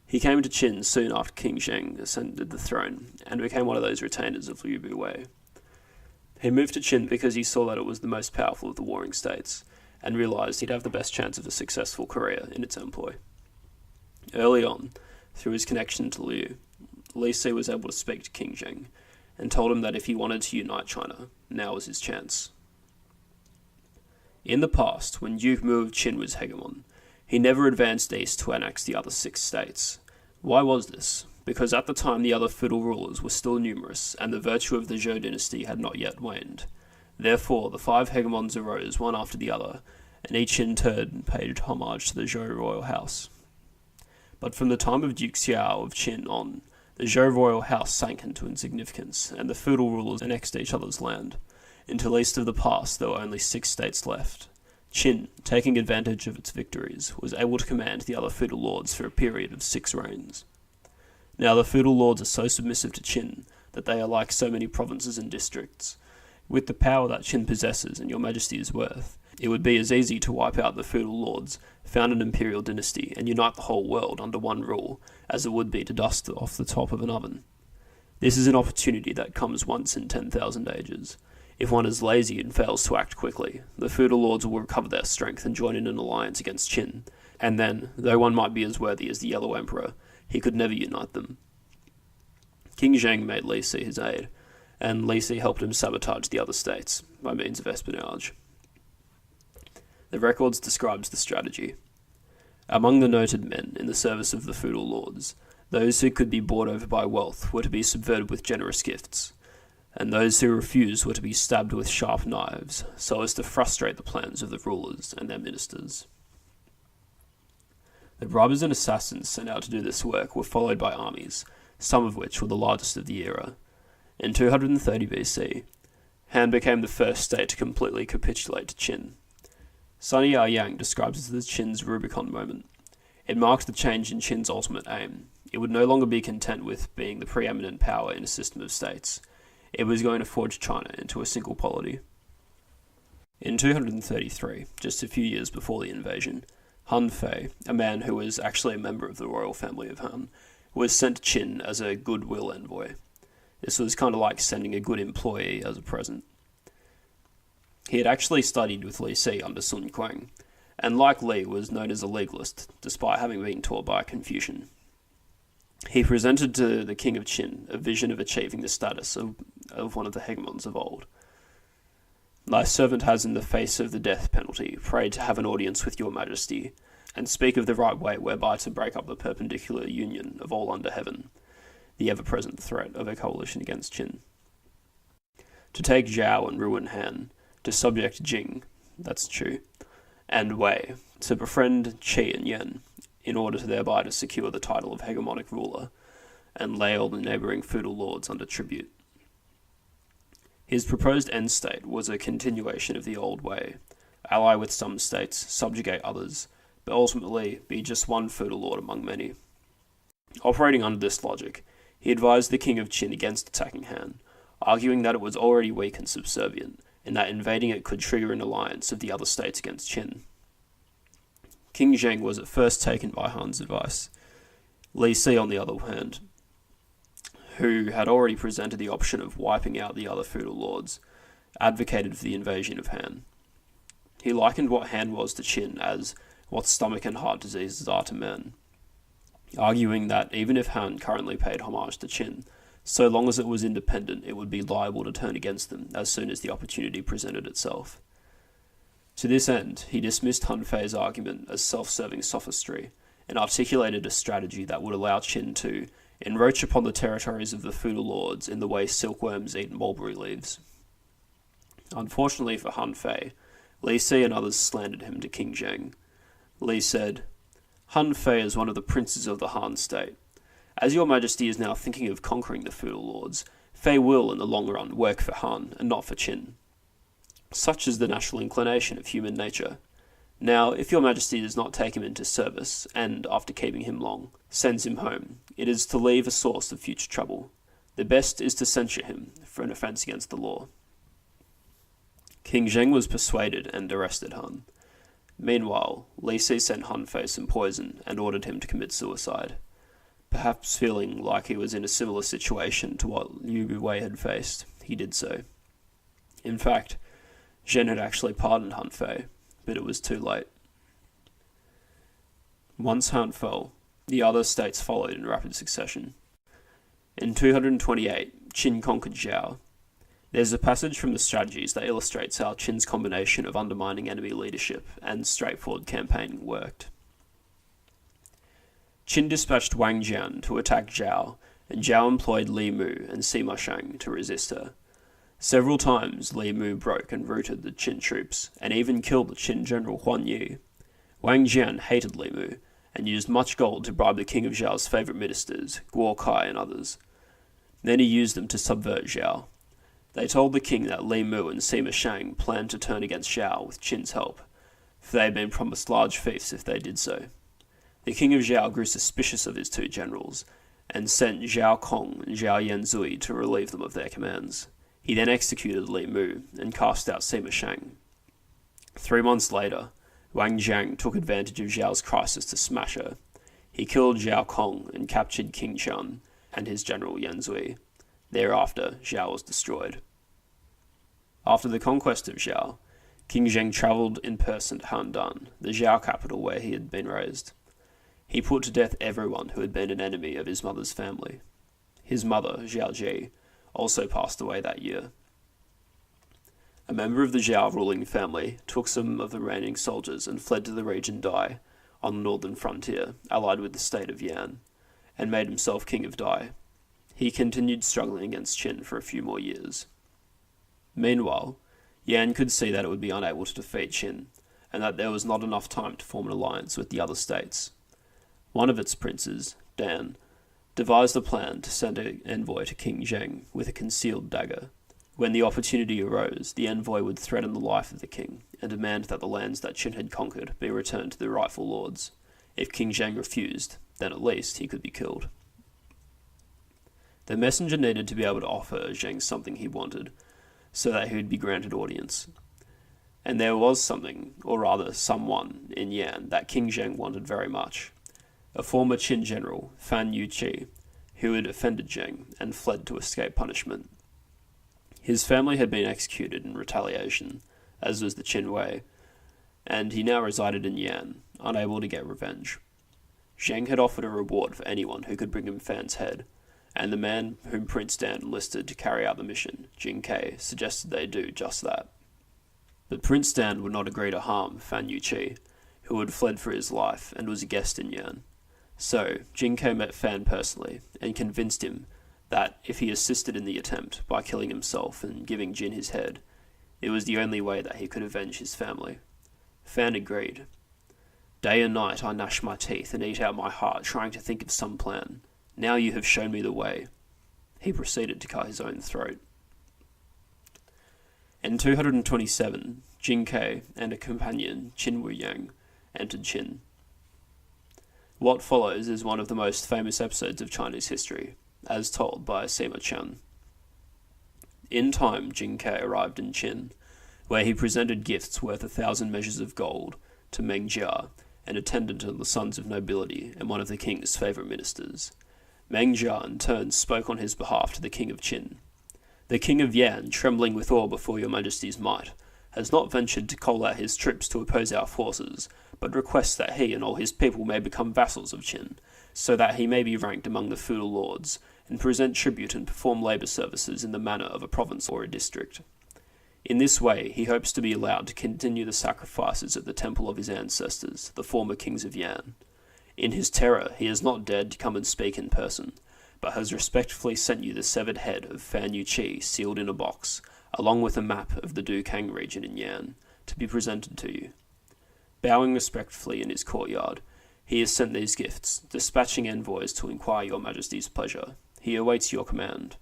He came to Qin soon after King Zheng ascended the throne, and became one of those retainers of Liu Buwei. He moved to Qin because he saw that it was the most powerful of the warring states, and realised he'd have the best chance of a successful career in its employ. Early on, through his connection to Liu, Li Si was able to speak to King Zheng, and told him that if he wanted to unite China, now was his chance. In the past, when Duke Mu of Qin was hegemon, he never advanced east to annex the other 6 states. Why was this? Because at the time the other feudal rulers were still numerous, and the virtue of the Zhou dynasty had not yet waned. Therefore, the 5 hegemons arose one after the other, and each in turn paid homage to the Zhou royal house. But from the time of Duke Xiao of Qin on, The Zhou royal house sank into insignificance, and the feudal rulers annexed each other's land. Until east of the pass, there were only 6 states left. Qin, taking advantage of its victories, was able to command the other feudal lords for a period of 6 reigns. Now the feudal lords are so submissive to Qin that they are like so many provinces and districts. With the power that Qin possesses and your majesty is worth, it would be as easy to wipe out the feudal lords, found an imperial dynasty, and unite the whole world under one rule, as it would be to dust off the top of an oven. This is an opportunity that comes once in 10,000 ages. If one is lazy and fails to act quickly, the feudal lords will recover their strength and join in an alliance against Qin, and then, though one might be as worthy as the Yellow Emperor, he could never unite them. King Zheng made Li Si his aide, and Li Si helped him sabotage the other states by means of espionage. The records describes the strategy. Among the noted men in the service of the feudal lords, those who could be bought over by wealth were to be subverted with generous gifts, and those who refused were to be stabbed with sharp knives, so as to frustrate the plans of the rulers and their ministers. The robbers and assassins sent out to do this work were followed by armies, some of which were the largest of the era. In 230 BC, Han became the first state to completely capitulate to Qin. Sunny Yang describes it as Qin's Rubicon moment. It marked the change in Qin's ultimate aim. It would no longer be content with being the preeminent power in a system of states. It was going to forge China into a single polity. In 233, just a few years before the invasion, Han Fei, a man who was actually a member of the royal family of Han, was sent to Qin as a goodwill envoy. This was kind of like sending a good employee as a present. He had actually studied with Li Si under Sun Quan, and like Li was known as a legalist, despite having been taught by Confucian. He presented to the king of Qin a vision of achieving the status of one of the hegemons of old. Thy servant has, in the face of the death penalty, prayed to have an audience with your majesty, and speak of the right way whereby to break up the perpendicular union of all under heaven, the ever-present threat of a coalition against Qin. To take Zhao and ruin Han, to subject Jing, that's Chu, and Wei, to befriend Qi and Yan, in order to thereby to secure the title of hegemonic ruler, and lay all the neighbouring feudal lords under tribute. His proposed end state was a continuation of the old way, ally with some states, subjugate others, but ultimately be just one feudal lord among many. Operating under this logic, he advised the king of Qin against attacking Han, arguing that it was already weak and subservient, and that invading it could trigger an alliance of the other states against Qin. King Zheng was at first taken by Han's advice. Li Si, on the other hand, who had already presented the option of wiping out the other feudal lords, advocated for the invasion of Han. He likened what Han was to Qin as what stomach and heart diseases are to men, arguing that even if Han currently paid homage to Qin, so long as it was independent, it would be liable to turn against them as soon as the opportunity presented itself. To this end, he dismissed Han Fei's argument as self-serving sophistry, and articulated a strategy that would allow Qin to encroach upon the territories of the feudal lords in the way silkworms eat mulberry leaves. Unfortunately for Han Fei, Li Si and others slandered him to King Zheng. Li said, Han Fei is one of the princes of the Han state. As your majesty is now thinking of conquering the feudal lords, Fei will, in the long run, work for Han, and not for Qin. Such is the natural inclination of human nature. Now, if your majesty does not take him into service, and, after keeping him long, sends him home, it is to leave a source of future trouble. The best is to censure him for an offence against the law. King Zheng was persuaded and arrested Han. Meanwhile, Li Si sent Han Fei some poison and ordered him to commit suicide. Perhaps feeling like he was in a similar situation to what Liu Wei had faced, he did so. In fact, Zhen had actually pardoned Han Fei, but it was too late. Once Han fell, the other states followed in rapid succession. In 228, Qin conquered Zhao. There's a passage from the strategies that illustrates how Qin's combination of undermining enemy leadership and straightforward campaigning worked. Qin dispatched Wang Jian to attack Zhao, and Zhao employed Li Mu and Sima Shang to resist her. Several times Li Mu broke and routed the Qin troops, and even killed the Qin general Huan Yi. Wang Jian hated Li Mu, and used much gold to bribe the king of Zhao's favourite ministers, Guo Kai and others. Then he used them to subvert Zhao. They told the king that Li Mu and Sima Shang planned to turn against Zhao with Qin's help, for they had been promised large fiefs if they did so. The king of Zhao grew suspicious of his two generals, and sent Zhao Kong and Zhao Yanzui to relieve them of their commands. He then executed Li Mu and cast out Sima Shang. 3 months later, Wang Jiang took advantage of Zhao's crisis to smash her. He killed Zhao Kong and captured King Shan and his general Yanzui. Thereafter, Zhao was destroyed. After the conquest of Zhao, King Zheng travelled in person to Handan, the Zhao capital where he had been raised. He put to death everyone who had been an enemy of his mother's family. His mother, Zhao Ji, also passed away that year. A member of the Zhao ruling family took some of the remaining soldiers and fled to the region Dai, on the northern frontier, allied with the state of Yan, and made himself king of Dai. He continued struggling against Qin for a few more years. Meanwhile, Yan could see that it would be unable to defeat Qin, and that there was not enough time to form an alliance with the other states. One of its princes, Dan, devised a plan to send an envoy to King Zheng with a concealed dagger. When the opportunity arose, the envoy would threaten the life of the king and demand that the lands that Qin had conquered be returned to their rightful lords. If King Zheng refused, then at least he could be killed. The messenger needed to be able to offer Zheng something he wanted, so that he would be granted audience. And there was something, or rather someone, in Yan that King Zheng wanted very much. A former Qin general, Fan Yuqi, who had offended Zheng and fled to escape punishment. His family had been executed in retaliation, as was the Qin way, and he now resided in Yan, unable to get revenge. Zheng had offered a reward for anyone who could bring him Fan's head, and the man whom Prince Dan enlisted to carry out the mission, Jin Kai, suggested they do just that. But Prince Dan would not agree to harm Fan Yuqi, who had fled for his life and was a guest in Yan. So, Jin Kai met Fan personally and convinced him that if he assisted in the attempt by killing himself and giving Jin his head, it was the only way that he could avenge his family. Fan agreed. Day and night I gnash my teeth and eat out my heart trying to think of some plan. Now you have shown me the way. He proceeded to cut his own throat. In 227, Jin Kai and a companion, Qin Wu Yang, entered Qin. What follows is one of the most famous episodes of Chinese history, as told by Sima Chen. In time, Jin Kai arrived in Qin, where he presented gifts worth 1,000 measures of gold to Meng Jia, an attendant of the sons of nobility and one of the king's favourite ministers. Meng Jia in turn spoke on his behalf to the king of Qin. The king of Yan, trembling with awe before your majesty's might, has not ventured to call out his troops to oppose our forces, but requests that he and all his people may become vassals of Qin, so that he may be ranked among the feudal lords, and present tribute and perform labour services in the manner of a province or a district. In this way, he hopes to be allowed to continue the sacrifices at the temple of his ancestors, the former kings of Yan. In his terror, he has not dared to come and speak in person, but has respectfully sent you the severed head of Fan Yuqi sealed in a box, along with a map of the Dukang region in Yan, to be presented to you. Bowing respectfully in his courtyard, he has sent these gifts, dispatching envoys to inquire your majesty's pleasure. He awaits your command.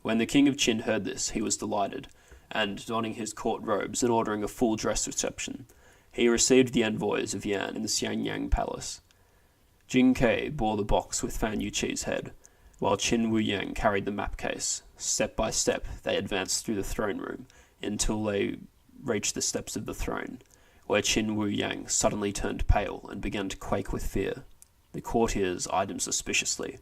When the king of Qin heard this, he was delighted, and, donning his court robes and ordering a full dress reception, he received the envoys of Yan in the Xiangyang palace. Jin Kai bore the box with Fan Yuqi's head, while Qin Wu Yang carried the map case. Step by step, they advanced through the throne room until they reached the steps of the throne, where Qin Wu Yang suddenly turned pale and began to quake with fear. The courtiers eyed him suspiciously.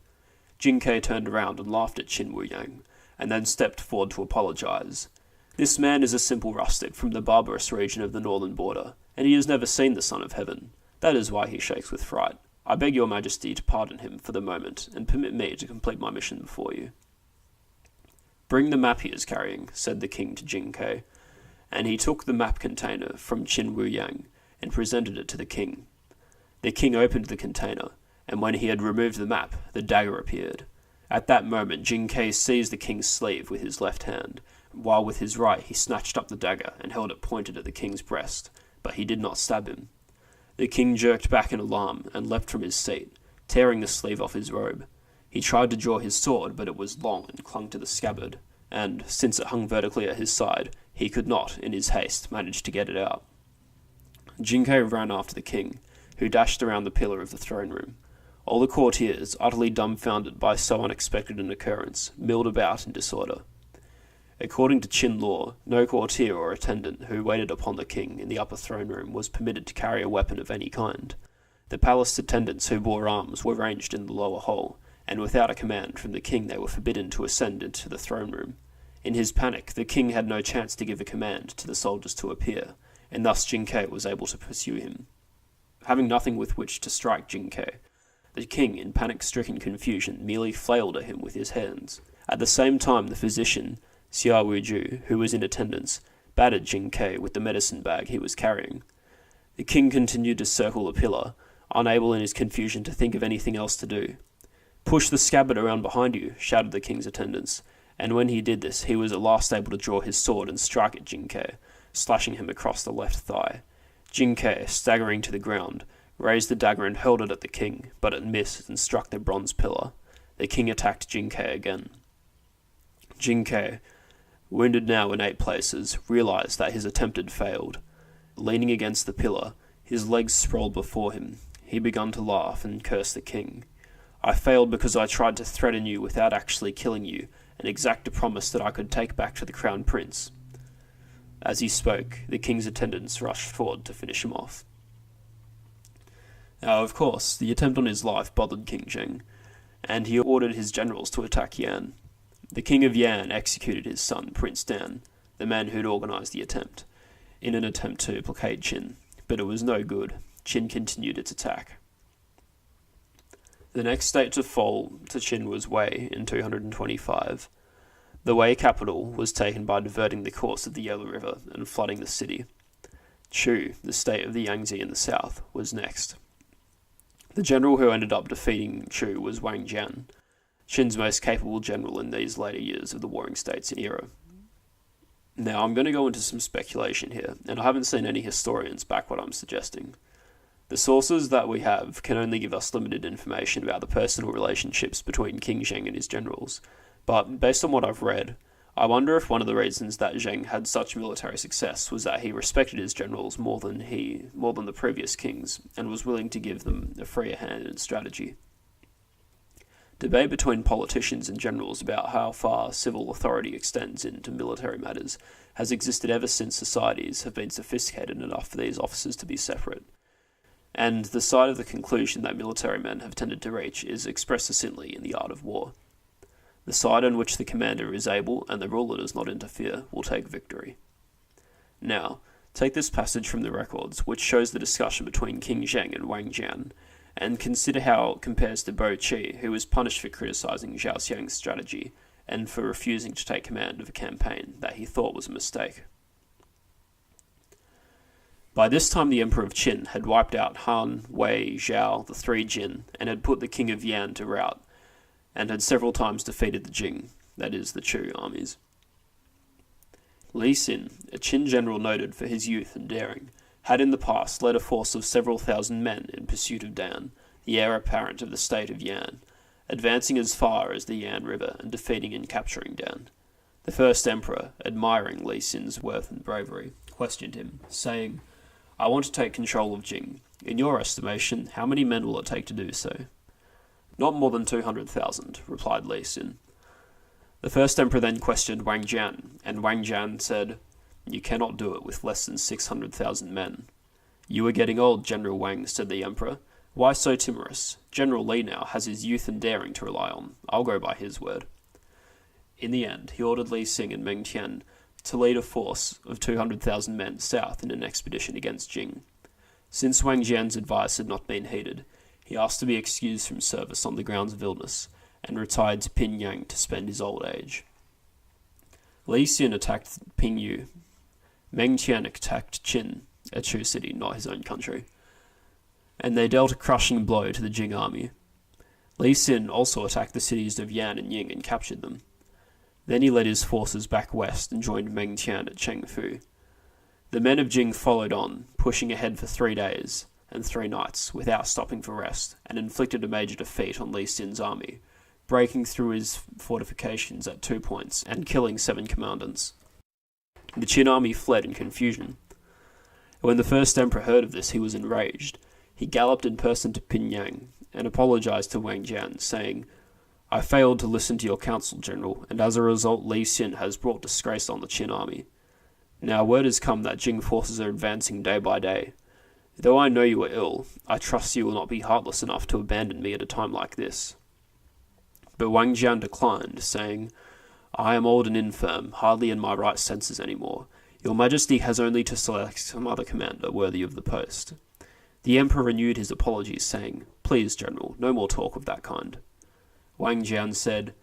Jin Kai turned around and laughed at Qin Wu Yang, and then stepped forward to apologize. This man is a simple rustic from the barbarous region of the northern border, and he has never seen the Son of Heaven. That is why he shakes with fright. I beg your majesty to pardon him for the moment, and permit me to complete my mission before you. Bring the map he is carrying, said the king to Jin Kai, and he took the map container from Qin Wu Yang and presented it to the king. The king opened the container, and when he had removed the map, the dagger appeared. At that moment, Jin Kai seized the king's sleeve with his left hand, while with his right he snatched up the dagger and held it pointed at the king's breast, but he did not stab him. The king jerked back in alarm and leapt from his seat, tearing the sleeve off his robe. He tried to draw his sword, but it was long and clung to the scabbard, and, since it hung vertically at his side, he could not, in his haste, manage to get it out. Jinkei ran after the king, who dashed around the pillar of the throne room. All the courtiers, utterly dumbfounded by so unexpected an occurrence, milled about in disorder. According to Qin law, no courtier or attendant who waited upon the king in the upper throne room was permitted to carry a weapon of any kind. The palace attendants who bore arms were ranged in the lower hall, and without a command from the king they were forbidden to ascend into the throne room. In his panic, the king had no chance to give a command to the soldiers to appear, and thus Jinkei was able to pursue him. Having nothing with which to strike Jinkei, the king, in panic-stricken confusion, merely flailed at him with his hands. At the same time, the physician, Xia Wuju, who was in attendance, battered Jinkei with the medicine bag he was carrying. The king continued to circle the pillar, unable in his confusion to think of anything else to do. "Push the scabbard around behind you," shouted the king's attendants, and when he did this, he was at last able to draw his sword and strike at Jinkei, slashing him across the left thigh. Jinkei, staggering to the ground, raised the dagger and hurled it at the king, but it missed and struck the bronze pillar. The king attacked Jinkei again. Jinkei, wounded now in 8 places, realized that his attempt had failed. Leaning against the pillar, his legs sprawled before him, he began to laugh and curse the king. "I failed because I tried to threaten you without actually killing you, and exact a promise that I could take back to the crown prince." As he spoke, the king's attendants rushed forward to finish him off. Now, of course, the attempt on his life bothered King Zheng, and he ordered his generals to attack Yan. The king of Yan executed his son, Prince Dan, the man who'd organised the attempt, in an attempt to placate Qin, but it was no good. Qin continued its attack. The next state to fall to Qin was Wei in 225. The Wei capital was taken by diverting the course of the Yellow River and flooding the city. Chu, the state of the Yangtze in the south, was next. The general who ended up defeating Chu was Wang Jian, Qin's most capable general in these later years of the Warring States era. Now, I'm going to go into some speculation here, and I haven't seen any historians back what I'm suggesting. The sources that we have can only give us limited information about the personal relationships between King Zheng and his generals, but based on what I've read, I wonder if one of the reasons that Zheng had such military success was that he respected his generals more than the previous kings, and was willing to give them a freer hand in strategy. Debate between politicians and generals about how far civil authority extends into military matters has existed ever since societies have been sophisticated enough for these officers to be separate, and the side of the conclusion that military men have tended to reach is expressed succinctly in the art of war. The side on which the commander is able and the ruler does not interfere will take victory. Now, take this passage from the records, which shows the discussion between King Zheng and Wang Jian, and consider how it compares to Bo Qi, who was punished for criticizing Zhao Xiang's strategy and for refusing to take command of a campaign that he thought was a mistake. By this time the Emperor of Qin had wiped out Han, Wei, Zhao, the 3 Jin, and had put the King of Yan to rout, and had several times defeated the Jing, that is, the Chu armies. Li Xin, a Qin general noted for his youth and daring, had in the past led a force of several thousand men in pursuit of Dan, the heir apparent of the state of Yan, advancing as far as the Yan River and defeating and capturing Dan. The first emperor, admiring Li Xin's worth and bravery, questioned him, saying, "I want to take control of Jing. In your estimation, how many men will it take to do so?" "Not more than 200,000, replied Li Xin. The first emperor then questioned Wang Jian, and Wang Jian said, "You cannot do it with less than 600,000 men." "You are getting old, General Wang," said the emperor. "Why so timorous? General Li now has his youth and daring to rely on. I'll go by his word." In the end, he ordered Li Xing and Meng Tian to lead a force of 200,000 men south in an expedition against Jing. Since Wang Jian's advice had not been heeded, he asked to be excused from service on the grounds of illness, and retired to Pingyang to spend his old age. Li Xin attacked Pingyu. Meng Tian attacked Qin, a Chu city, not his own country, and they dealt a crushing blow to the Jing army. Li Xin also attacked the cities of Yan and Ying and captured them. Then he led his forces back west and joined Meng Tian at Chengfu. The men of Jing followed on, pushing ahead for 3 days, and 3 nights without stopping for rest, and inflicted a major defeat on Li Xin's army, breaking through his fortifications at 2 points and killing 7 commandants. The Qin army fled in confusion. When the first emperor heard of this, he was enraged. He galloped in person to Pingyang and apologized to Wang Jian, saying, "I failed to listen to your counsel, General, and as a result Li Xin has brought disgrace on the Qin army. Now word has come that Jing forces are advancing day by day. Though I know you are ill, I trust you will not be heartless enough to abandon me at a time like this." But Wang Jian declined, saying, "I am old and infirm, hardly in my right senses anymore. Your Majesty has only to select some other commander worthy of the post." The emperor renewed his apologies, saying, "Please, General, no more talk of that kind." Wang Jian said,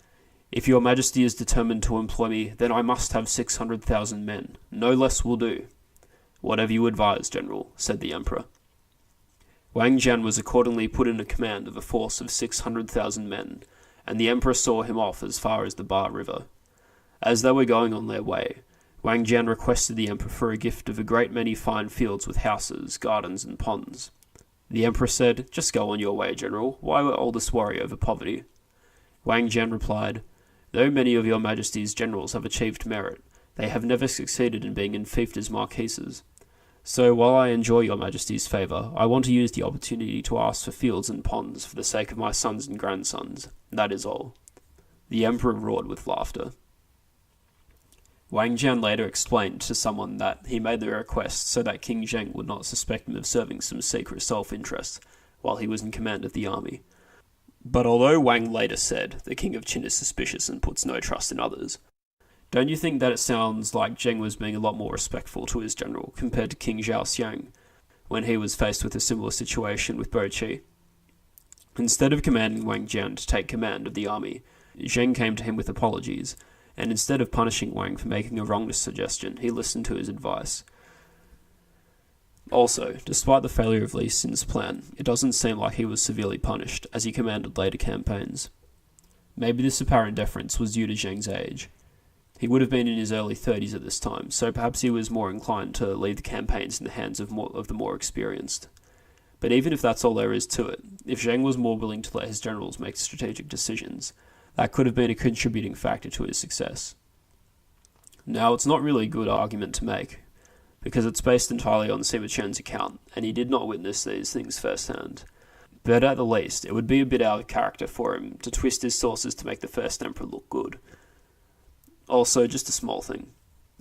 "If your Majesty is determined to employ me, then I must have 600,000 men. No less will do." "Whatever you advise, General," said the emperor. Wang Jian was accordingly put in command of a force of 600,000 men, and the emperor saw him off as far as the Ba River. As they were going on their way, Wang Jian requested the emperor for a gift of a great many fine fields with houses, gardens, and ponds. The emperor said, "Just go on your way, General. Why all this worry over poverty?" Wang Jian replied, "Though many of your Majesty's generals have achieved merit, they have never succeeded in being enfeoffed as marquises. So while I enjoy your Majesty's favour, I want to use the opportunity to ask for fields and ponds for the sake of my sons and grandsons. That is all." The emperor roared with laughter. Wang Jian later explained to someone that he made the request so that King Zheng would not suspect him of serving some secret self-interest while he was in command of the army. But although Wang later said the King of Qin is suspicious and puts no trust in others, don't you think that it sounds like Zheng was being a lot more respectful to his general compared to King Zhao Xiang when he was faced with a similar situation with Bo Qi? Instead of commanding Wang Jian to take command of the army, Zheng came to him with apologies, and instead of punishing Wang for making a wrong suggestion, he listened to his advice. Also, despite the failure of Li Xin's plan, it doesn't seem like he was severely punished, as he commanded later campaigns. Maybe this apparent deference was due to Zheng's age. He would have been in his early 30s at this time, so perhaps he was more inclined to leave the campaigns in the hands of the more experienced. But even if that's all there is to it, if Zheng was more willing to let his generals make strategic decisions, that could have been a contributing factor to his success. Now, it's not really a good argument to make, because it's based entirely on Sima Chen's account, and he did not witness these things firsthand. But at the least, it would be a bit out of character for him to twist his sources to make the first emperor look good. Also, just a small thing.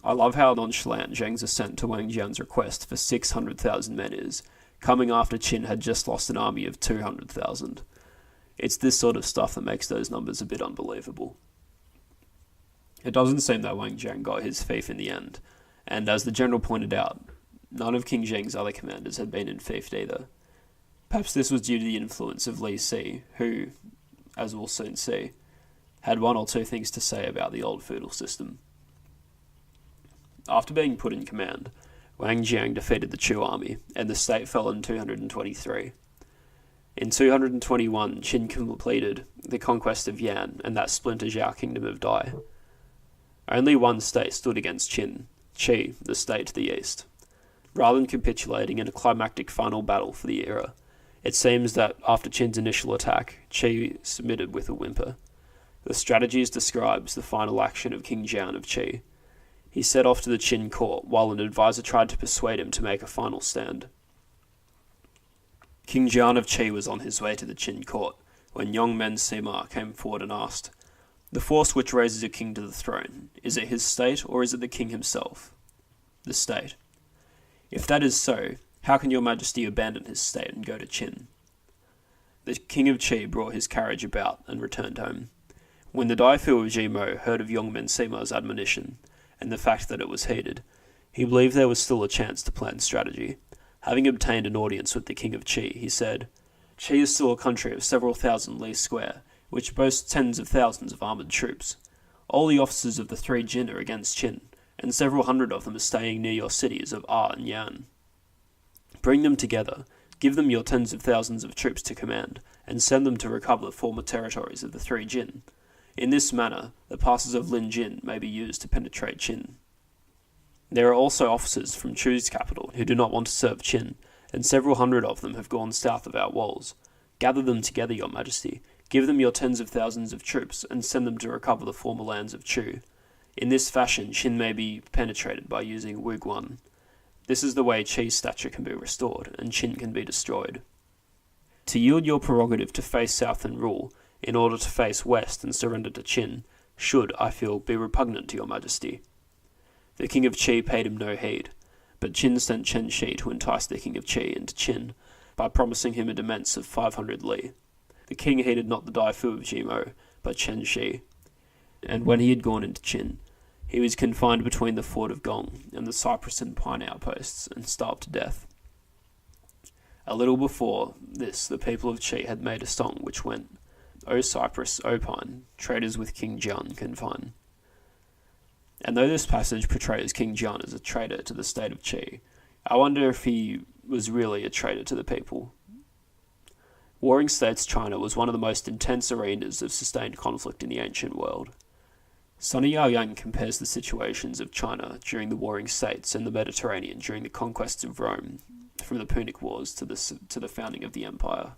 I love how nonchalant Zheng's assent to Wang Jian's request for 600,000 men is, coming after Qin had just lost an army of 200,000. It's this sort of stuff that makes those numbers a bit unbelievable. It doesn't seem that Wang Jian got his fief in the end, and as the general pointed out, none of King Zheng's other commanders had been enfeoffed either. Perhaps this was due to the influence of Li Si, who, as we'll soon see, had one or two things to say about the old feudal system. After being put in command, Wang Jian defeated the Chu army, and the state fell in 223. In 221, Qin completed the conquest of Yaran and that splinter Zhao kingdom of Dai. Only one state stood against Qin, Qi, the state to the east. Rather than capitulating in a climactic final battle for the era, it seems that after Qin's initial attack, Qi submitted with a whimper. The strategies describes the final action of King Jian of Qi. He set off to the Qin court while an advisor tried to persuade him to make a final stand. King Jian of Qi was on his way to the Qin court when Yongmen Sima came forward and asked, "The force which raises a king to the throne, is it his state or is it the king himself?" "The state." "If that is so, how can your Majesty abandon his state and go to Qin?" The King of Qi brought his carriage about and returned home. When the Daifu of Jimo heard of Yongmen Sima's admonition, and the fact that it was heeded, he believed there was still a chance to plan strategy. Having obtained an audience with the King of Qi, he said, "Qi is still a country of several thousand li square, which boasts tens of thousands of armoured troops. All the officers of the 3 Jin are against Qin, and several hundred of them are staying near your cities of Ah and Yan. Bring them together, give them your tens of thousands of troops to command, and send them to recover the former territories of the 3 Jin. In this manner, the passes of Lin Jin may be used to penetrate Qin. There are also officers from Chu's capital who do not want to serve Qin, and several hundred of them have gone south of our walls. Gather them together, your majesty. Give them your tens of thousands of troops, and send them to recover the former lands of Chu. In this fashion, Qin may be penetrated by using Wuguan. This is the way Qi's stature can be restored, and Qin can be destroyed. To yield your prerogative to face south and rule, in order to face west and surrender to Qin, should, I feel, be repugnant to your majesty. The king of Qi paid him no heed, but Qin sent Chen Shi to entice the king of Qi into Qin, by promising him a demesne of 500 li. The king heeded not the Daifu of Jimo, but Chen Shi, and when he had gone into Qin, he was confined between the fort of Gong and the cypress and pine outposts, and starved to death. A little before this, the people of Qi had made a song which went, O cypress, O pine, traitors with King Jian confine. And though this passage portrays King Jian as a traitor to the state of Qi, I wonder if he was really a traitor to the people. Warring States China was one of the most intense arenas of sustained conflict in the ancient world. Sunny Yaran compares the situations of China during the Warring States and the Mediterranean during the conquests of Rome, from the Punic Wars to the founding of the empire.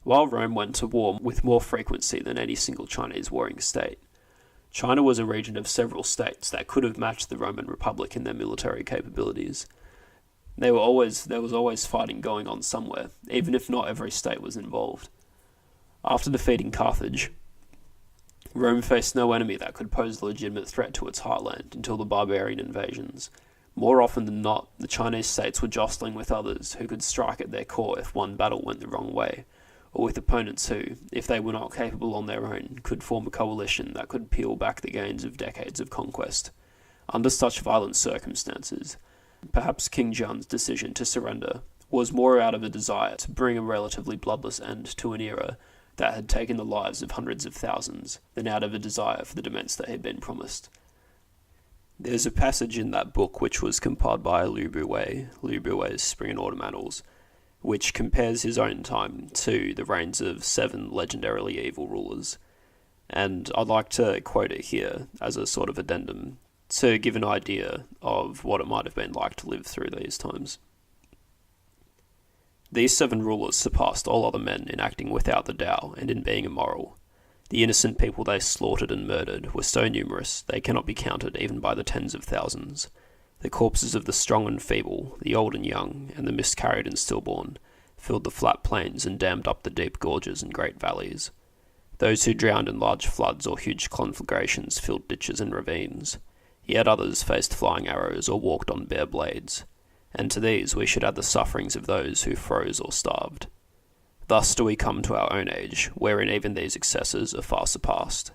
While Rome went to war with more frequency than any single Chinese warring state, China was a region of several states that could have matched the Roman Republic in their military capabilities. There was always fighting going on somewhere, even if not every state was involved. After defeating Carthage, Rome faced no enemy that could pose a legitimate threat to its heartland until the barbarian invasions. More often than not, the Chinese states were jostling with others who could strike at their core if one battle went the wrong way, or with opponents who, if they were not capable on their own, could form a coalition that could peel back the gains of decades of conquest. Under such violent circumstances, perhaps King Jian's decision to surrender was more out of a desire to bring a relatively bloodless end to an era that had taken the lives of hundreds of thousands than out of a desire for the demesne that had been promised. There's a passage in that book which was compiled by Liu Bui's Spring and Autumn Annals, which compares his own time to the reigns of 7 legendarily evil rulers, and I'd like to quote it here as a sort of addendum to give an idea of what it might have been like to live through these times. These 7 rulers surpassed all other men in acting without the Tao and in being immoral. The innocent people they slaughtered and murdered were so numerous they cannot be counted even by the tens of thousands. The corpses of the strong and feeble, the old and young, and the miscarried and stillborn, filled the flat plains and dammed up the deep gorges and great valleys. Those who drowned in large floods or huge conflagrations filled ditches and ravines. Yet others faced flying arrows or walked on bare blades, and to these we should add the sufferings of those who froze or starved. Thus do we come to our own age, wherein even these excesses are far surpassed.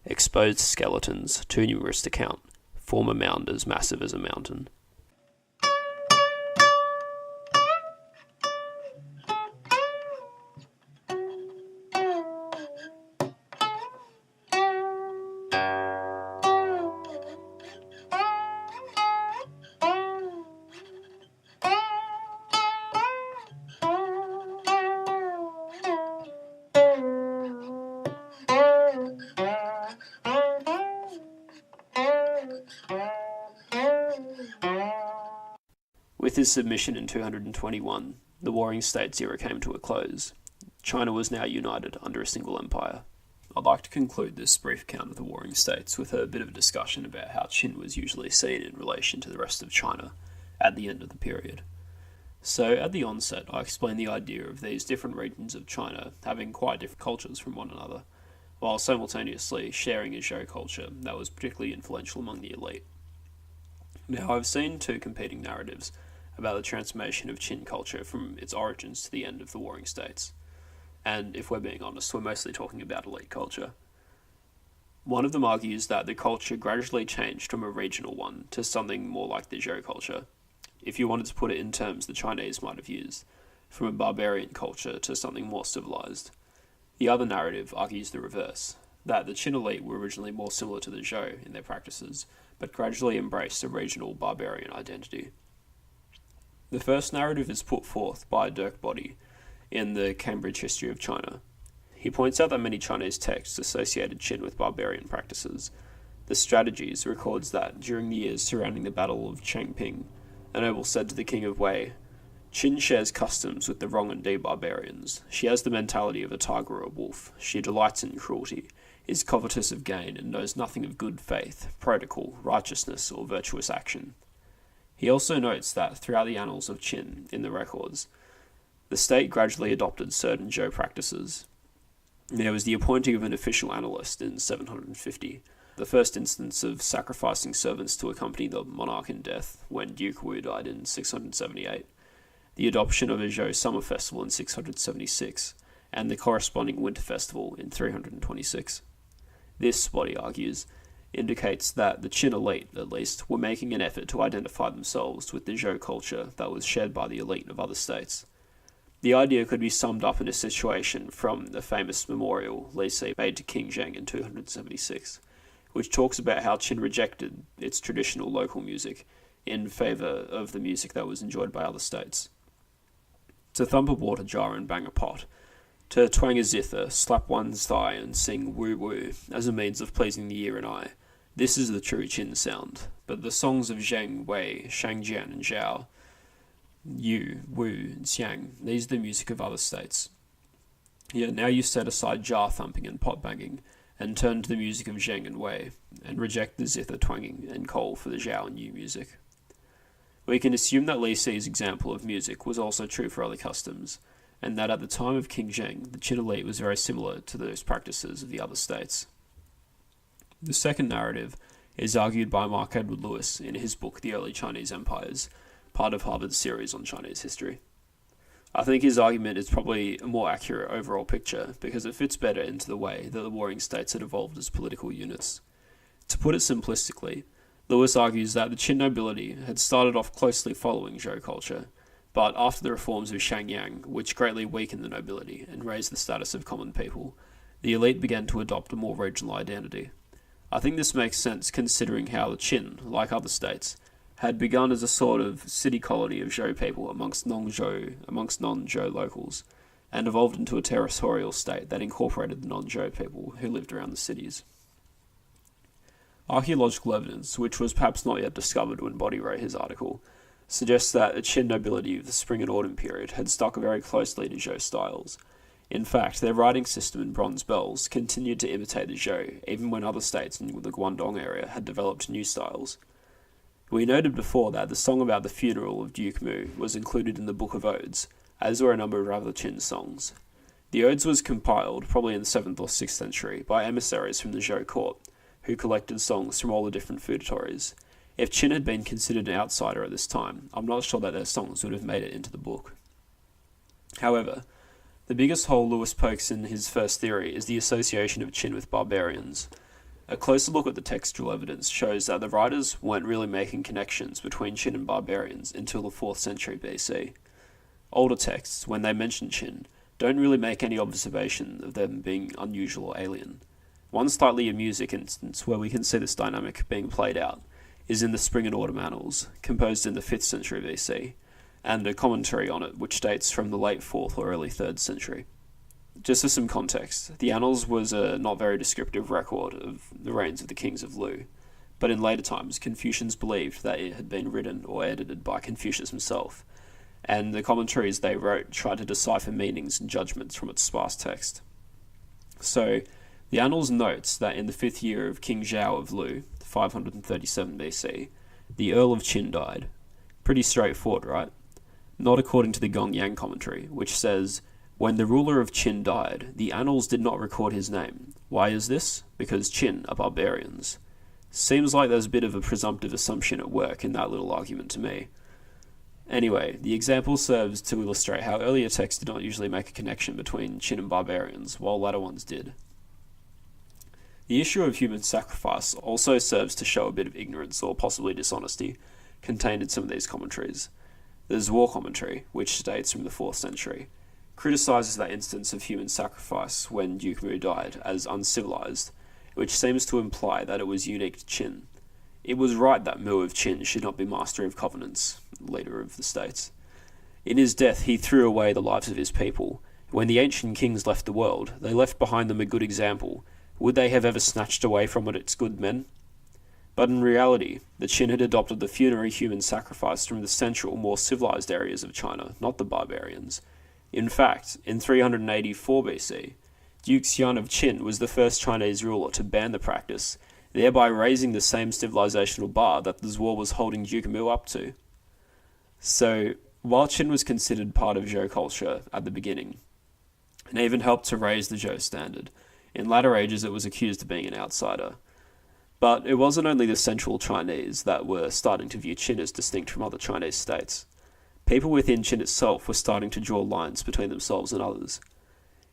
Exposed skeletons, too numerous to count, form a mound as massive as a mountain. With his submission in 221, the Warring States era came to a close. China was now united under a single empire. I'd like to conclude this brief account of the Warring States with a bit of a discussion about how Qin was usually seen in relation to the rest of China at the end of the period. So, at the onset, I explained the idea of these different regions of China having quite different cultures from one another, while simultaneously sharing a Zhou culture that was particularly influential among the elite. Now, I've seen 2 competing narratives about the transformation of Qin culture from its origins to the end of the Warring States. And if we're being honest, we're mostly talking about elite culture. One of them argues that the culture gradually changed from a regional one to something more like the Zhou culture, if you wanted to put it in terms the Chinese might have used, from a barbarian culture to something more civilized. The other narrative argues the reverse, that the Qin elite were originally more similar to the Zhou in their practices, but gradually embraced a regional barbarian identity. The first narrative is put forth by Dirk Body in the Cambridge History of China. He points out that many Chinese texts associated Qin with barbarian practices. The Strategies records that during the years surrounding the Battle of Changping, a noble said to the King of Wei, Qin shares customs with the Rongandi barbarians. She has the mentality of a tiger or a wolf. She delights in cruelty, is covetous of gain, and knows nothing of good faith, protocol, righteousness, or virtuous action. He also notes that throughout the annals of Qin, in the records, the state gradually adopted certain Zhou practices. There was the appointing of an official analyst in 750, the first instance of sacrificing servants to accompany the monarch in death when Duke Wu died in 678, the adoption of a Zhou summer festival in 676, and the corresponding winter festival in 326. This, Boddy argues, indicates that the Qin elite, at least, were making an effort to identify themselves with the Zhou culture that was shared by the elite of other states. The idea could be summed up in a situation from the famous memorial Li Si made to King Zheng in 276, which talks about how Qin rejected its traditional local music in favour of the music that was enjoyed by other states. To thump a water jar and bang a pot, to twang a zither, slap one's thigh and sing woo-woo as a means of pleasing the ear and eye, this is the true Qin sound. But the songs of Zheng, Wei, Shangjian and Zhao, Yu, Wu, Xiang, these are the music of other states. Yet now you set aside jar thumping and pot banging, and turn to the music of Zheng and Wei, and reject the zither twanging and coal for the Zhao and Yu music. We can assume that Li Si's example of music was also true for other customs, and that at the time of King Zheng, the Qin elite was very similar to those practices of the other states. The second narrative is argued by Mark Edward Lewis in his book The Early Chinese Empires, part of Harvard's series on Chinese history. I think his argument is probably a more accurate overall picture because it fits better into the way that the warring states had evolved as political units. To put it simplistically, Lewis argues that the Qin nobility had started off closely following Zhou culture, but after the reforms of Shangyang, which greatly weakened the nobility and raised the status of common people, the elite began to adopt a more regional identity. I think this makes sense considering how the Qin, like other states, had begun as a sort of city colony of Zhou people amongst non-Zhou locals, and evolved into a territorial state that incorporated the non-Zhou people who lived around the cities. Archaeological evidence, which was perhaps not yet discovered when Boddy wrote his article, suggests that the Qin nobility of the Spring and Autumn period had stuck very closely to Zhou styles. In fact, their writing system and bronze bells continued to imitate the Zhou, even when other states in the Guangdong area had developed new styles. We noted before that the song about the funeral of Duke Mu was included in the Book of Odes, as were a number of other Qin songs. The Odes was compiled, probably in the 7th or 6th century, by emissaries from the Zhou court, who collected songs from all the different feudatories. If Qin had been considered an outsider at this time, I'm not sure that their songs would have made it into the book. However, the biggest hole Lewis pokes in his first theory is the association of Qin with barbarians. A closer look at the textual evidence shows that the writers weren't really making connections between Qin and barbarians until the 4th century BC. Older texts, when they mention Qin, don't really make any observation of them being unusual or alien. One slightly amusing instance where we can see this dynamic being played out is in the Spring and Autumn Annals, composed in the 5th century BC, and a commentary on it which dates from the late 4th or early 3rd century. Just for some context, the Annals was a not very descriptive record of the reigns of the kings of Lu, but in later times Confucians believed that it had been written or edited by Confucius himself, and the commentaries they wrote tried to decipher meanings and judgments from its sparse text. So, the Annals notes that in the 5th year of King Zhao of Lu, 537 BC, the Earl of Qin died. Pretty straightforward, right? Not according to the Gong Yang commentary, which says, when the ruler of Qin died, the Annals did not record his name. Why is this? Because Qin are barbarians. Seems like there's a bit of a presumptive assumption at work in that little argument to me. Anyway, the example serves to illustrate how earlier texts did not usually make a connection between Qin and barbarians, while later ones did. The issue of human sacrifice also serves to show a bit of ignorance or possibly dishonesty contained in some of these commentaries. There's war commentary, which dates from the 4th century, criticises that instance of human sacrifice when Duke Mu died as uncivilized, which seems to imply that it was unique to Qin. It was right that Mu of Qin should not be master of covenants, leader of the states. In his death he threw away the lives of his people. When the ancient kings left the world, they left behind them a good example. Would they have ever snatched away from it its good men? But in reality, the Qin had adopted the funerary human sacrifice from the central, more civilized areas of China, not the barbarians. In fact, in 384 BC, Duke Xian of Qin was the first Chinese ruler to ban the practice, thereby raising the same civilizational bar that the Zhuo was holding Duke Mu up to. So, while Qin was considered part of Zhou culture at the beginning, and even helped to raise the Zhou standard, in latter ages it was accused of being an outsider. But it wasn't only the central Chinese that were starting to view Qin as distinct from other Chinese states. People within Qin itself were starting to draw lines between themselves and others.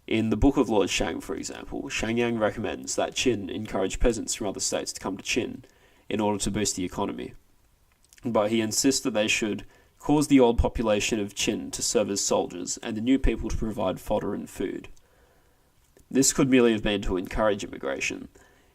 In the Book of Lord Shang, for example, Shang Yang recommends that Qin encourage peasants from other states to come to Qin in order to boost the economy. But he insists that they should cause the old population of Qin to serve as soldiers and the new people to provide fodder and food. This could merely have been to encourage immigration.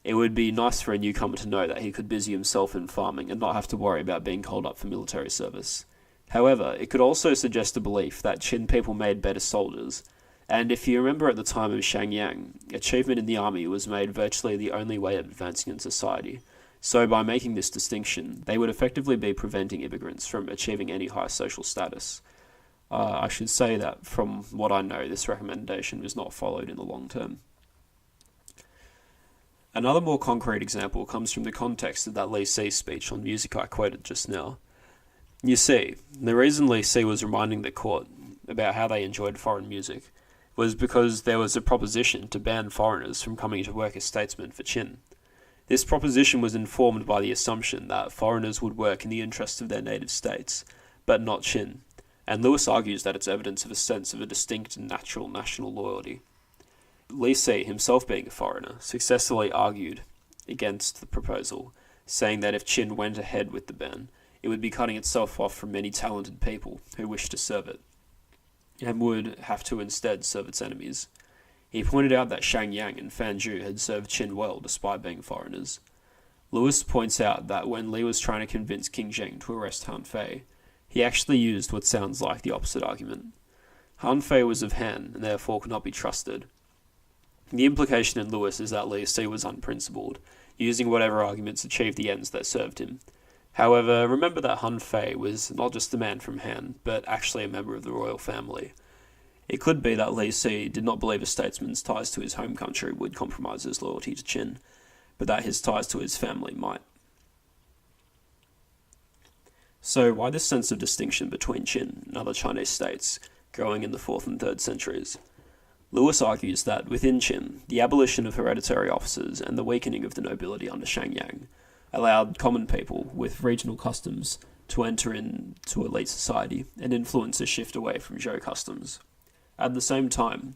It would be nice for a newcomer to know that he could busy himself in farming and not have to worry about being called up for military service. However, it could also suggest a belief that Qin people made better soldiers, and if you remember at the time of Shang Yang, achievement in the army was made virtually the only way of advancing in society. So by making this distinction, they would effectively be preventing immigrants from achieving any high social status. I should say that from what I know, this recommendation was not followed in the long term. Another more concrete example comes from the context of that Li Si speech on music I quoted just now. You see, the reason Li Si was reminding the court about how they enjoyed foreign music was because there was a proposition to ban foreigners from coming to work as statesmen for Qin. This proposition was informed by the assumption that foreigners would work in the interests of their native states, but not Qin, and Lewis argues that it's evidence of a sense of a distinct and natural national loyalty. Li Si, himself being a foreigner, successfully argued against the proposal, saying that if Qin went ahead with the ban, it would be cutting itself off from many talented people who wished to serve it, and would have to instead serve its enemies. He pointed out that Shang Yang and Fan Zhu had served Qin well despite being foreigners. Lewis points out that when Li was trying to convince King Zheng to arrest Han Fei, he actually used what sounds like the opposite argument. Han Fei was of Han and therefore could not be trusted. The implication in Lewis is that Li Si was unprincipled, using whatever arguments achieved the ends that served him. However, remember that Han Fei was not just a man from Han, but actually a member of the royal family. It could be that Li Si did not believe a statesman's ties to his home country would compromise his loyalty to Qin, but that his ties to his family might. So why this sense of distinction between Qin and other Chinese states growing in the 4th and 3rd centuries? Lewis argues that within Qin, the abolition of hereditary offices and the weakening of the nobility under Shang Yang allowed common people with regional customs to enter into elite society and influence a shift away from Zhou customs. At the same time,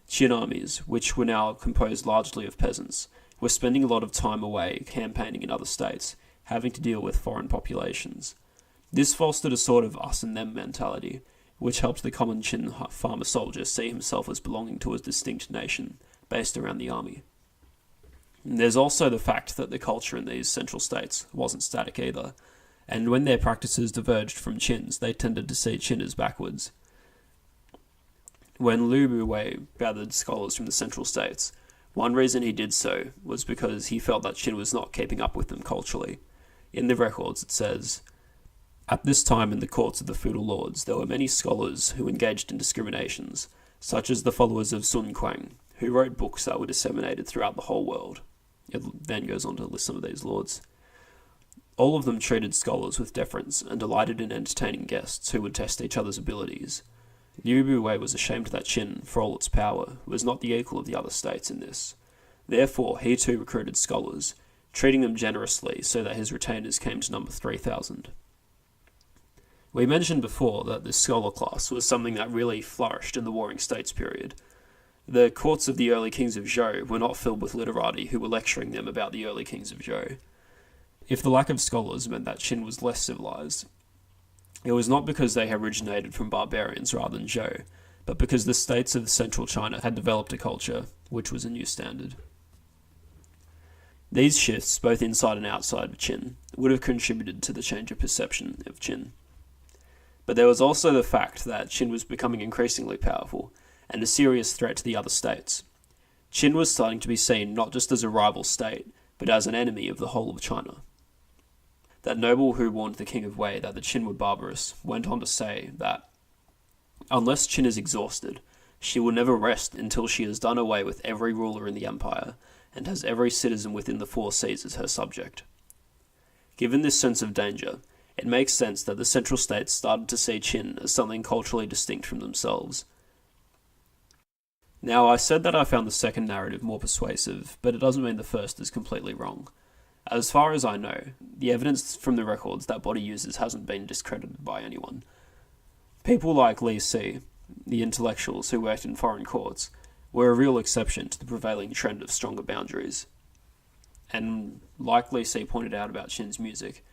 Qin armies, which were now composed largely of peasants, were spending a lot of time away campaigning in other states, having to deal with foreign populations. This fostered a sort of us and them mentality, which helped the common Qin farmer soldier see himself as belonging to a distinct nation, based around the army. There's also the fact that the culture in these central states wasn't static either, and when their practices diverged from Qin's, they tended to see Qin as backwards. When Lu Buwei gathered scholars from the central states, one reason he did so was because he felt that Qin was not keeping up with them culturally. In the records it says, "At this time in the courts of the feudal lords there were many scholars who engaged in discriminations, such as the followers of Sun Quan, who wrote books that were disseminated throughout the whole world." It then goes on to list some of these lords. All of them treated scholars with deference and delighted in entertaining guests who would test each other's abilities. Liu Buwei was ashamed that Qin, for all its power, was not the equal of the other states in this. Therefore, he too recruited scholars, treating them generously so that his retainers came to number 3,000. We mentioned before that this scholar class was something that really flourished in the Warring States period. The courts of the early kings of Zhou were not filled with literati who were lecturing them about the early kings of Zhou. If the lack of scholars meant that Qin was less civilized, it was not because they had originated from barbarians rather than Zhou, but because the states of central China had developed a culture which was a new standard. These shifts, both inside and outside of Qin, would have contributed to the change of perception of Qin. But there was also the fact that Qin was becoming increasingly powerful, and a serious threat to the other states. Qin was starting to be seen not just as a rival state, but as an enemy of the whole of China. That noble who warned the King of Wei that the Qin were barbarous went on to say that, unless Qin is exhausted, she will never rest until she has done away with every ruler in the empire and has every citizen within the 4 seas as her subject. Given this sense of danger, it makes sense that the central states started to see Qin as something culturally distinct from themselves. Now, I said that I found the second narrative more persuasive, but it doesn't mean the first is completely wrong. As far as I know, the evidence from the records that body uses hasn't been discredited by anyone. People like Li Si, the intellectuals who worked in foreign courts, were a real exception to the prevailing trend of stronger boundaries. And like Li Si pointed out about Qin's music,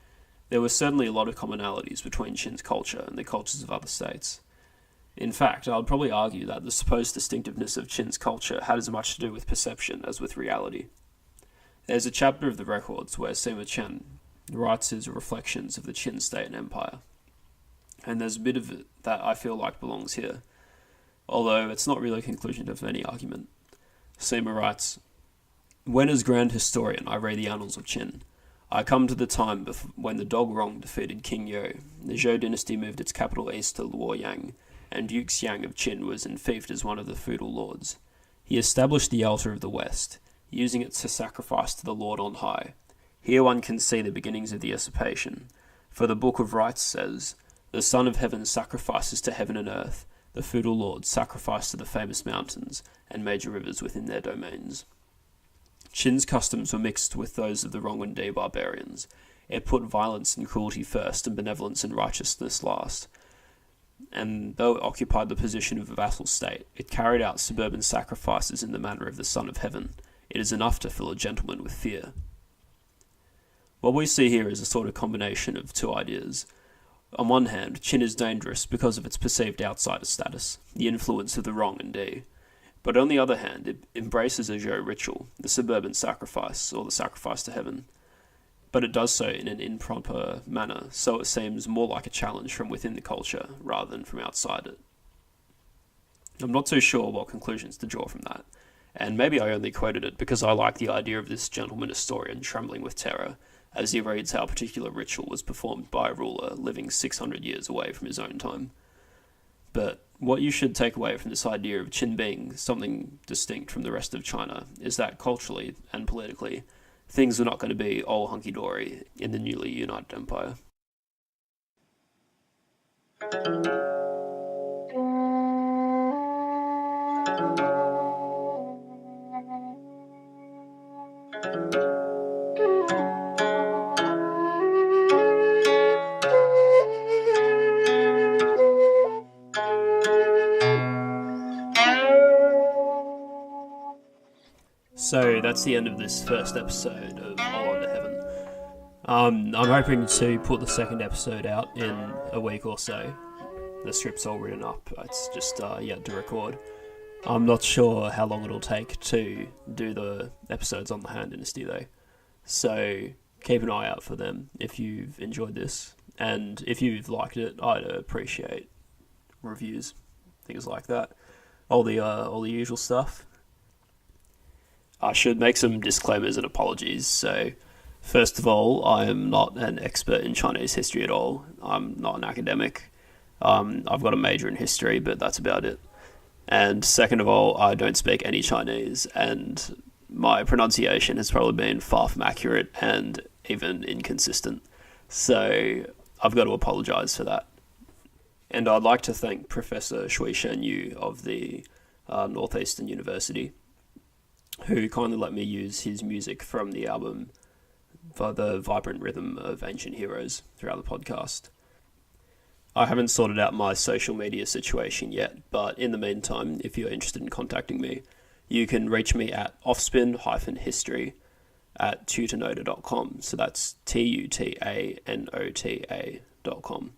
there were certainly a lot of commonalities between Qin's culture and the cultures of other states. In fact, I would probably argue that the supposed distinctiveness of Qin's culture had as much to do with perception as with reality. There's a chapter of the records where Sima Chen writes his reflections of the Qin State and Empire, and there's a bit of it that I feel like belongs here, although it's not really a conclusion of any argument. Sima writes, "When as grand historian I read the annals of Qin, I come to the time when the Dog Rong defeated King Yo, the Zhou dynasty moved its capital east to Luoyang, and Duke Xiang of Qin was enfeoffed as one of the feudal lords. He established the altar of the west, using it to sacrifice to the Lord on high. Here one can see the beginnings of the usurpation, for the Book of Rites says, 'The Son of Heaven sacrifices to heaven and earth, the feudal lords sacrifice to the famous mountains and major rivers within their domains.' Qin's customs were mixed with those of the Rongwundi barbarians. It put violence and cruelty first and benevolence and righteousness last. And though it occupied the position of a vassal state, it carried out suburban sacrifices in the manner of the Son of Heaven. It is enough to fill a gentleman with fear." What we see here is a sort of combination of two ideas. On one hand, Qin is dangerous because of its perceived outsider status, the influence of the Rongwundi. But on the other hand, it embraces a Zhou ritual, the suburban sacrifice, or the sacrifice to heaven. But it does so in an improper manner, so it seems more like a challenge from within the culture rather than from outside it. I'm not too sure what conclusions to draw from that, and maybe I only quoted it because I like the idea of this gentleman historian trembling with terror as he reads how a particular ritual was performed by a ruler living 600 years away from his own time. But what you should take away from this idea of Qin being something distinct from the rest of China is that culturally and politically, things were not going to be all hunky-dory in the newly united empire. So that's the end of this first episode of All Under Heaven. I'm hoping to put the second episode out in a week or so. The script's all written up, it's just yet to record. I'm not sure how long it'll take to do the episodes on the Han Dynasty though. So keep an eye out for them if you've enjoyed this. And if you've liked it, I'd appreciate reviews, things like that. All the usual stuff. I should make some disclaimers and apologies. So, first of all, I am not an expert in Chinese history at all. I'm not an academic. I've got a major in history, but that's about it. And second of all, I don't speak any Chinese, and my pronunciation has probably been far from accurate and even inconsistent. So, I've got to apologise for that. And I'd like to thank Professor Shui Shen Yu of the Northeastern University, who kindly let me use his music from the album The Vibrant Rhythm of Ancient Heroes throughout the podcast. I haven't sorted out my social media situation yet, but in the meantime, if you're interested in contacting me, you can reach me at offspin-history@tutanota.com. So that's tutanota.com.